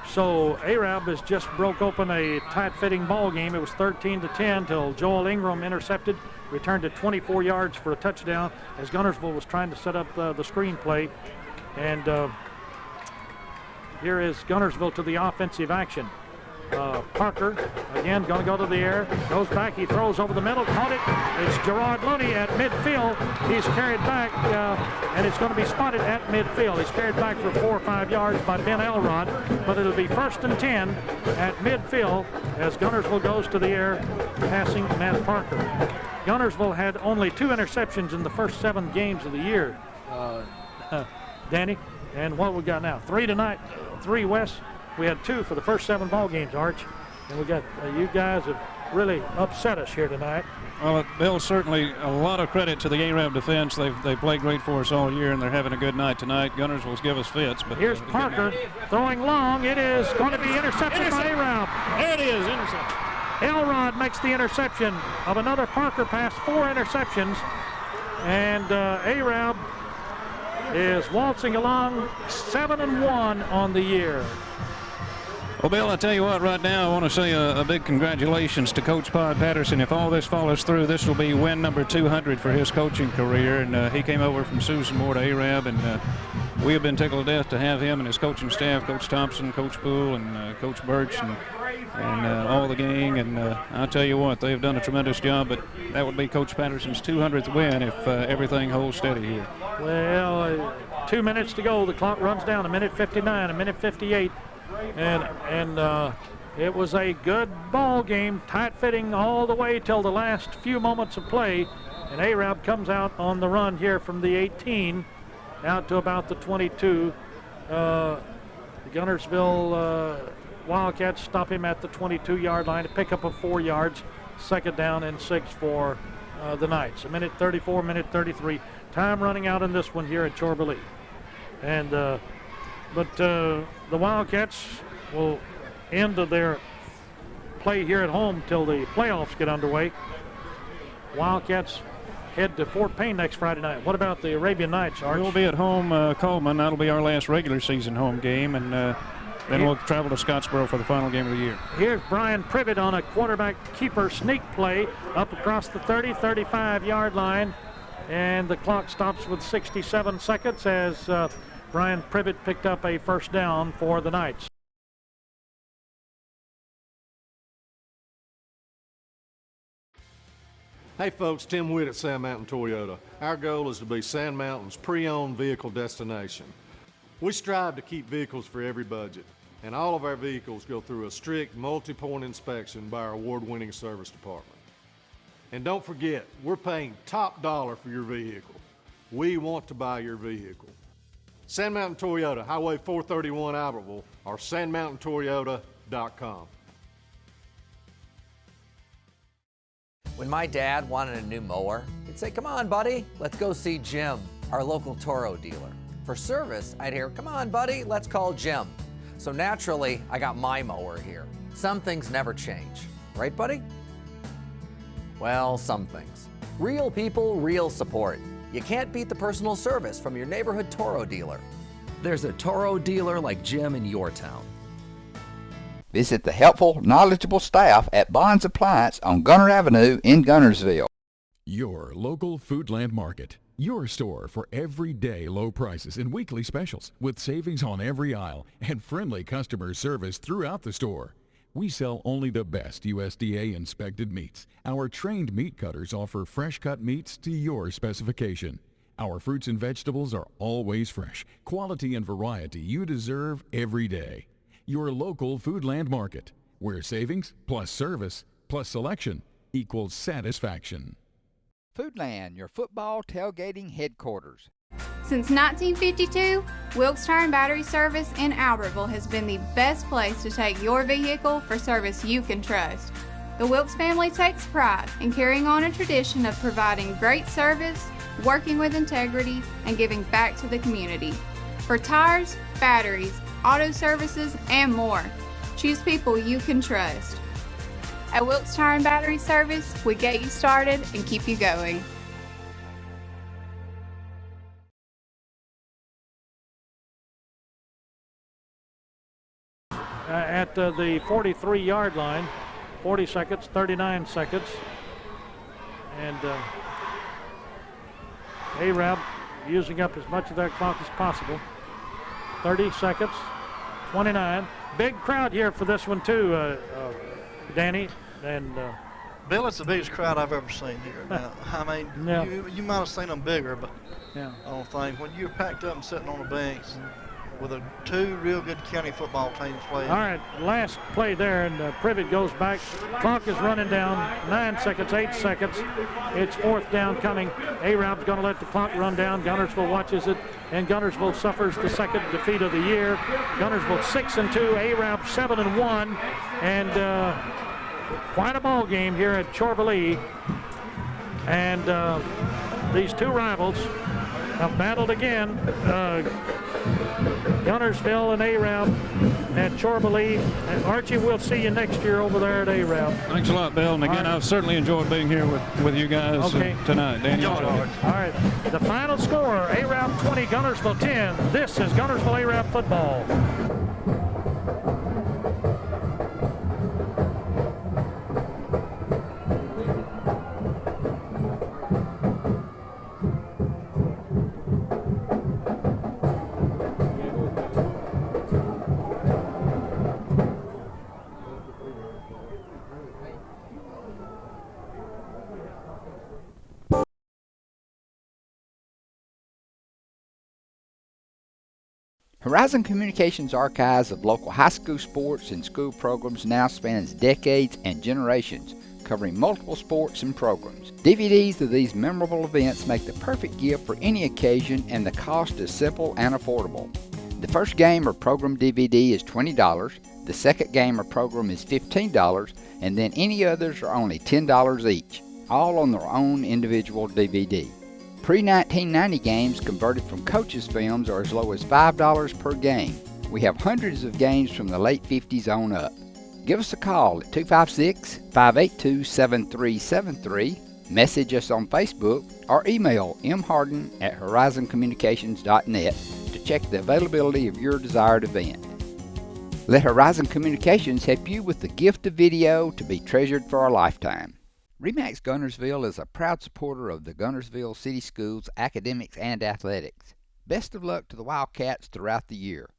So Arab has just broke open a tight-fitting ball game. It was 13-10 till Joel Ingram intercepted, returned it 24 yards for a touchdown as Guntersville was trying to set up the screenplay. And here is Guntersville to the offensive action. Parker, again, going to go to the air, goes back, he throws over the middle, caught it. It's Gerard Looney at midfield. He's carried back, and it's going to be spotted at midfield. He's carried back for 4 or 5 yards by Ben Elrod, but it'll be 1st and 10 at midfield as Guntersville goes to the air, passing Matt Parker. Guntersville had only 2 interceptions in the first 7 games of the year, Danny, and what we got now? 3 tonight, 3 West. We had 2 for the first 7 ball games, Arch, and we got you guys have really upset us here tonight. Well, Bill, certainly a lot of credit to the Arab defense. They've played great for us all year, and they're having a good night tonight. Guntersville's give us fits. But here's Parker throwing long. It is going to be intercepted by Arab. There it is, intercepted. Elrod makes the interception of another Parker pass, 4 interceptions, and Arab is waltzing along 7-1 on the year. Well, Bill, I tell you what, right now I want to say a big congratulations to Coach Pod Patterson. If all this follows through, this will be win number 200 for his coaching career. And he came over from Susan Moore to Arab, and we have been tickled to death to have him and his coaching staff, Coach Thompson, Coach Poole, and Coach Birch, and all the gang. And I'll tell you what, they've done a tremendous job, but that would be Coach Patterson's 200th win if everything holds steady here. Well, 2 minutes to go. The clock runs down, 1:59, 1:58. And it was a good ball game, tight-fitting all the way till the last few moments of play. And Arab comes out on the run here from the 18 out to about the 22. The Guntersville Wildcats stop him at the 22-yard line, a pickup of 4 yards, 2nd down and 6 for the Knights. 1:34, 1:33. Time running out in this one here at Chorba-Lee. And But the Wildcats will end their play here at home till the playoffs get underway. Wildcats head to Fort Payne next Friday night. What about the Arabian Knights, Arch? We'll be at home, Coleman. That'll be our last regular season home game, and then we'll travel to Scottsboro for the final game of the year. Here's Brian Privet on a quarterback keeper sneak play up across the 30, 35-yard line, and the clock stops with 67 seconds as Brian Privet picked up a 1st down for the Knights. Hey folks, Tim Witt at Sand Mountain Toyota. Our goal is to be Sand Mountain's pre-owned vehicle destination. We strive to keep vehicles for every budget, and all of our vehicles go through a strict multi-point inspection by our award-winning service department. And don't forget, we're paying top dollar for your vehicle. We want to buy your vehicle. Sand Mountain Toyota, Highway 431 Albertville, or sandmountaintoyota.com. When my dad wanted a new mower, he'd say, come on, buddy, let's go see Jim, our local Toro dealer. For service, I'd hear, come on, buddy, let's call Jim. So naturally, I got my mower here. Some things never change. Right, buddy? Well, some things. Real people, real support. You can't beat the personal service from your neighborhood Toro dealer. There's a Toro dealer like Jim in your town. Visit the helpful, knowledgeable staff at Bonds Appliance on Gunter Avenue in Guntersville. Your local Foodland Market. Your store for everyday low prices and weekly specials with savings on every aisle and friendly customer service throughout the store. We sell only the best USDA inspected meats. Our trained meat cutters offer fresh cut meats to your specification. Our fruits and vegetables are always fresh, quality and variety you deserve every day. Your local Foodland Market, where savings plus service plus selection equals satisfaction. Foodland, your football tailgating headquarters. Since 1952, Wilkes Tire and Battery Service in Albertville has been the best place to take your vehicle for service you can trust. The Wilkes family takes pride in carrying on a tradition of providing great service, working with integrity, and giving back to the community. For tires, batteries, auto services, and more, choose people you can trust. At Wilkes Tire and Battery Service, we get you started and keep you going. At the 43-yard line, 40 seconds, 39 seconds. And Arab using up as much of that clock as possible. 30 seconds, 29. Big crowd here for this one too, Danny. And Bill, it's the biggest crowd I've ever seen here. Now, I mean, yeah. you might have seen them bigger, but yeah. I don't think when you're packed up and sitting on the banks with two real good county football teams playing. All right, last play there, and Privet goes back. Clock is running down. 9 seconds, 8 seconds. It's fourth down coming. Arab's going to let the clock run down. Guntersville watches it, and Guntersville suffers the second defeat of the year. Guntersville 6-2, Arab 7-1, and quite a ball game here at Chorbalee. And these two rivals have battled again. Guntersville and Arab at Chorbalee. And Archie, we'll see you next year over there at Arab. Thanks a lot, Bill. And again, I've certainly enjoyed being here with you guys tonight. Danny. All right, the final score, Arab 20, Guntersville 10. This is Guntersville Arab football. Horizon Communications' archives of local high school sports and school programs now spans decades and generations, covering multiple sports and programs. DVDs of these memorable events make the perfect gift for any occasion, and the cost is simple and affordable. The first game or program DVD is $20, the second game or program is $15, and then any others are only $10 each, all on their own individual DVD. Pre-1990 games converted from coaches' films are as low as $5 per game. We have hundreds of games from the late 50s on up. Give us a call at 256-582-7373, message us on Facebook, or email mharden@horizoncommunications.net to check the availability of your desired event. Let Horizon Communications help you with the gift of video to be treasured for a lifetime. RE/MAX Guntersville is a proud supporter of the Guntersville City Schools academics and athletics. Best of luck to the Wildcats throughout the year.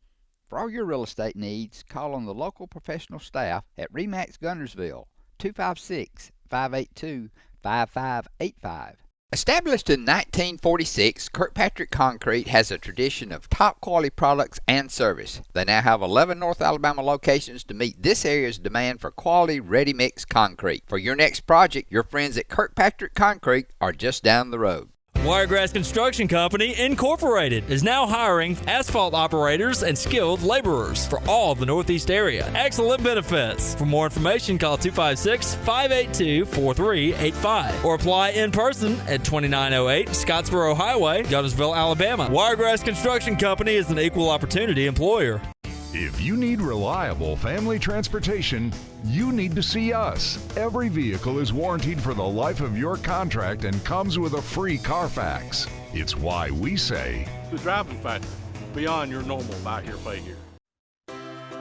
For all your real estate needs, call on the local professional staff at RE/MAX Guntersville, 256-582-5585. Established in 1946, Kirkpatrick Concrete has a tradition of top quality products and service. They now have 11 North Alabama locations to meet this area's demand for quality ready-mix concrete. For your next project, your friends at Kirkpatrick Concrete are just down the road. Wiregrass Construction Company, Incorporated, is now hiring asphalt operators and skilled laborers for all the Northeast area. Excellent benefits. For more information, call 256-582-4385 or apply in person at 2908 Scottsboro Highway, Guntersville, Alabama. Wiregrass Construction Company is an equal opportunity employer. If you need reliable family transportation, you need to see us. Every vehicle is warranted for the life of your contract and comes with a free Carfax. It's why we say, the driving factor, beyond your normal buy here, pay here.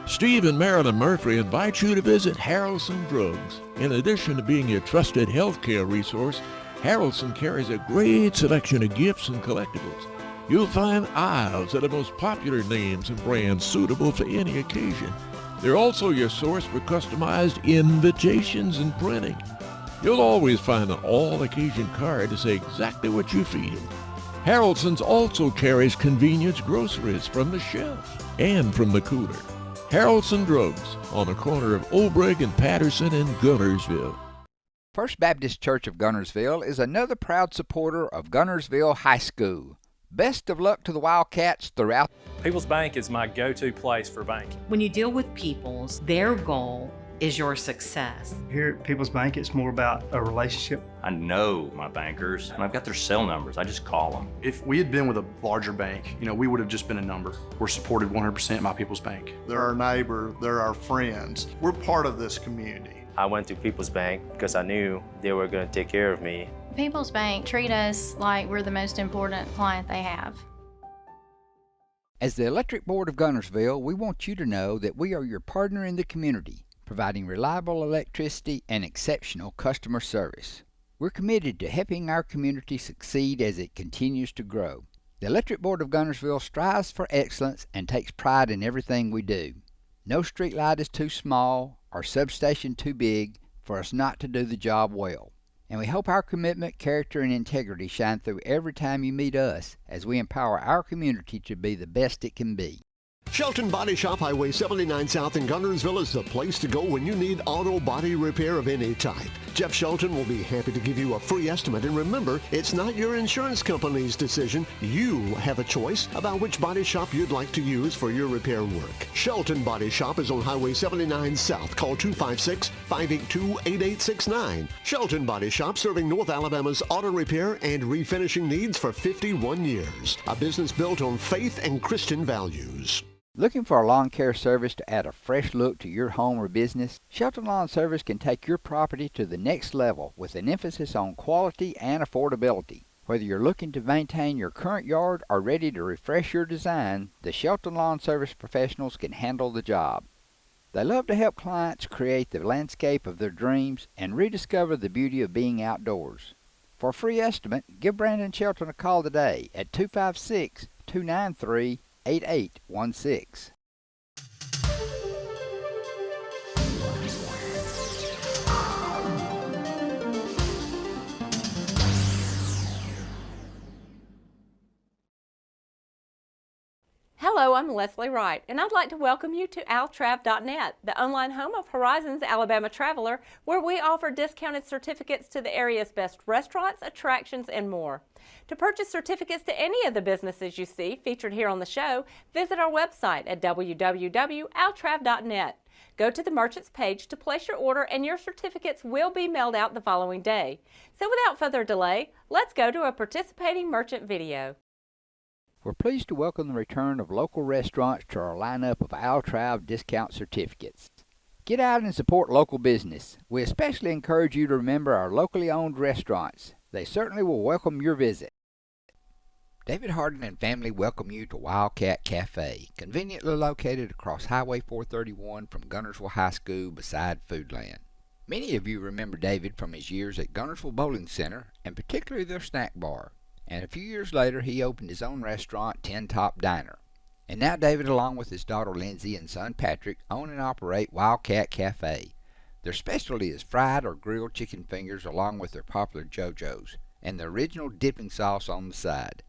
Steve and Marilyn Murphy invite you to visit Harrelson Drugs. In addition to being your trusted healthcare resource, Harrelson carries a great selection of gifts and collectibles. You'll find aisles of the most popular names and brands suitable for any occasion. They're also your source for customized invitations and printing. You'll always find an all-occasion card to say exactly what you feel. Harrelson's also carries convenience groceries from the shelf and from the cooler. Harrelson Drugs on the corner of Olbrich and Patterson in Guntersville. First Baptist Church of Guntersville is another proud supporter of Guntersville High School. Best of luck to the Wildcats throughout. People's Bank is my go-to place for banking. When you deal with People's, their goal is your success. Here at People's Bank, it's more about a relationship. I know my bankers, and I've got their cell numbers. I just call them. If we had been with a larger bank, we would have just been a number. We're supported 100% by People's Bank. They're our neighbor, they're our friends. We're part of this community. I went to People's Bank because I knew they were going to take care of me. People's Bank treat us like we're the most important client they have. As the Electric Board of Guntersville, we want you to know that we are your partner in the community, providing reliable electricity and exceptional customer service. We're committed to helping our community succeed as it continues to grow. The Electric Board of Guntersville strives for excellence and takes pride in everything we do. No street light is too small or substation too big for us not to do the job well. And we hope our commitment, character, and integrity shine through every time you meet us as we empower our community to be the best it can be. Shelton Body Shop, Highway 79 South in Guntersville is the place to go when you need auto body repair of any type. Jeff Shelton will be happy to give you a free estimate. And remember, it's not your insurance company's decision. You have a choice about which body shop you'd like to use for your repair work. Shelton Body Shop is on Highway 79 South. Call 256-582-8869. Shelton Body Shop, serving North Alabama's auto repair and refinishing needs for 51 years. A business built on faith and Christian values. Looking for a lawn care service to add a fresh look to your home or business? Shelton Lawn Service can take your property to the next level with an emphasis on quality and affordability. Whether you're looking to maintain your current yard or ready to refresh your design, the Shelton Lawn Service professionals can handle the job. They love to help clients create the landscape of their dreams and rediscover the beauty of being outdoors. For a free estimate, give Brandon Shelton a call today at 256-293-8816. Hello, I'm Leslie Wright, and I'd like to welcome you to altrav.net, the online home of Horizons Alabama Traveler, where we offer discounted certificates to the area's best restaurants, attractions, and more. To purchase certificates to any of the businesses you see featured here on the show, visit our website at www.altrav.net. Go to the Merchants page to place your order, and your certificates will be mailed out the following day. So without further delay, let's go to a participating merchant video. We're pleased to welcome the return of local restaurants to our lineup of Altrav discount certificates. Get out and support local business. We especially encourage you to remember our locally owned restaurants. They certainly will welcome your visit. David Hardin and family welcome you to Wildcat Cafe, conveniently located across Highway 431 from Guntersville High School beside Foodland. Many of you remember David from his years at Guntersville Bowling Center, and particularly their snack bar. And a few years later, he opened his own restaurant, Tin Top Diner. And now David, along with his daughter Lindsay and son Patrick, own and operate Wildcat Cafe. Their specialty is fried or grilled chicken fingers along with their popular JoJo's and the original dipping sauce on the side.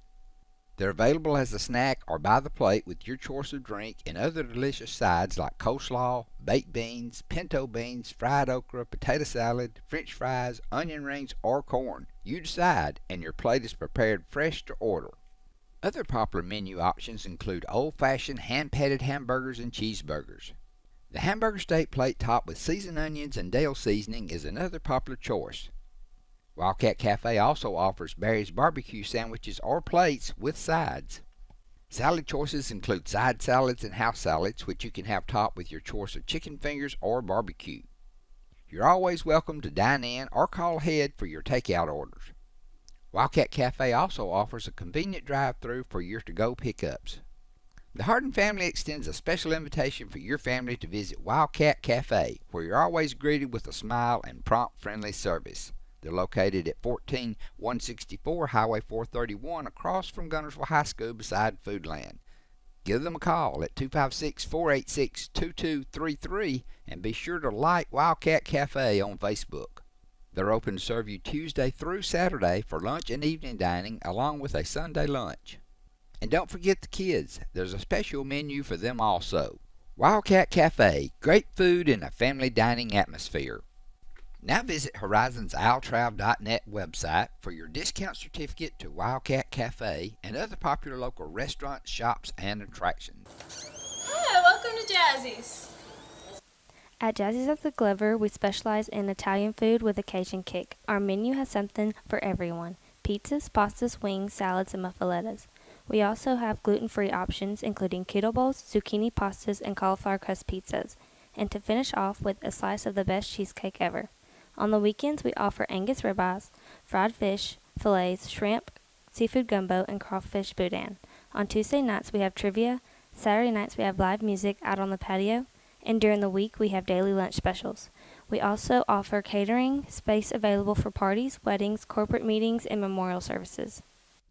They're available as a snack or by the plate with your choice of drink and other delicious sides like coleslaw, baked beans, pinto beans, fried okra, potato salad, french fries, onion rings, or corn. You decide, and your plate is prepared fresh to order. Other popular menu options include old-fashioned hand-patted hamburgers and cheeseburgers. The hamburger steak plate topped with seasoned onions and Dale seasoning is another popular choice. Wildcat Cafe also offers Barry's barbecue sandwiches or plates with sides. Salad choices include side salads and house salads, which you can have topped with your choice of chicken fingers or barbecue. You're always welcome to dine in or call ahead for your takeout orders. Wildcat Cafe also offers a convenient drive-thru for your to-go pickups. The Hardin family extends a special invitation for your family to visit Wildcat Cafe, where you're always greeted with a smile and prompt, friendly service. They're located at 14164 Highway 431 across from Guntersville High School beside Foodland. Give them a call at 256-486-2233 and be sure to like Wildcat Cafe on Facebook. They're open to serve you Tuesday through Saturday for lunch and evening dining along with a Sunday lunch. And don't forget the kids. There's a special menu for them also. Wildcat Cafe, great food in a family dining atmosphere. Now visit Horizon's owltrav.net website for your discount certificate to Wildcat Cafe and other popular local restaurants, shops, and attractions. Hi, welcome to Jazzy's. At Jazzy's at the Glover, we specialize in Italian food with a Cajun kick. Our menu has something for everyone: pizzas, pastas, wings, salads, and muffalettas. We also have gluten-free options, including keto bowls, zucchini pastas, and cauliflower crust pizzas. And to finish off with a slice of the best cheesecake ever. On the weekends, we offer Angus ribeyes, fried fish, fillets, shrimp, seafood gumbo, and crawfish boudin. On Tuesday nights, we have trivia. Saturday nights, we have live music out on the patio. And during the week, we have daily lunch specials. We also offer catering, space available for parties, weddings, corporate meetings, and memorial services.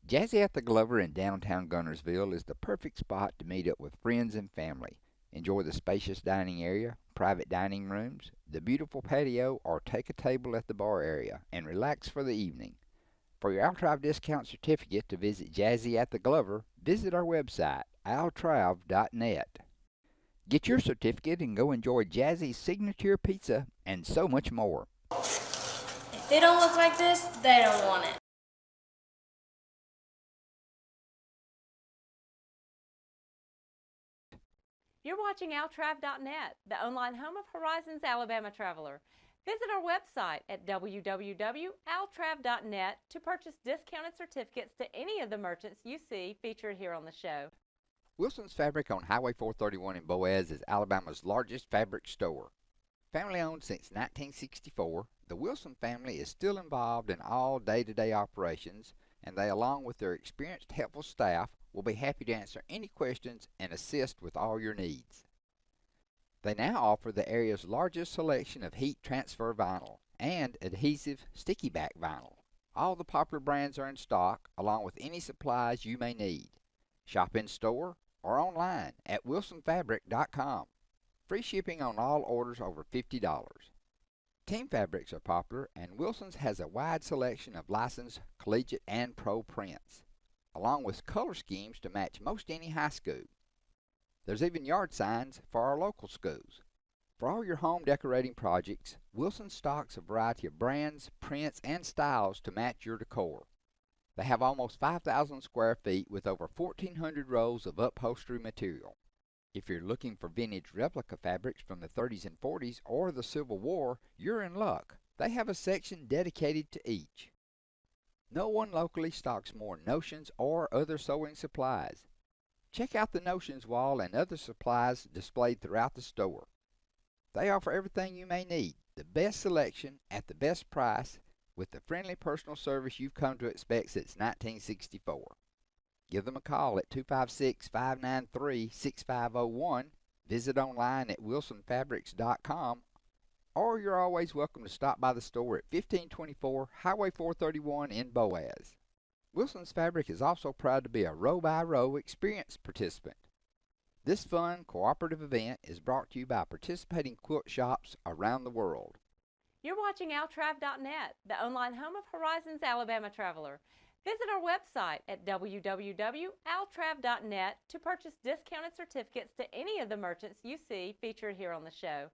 Jazzy at the Glover in downtown Guntersville is the perfect spot to meet up with friends and family. Enjoy the spacious dining area, private dining rooms, the beautiful patio, or take a table at the bar area and relax for the evening. For your OwlTrav discount certificate to visit Jazzy at the Glover, visit our website, owltrav.net. Get your certificate and go enjoy Jazzy's signature pizza and so much more. If they don't look like this, they don't want it. You're watching OwlTrav.net, the online home of Horizon's Alabama Traveler. Visit our website at www.owltrav.net to purchase discounted certificates to any of the merchants you see featured here on the show. Wilson's Fabric on Highway 431 in Boaz is Alabama's largest fabric store. Family owned since 1964, the Wilson family is still involved in all day-to-day operations, and they, along with their experienced, helpful staff, will be happy to answer any questions and assist with all your needs. They now offer the area's largest selection of heat transfer vinyl and adhesive sticky back vinyl. All the popular brands are in stock, along with any supplies you may need. Shop in store or online at wilsonfabric.com. Free shipping on all orders over $50. Team fabrics are popular, and Wilson's has a wide selection of licensed collegiate and pro prints, along with color schemes to match most any high school. There's even yard signs for our local schools. For all your home decorating projects, Wilson stocks a variety of brands, prints, and styles to match your decor. They have almost 5,000 square feet with over 1,400 rolls of upholstery material. If you're looking for vintage replica fabrics from the 30s and 40s or the Civil War, you're in luck. They have a section dedicated to each. No one locally stocks more notions or other sewing supplies. Check out the notions wall and other supplies displayed throughout the store. They offer everything you may need, the best selection at the best price, with the friendly personal service you've come to expect since 1964. Give them a call at 256-593-6501, visit online at wilsonfabrics.com, or you're always welcome to stop by the store at 1524 Highway 431 in Boaz. Wilson's Fabric is also proud to be a row-by-row experience participant. This fun, cooperative event is brought to you by participating quilt shops around the world. You're watching OwlTrav.net, the online home of Horizon's Alabama Traveler. Visit our website at www.altrav.net to purchase discounted certificates to any of the merchants you see featured here on the show.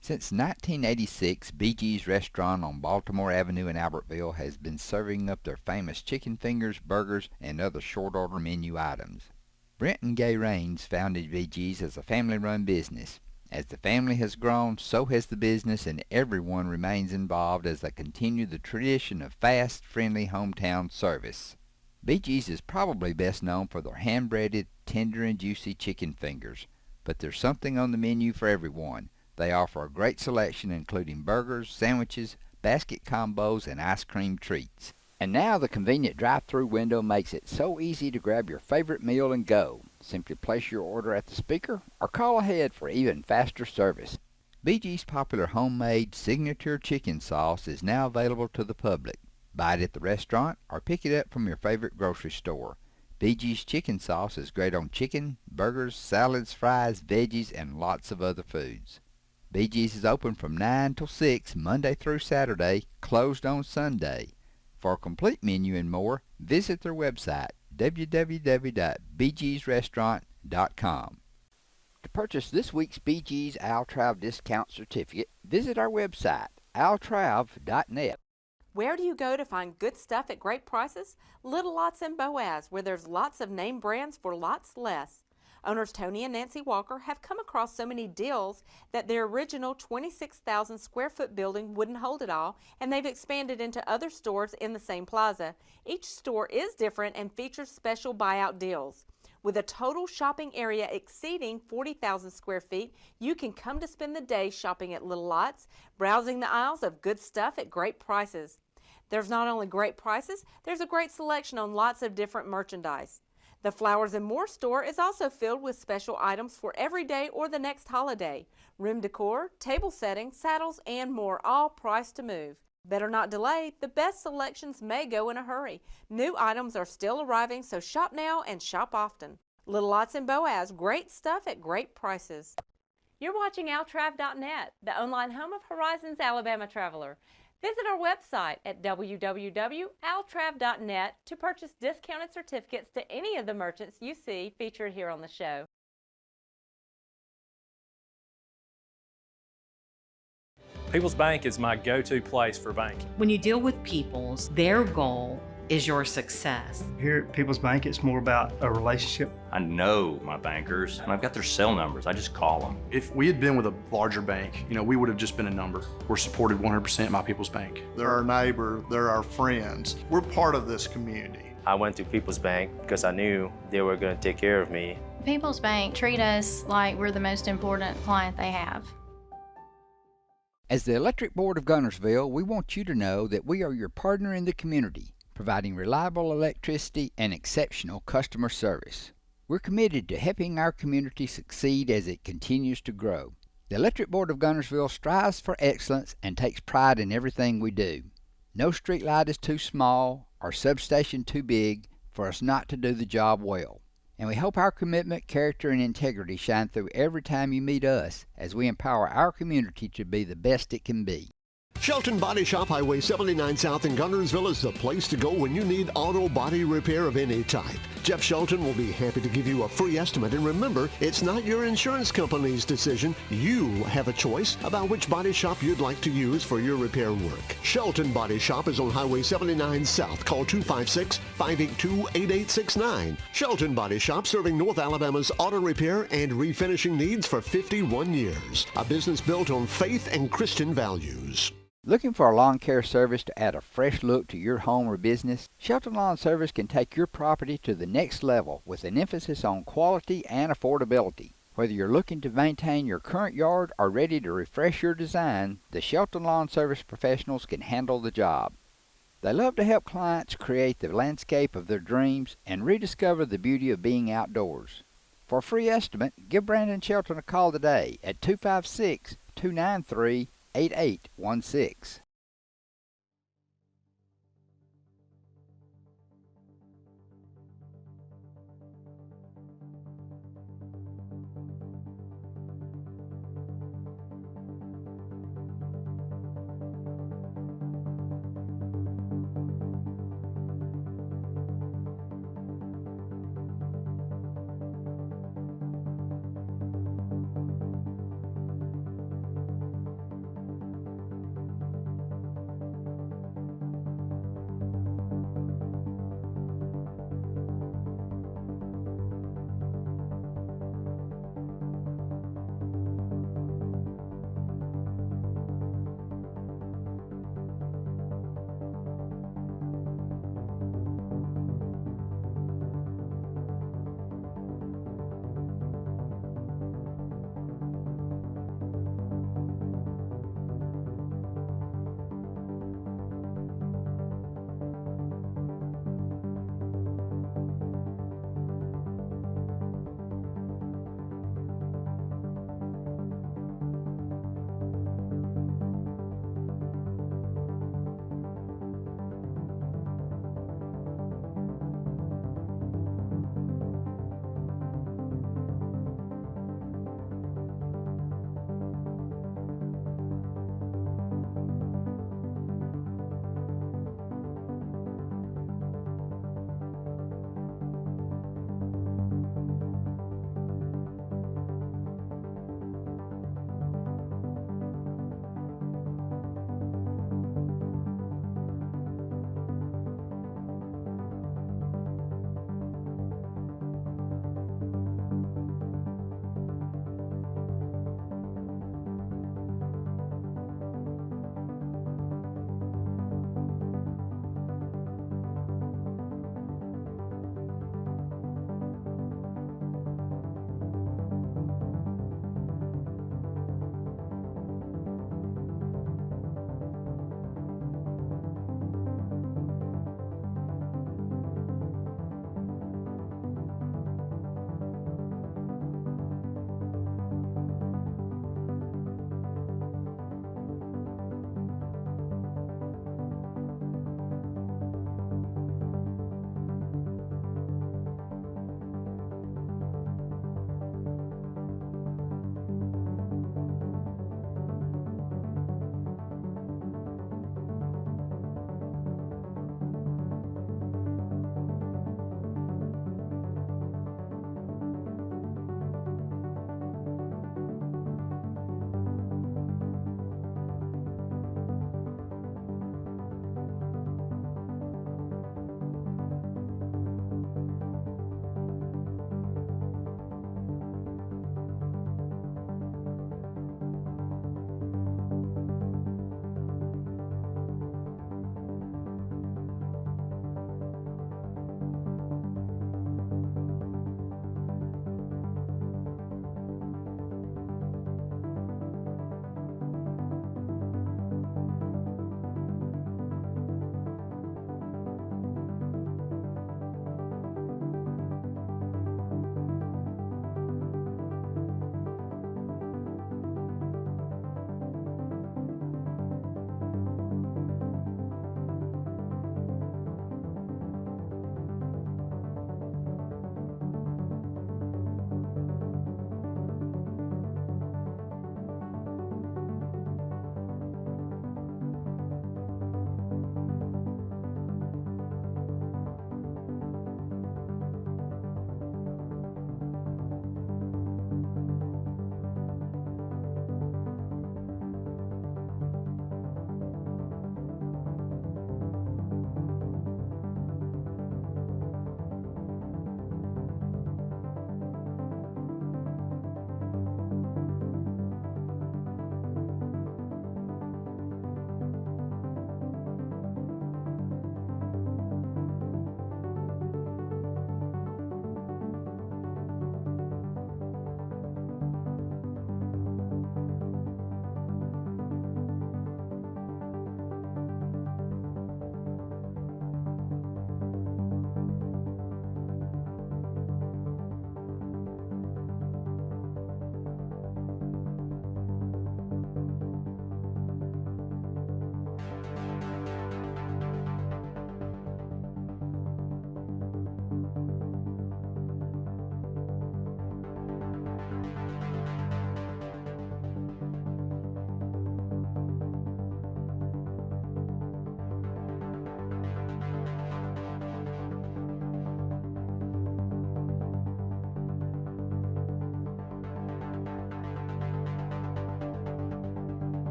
Since 1986, BG's restaurant on Baltimore Avenue in Albertville has been serving up their famous chicken fingers, burgers, and other short-order menu items. Brent and Gay Raines founded BG's as a family-run business. As the family has grown, so has the business, and everyone remains involved as they continue the tradition of fast, friendly hometown service. BG's is probably best known for their hand-breaded, tender and juicy chicken fingers, but there's something on the menu for everyone. They offer a great selection including burgers, sandwiches, basket combos, and ice cream treats. And now the convenient drive-through window makes it so easy to grab your favorite meal and go. Simply place your order at the speaker or call ahead for even faster service. BG's popular homemade signature chicken sauce is now available to the public. Buy it at the restaurant or pick it up from your favorite grocery store. BG's chicken sauce is great on chicken, burgers, salads, fries, veggies, and lots of other foods. BG's is open from 9 till 6 Monday through Saturday, closed on Sunday. For a complete menu and more, visit their website, www.bgsrestaurant.com. To purchase this week's BG's Altrav discount certificate, visit our website, altrav.net. Where do you go to find good stuff at great prices? Little Lots in Boaz, where there's lots of name brands for lots less. Owners Tony and Nancy Walker have come across so many deals that their original 26,000 square foot building wouldn't hold it all, and they've expanded into other stores in the same plaza. Each store is different and features special buyout deals. With a total shopping area exceeding 40,000 square feet, you can come to spend the day shopping at Little Lots, browsing the aisles of good stuff at great prices. There's not only great prices, there's a great selection on lots of different merchandise. The Flowers and More store is also filled with special items for every day or the next holiday. Room decor, table settings, saddles, and more, all priced to move. Better not delay, the best selections may go in a hurry. New items are still arriving, so shop now and shop often. Little Lots in Boaz, great stuff at great prices. You're watching altrav.net, the online home of Horizons Alabama Traveler. Visit our website at www.altrav.net to purchase discounted certificates to any of the merchants you see featured here on the show. People's Bank is my go-to place for banking. When you deal with People's, their goal is your success. Here at People's Bank, it's more about a relationship. I know my bankers, and I've got their cell numbers. I just call them. If we had been with a larger bank, we would have just been a number. We're supported 100% by People's Bank. They're our neighbor, they're our friends. We're part of this community. I went to People's Bank because I knew they were going to take care of me. People's Bank treat us like we're the most important client they have. As the Electric Board of Guntersville, we want you to know that we are your partner in the community, providing reliable electricity and exceptional customer service. We're committed to helping our community succeed as it continues to grow. The Electric Board of Guntersville strives for excellence and takes pride in everything we do. No street light is too small or substation too big for us not to do the job well. And we hope our commitment, character, and integrity shine through every time you meet us as we empower our community to be the best it can be. Shelton Body Shop, Highway 79 South in Guntersville is the place to go when you need auto body repair of any type. Jeff Shelton will be happy to give you a free estimate, and remember, it's not your insurance company's decision. You have a choice about which body shop you'd like to use for your repair work. Shelton Body Shop is on Highway 79 South. Call 256-582-8869. Shelton Body Shop, serving North Alabama's auto repair and refinishing needs for 51 years. A business built on faith and Christian values. Looking for a lawn care service to add a fresh look to your home or business? Shelton Lawn Service can take your property to the next level with an emphasis on quality and affordability. Whether you're looking to maintain your current yard or ready to refresh your design, the Shelton Lawn Service professionals can handle the job. They love to help clients create the landscape of their dreams and rediscover the beauty of being outdoors. For a free estimate, give Brandon Shelton a call today at 256-293-8816.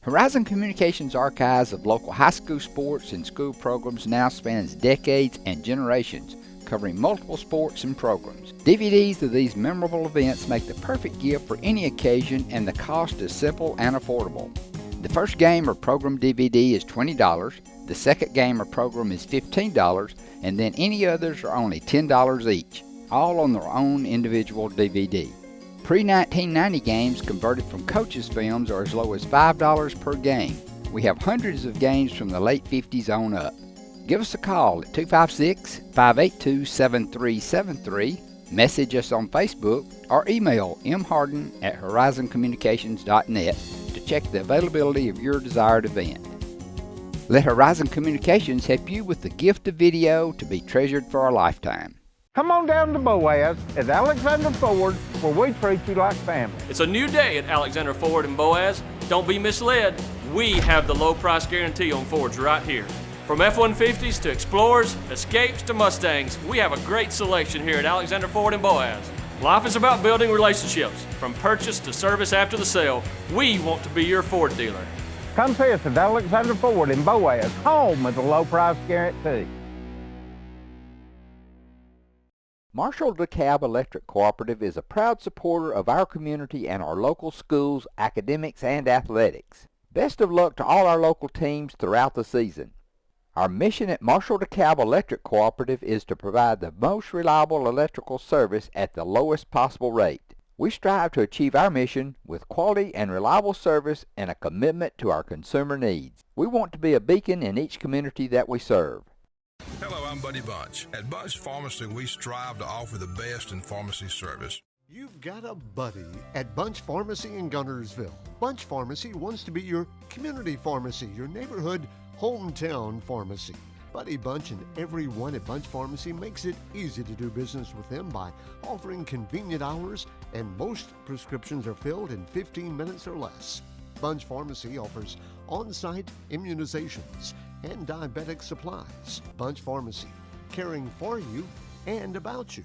Horizon Communications' archives of local high school sports and school programs now spans decades and generations, covering multiple sports and programs. DVDs of these memorable events make the perfect gift for any occasion, and the cost is simple and affordable. The first game or program DVD is $20, the second game or program is $15, and then any others are only $10 each, all on their own individual DVD. Pre-1990 games converted from coaches' films are as low as $5 per game. We have hundreds of games from the late 50s on up. Give us a call at 256-582-7373, message us on Facebook, or email mharden@horizoncommunications.net to check the availability of your desired event. Let Horizon Communications help you with the gift of video to be treasured for a lifetime. Come on down to Boaz at Alexander Ford, where we treat you like family. It's a new day at Alexander Ford and Boaz. Don't be misled. We have the low price guarantee on Fords right here. From F-150s to Explorers, Escapes to Mustangs, we have a great selection here at Alexander Ford and Boaz. Life is about building relationships. From purchase to service after the sale, we want to be your Ford dealer. Come see us at Alexander Ford in Boaz, home of the low price guarantee. Marshall DeKalb Electric Cooperative is a proud supporter of our community and our local schools, academics, and athletics. Best of luck to all our local teams throughout the season. Our mission at Marshall DeKalb Electric Cooperative is to provide the most reliable electrical service at the lowest possible rate. We strive to achieve our mission with quality and reliable service and a commitment to our consumer needs. We want to be a beacon in each community that we serve. Hello, I'm Buddy Bunch. At Bunch Pharmacy, we strive to offer the best in pharmacy service. You've got a buddy at Bunch Pharmacy in Guntersville. Bunch Pharmacy wants to be your community pharmacy, your neighborhood hometown pharmacy. Buddy Bunch and everyone at Bunch Pharmacy makes it easy to do business with them by offering convenient hours, and most prescriptions are filled in 15 minutes or less. Bunch Pharmacy offers on-site immunizations and diabetic supplies. Bunch Pharmacy, caring for you and about you.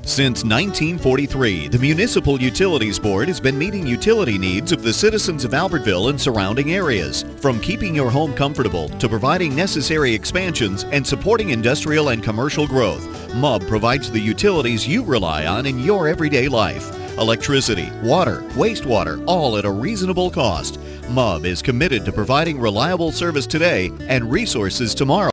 Since 1943, the Municipal Utilities Board has been meeting utility needs of the citizens of Albertville and surrounding areas. From keeping your home comfortable to providing necessary expansions and supporting industrial and commercial growth, MUB provides the utilities you rely on in your everyday life. Electricity, water, wastewater, all at a reasonable cost. MUB is committed to providing reliable service today and resources tomorrow.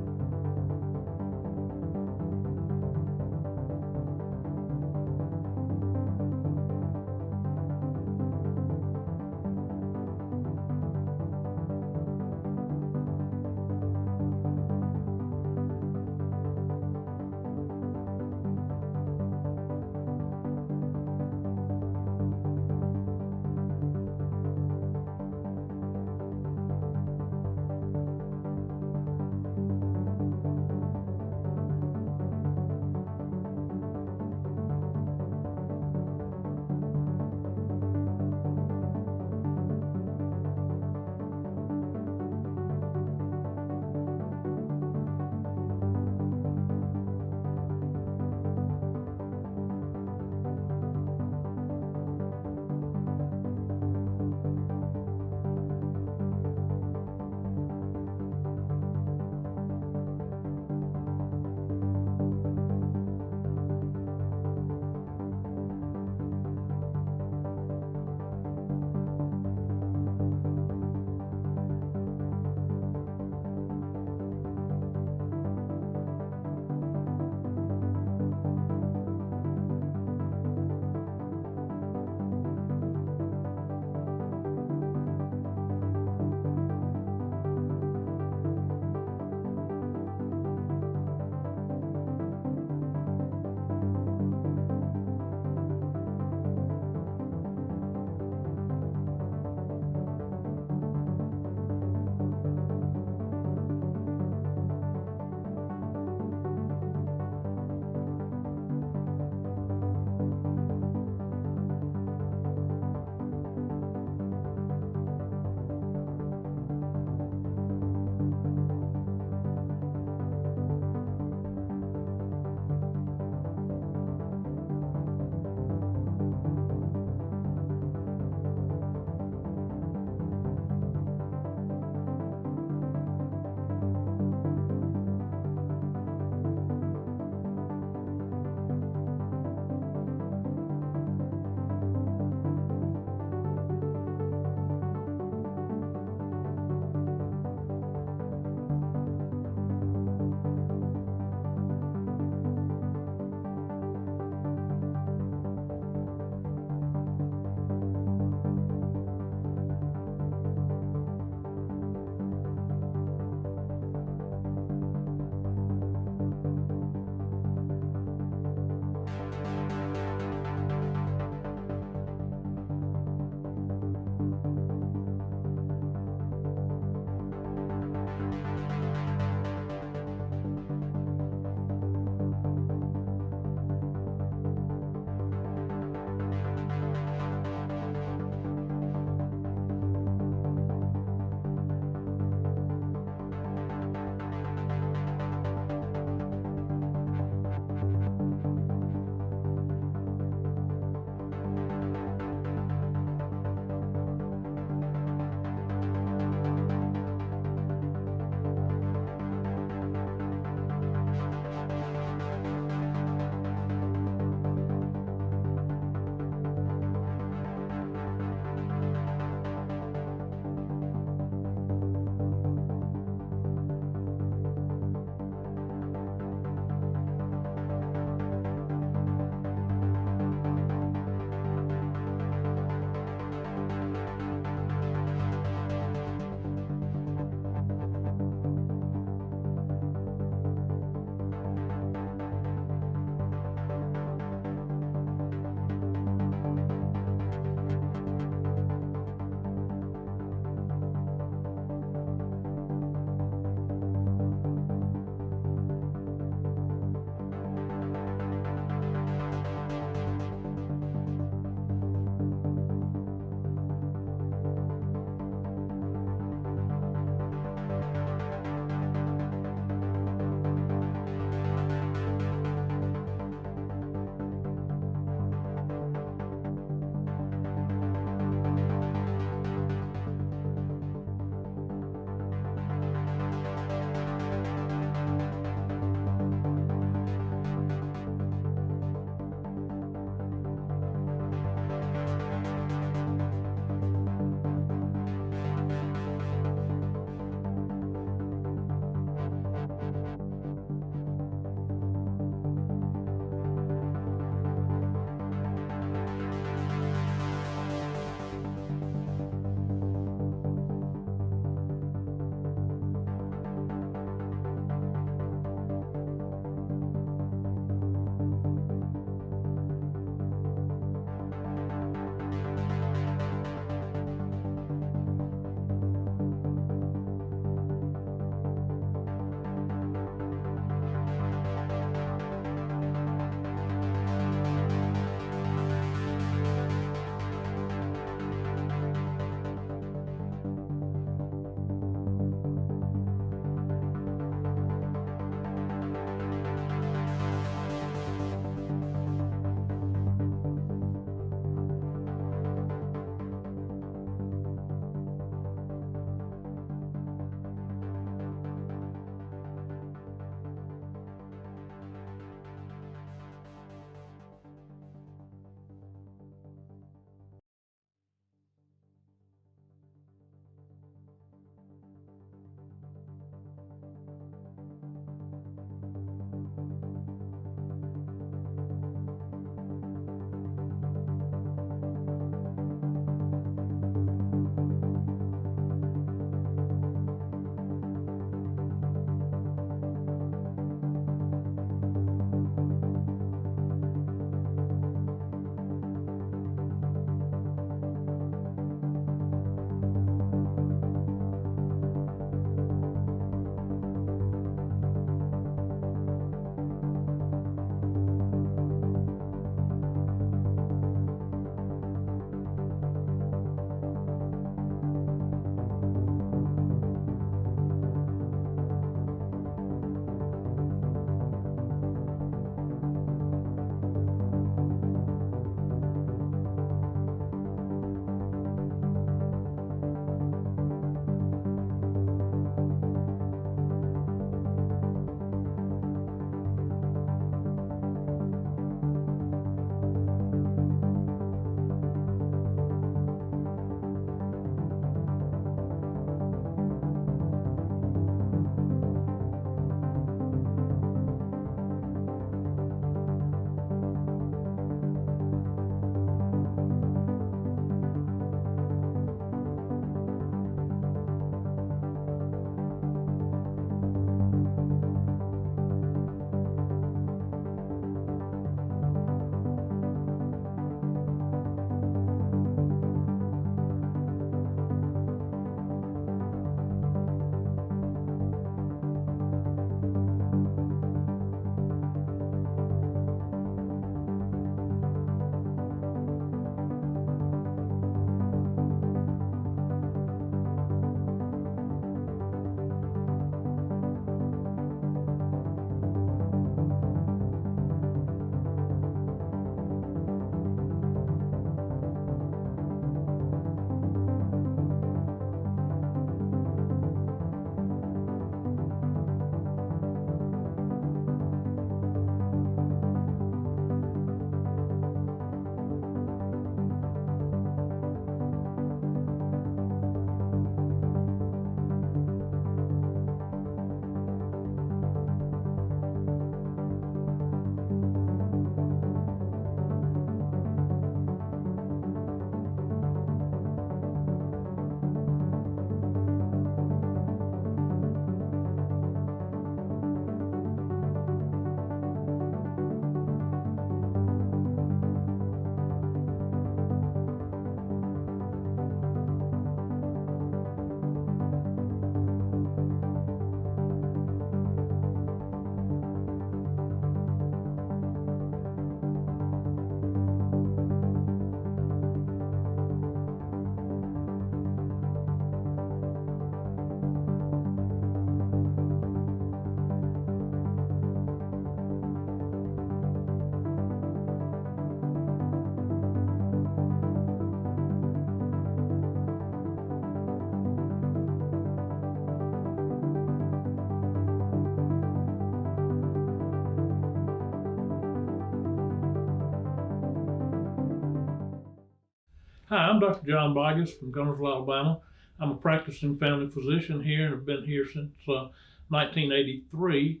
Hi, I'm Dr. John Boggess from Guntersville, Alabama. I'm a practicing family physician here and have been here since 1983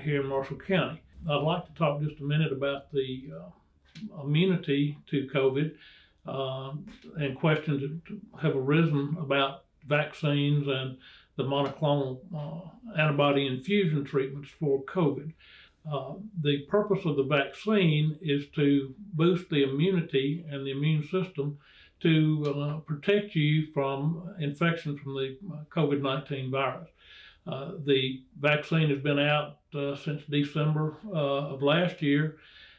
here in Marshall County. I'd like to talk just a minute about the immunity to COVID and questions that have arisen about vaccines and the monoclonal antibody infusion treatments for COVID. The purpose of the vaccine is to boost the immunity and the immune system to protect you from infection from the COVID-19 virus. The vaccine has been out since December of last year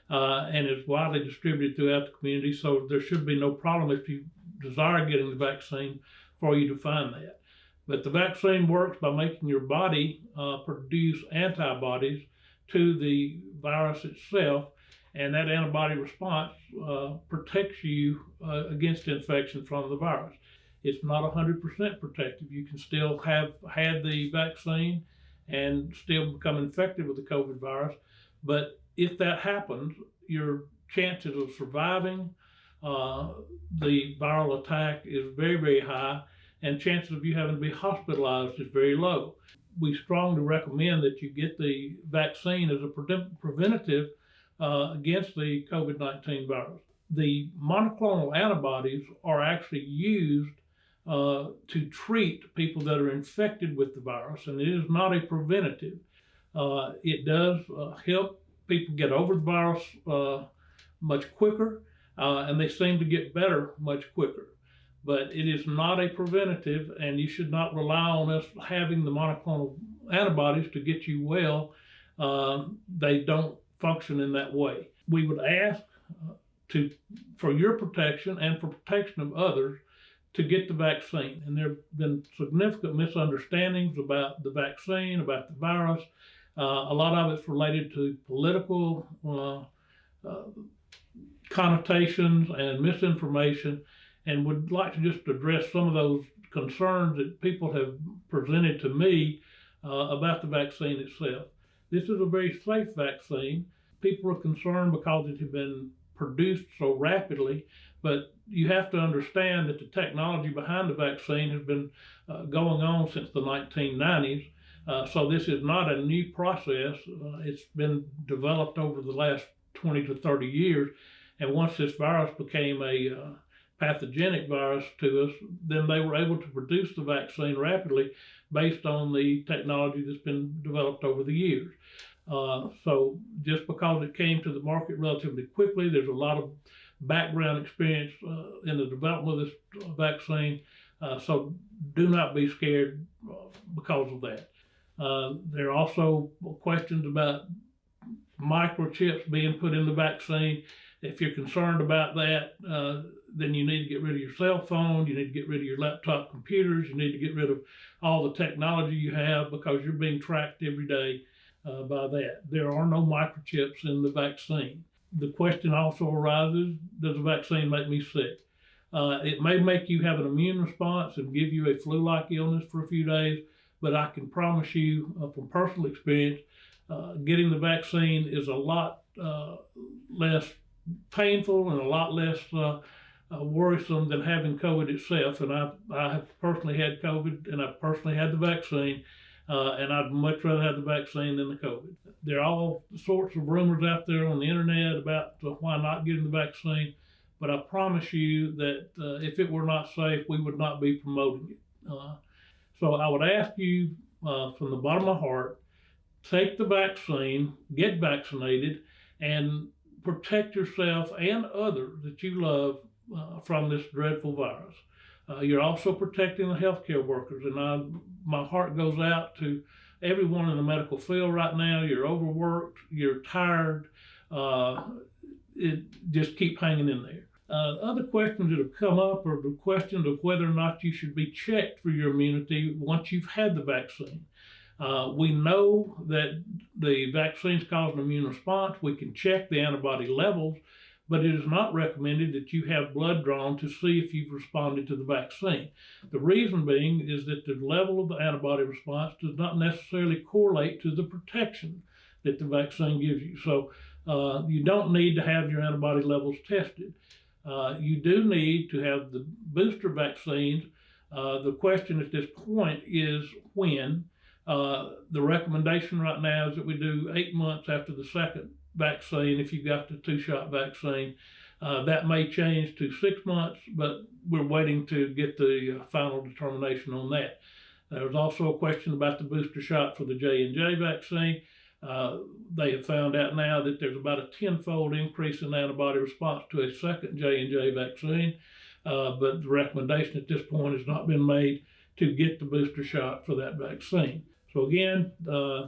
and is widely distributed throughout the community, so there should be no problem if you desire getting the vaccine for you to find that. But the vaccine works by making your body produce antibodies to the virus itself, and that antibody response protects you against infection from the virus. It's not 100% protective. You can still have had the vaccine and still become infected with the COVID virus, but if that happens, your chances of surviving the viral attack is very, very high, and chances of you having to be hospitalized is very low. We strongly recommend that you get the vaccine as a preventative against the COVID-19 virus. The monoclonal antibodies are actually used to treat people that are infected with the virus, and it is not a preventative. It does help people get over the virus much quicker, and they seem to get better much quicker. But it is not a preventative, and you should not rely on us having the monoclonal antibodies to get you well. They don't function in that way. We would ask for your protection and for protection of others to get the vaccine. And there have been significant misunderstandings about the vaccine, about the virus. A lot of it's related to political connotations and misinformation, and would like to just address some of those concerns that people have presented to me about the vaccine itself. This is a very safe vaccine. People are concerned because it had been produced so rapidly, but you have to understand that the technology behind the vaccine has been going on since the 1990s. So this is not a new process. It's been developed over the last 20 to 30 years. And once this virus became a pathogenic virus to us, then they were able to produce the vaccine rapidly based on the technology that's been developed over the years. So just because it came to the market relatively quickly, there's a lot of background experience in the development of this vaccine. So do not be scared because of that. There are also questions about microchips being put in the vaccine. If you're concerned about that, then you need to get rid of your cell phone, you need to get rid of your laptop computers, you need to get rid of all the technology you have because you're being tracked every day by that. There are no microchips in the vaccine. The question also arises, does the vaccine make me sick? It may make you have an immune response and give you a flu-like illness for a few days, but I can promise you from personal experience, getting the vaccine is a lot less painful and a lot less worrisome than having COVID itself. And I have personally had COVID, and I've personally had the vaccine, and I'd much rather have the vaccine than the COVID. There are all sorts of rumors out there on the internet about why not getting the vaccine, but I promise you that if it were not safe, we would not be promoting it. So I would ask you from the bottom of my heart, take the vaccine, get vaccinated, and protect yourself and others that you love from this dreadful virus. You're also protecting the healthcare workers, and my heart goes out to everyone in the medical field right now. You're overworked, you're tired, just keep hanging in there. Other questions that have come up are the questions of whether or not you should be checked for your immunity once you've had the vaccine. We know that the vaccines cause an immune response. We can check the antibody levels, but it is not recommended that you have blood drawn to see if you've responded to the vaccine. The reason being is that the level of the antibody response does not necessarily correlate to the protection that the vaccine gives you. So you don't need to have your antibody levels tested. You do need to have the booster vaccines. The question at this point is when. The recommendation right now is that we do 8 months after the second vaccine if you've got the 2-shot vaccine. That may change to 6 months, but we're waiting to get the final determination on that. There was also a question about the booster shot for the J&J vaccine. They have found out now that there's about a 10-fold increase in antibody response to a second J&J vaccine, but the recommendation at this point has not been made to get the booster shot for that vaccine. So again,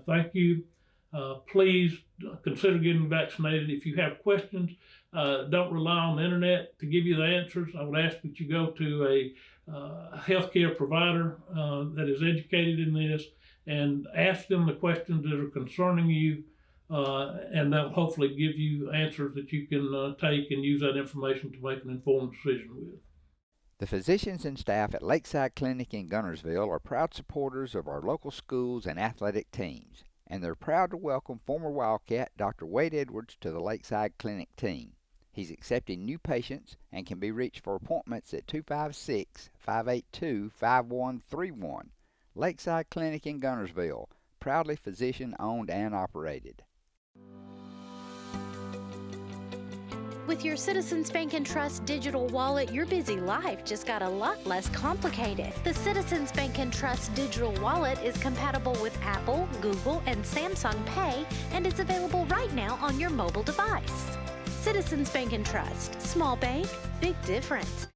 thank you. Please consider getting vaccinated. If you have questions, don't rely on the internet to give you the answers. I would ask that you go to a healthcare provider that is educated in this and ask them the questions that are concerning you, and they'll hopefully give you answers that you can take and use that information to make an informed decision with. The physicians and staff at Lakeside Clinic in Guntersville are proud supporters of our local schools and athletic teams, and they're proud to welcome former Wildcat Dr. Wade Edwards to the Lakeside Clinic team. He's accepting new patients and can be reached for appointments at 256-582-5131. Lakeside Clinic in Guntersville, proudly physician-owned and operated. With your Citizens Bank & Trust digital wallet, your busy life just got a lot less complicated. The Citizens Bank & Trust digital wallet is compatible with Apple, Google, and Samsung Pay, and is available right now on your mobile device. Citizens Bank & Trust. Small bank, big difference.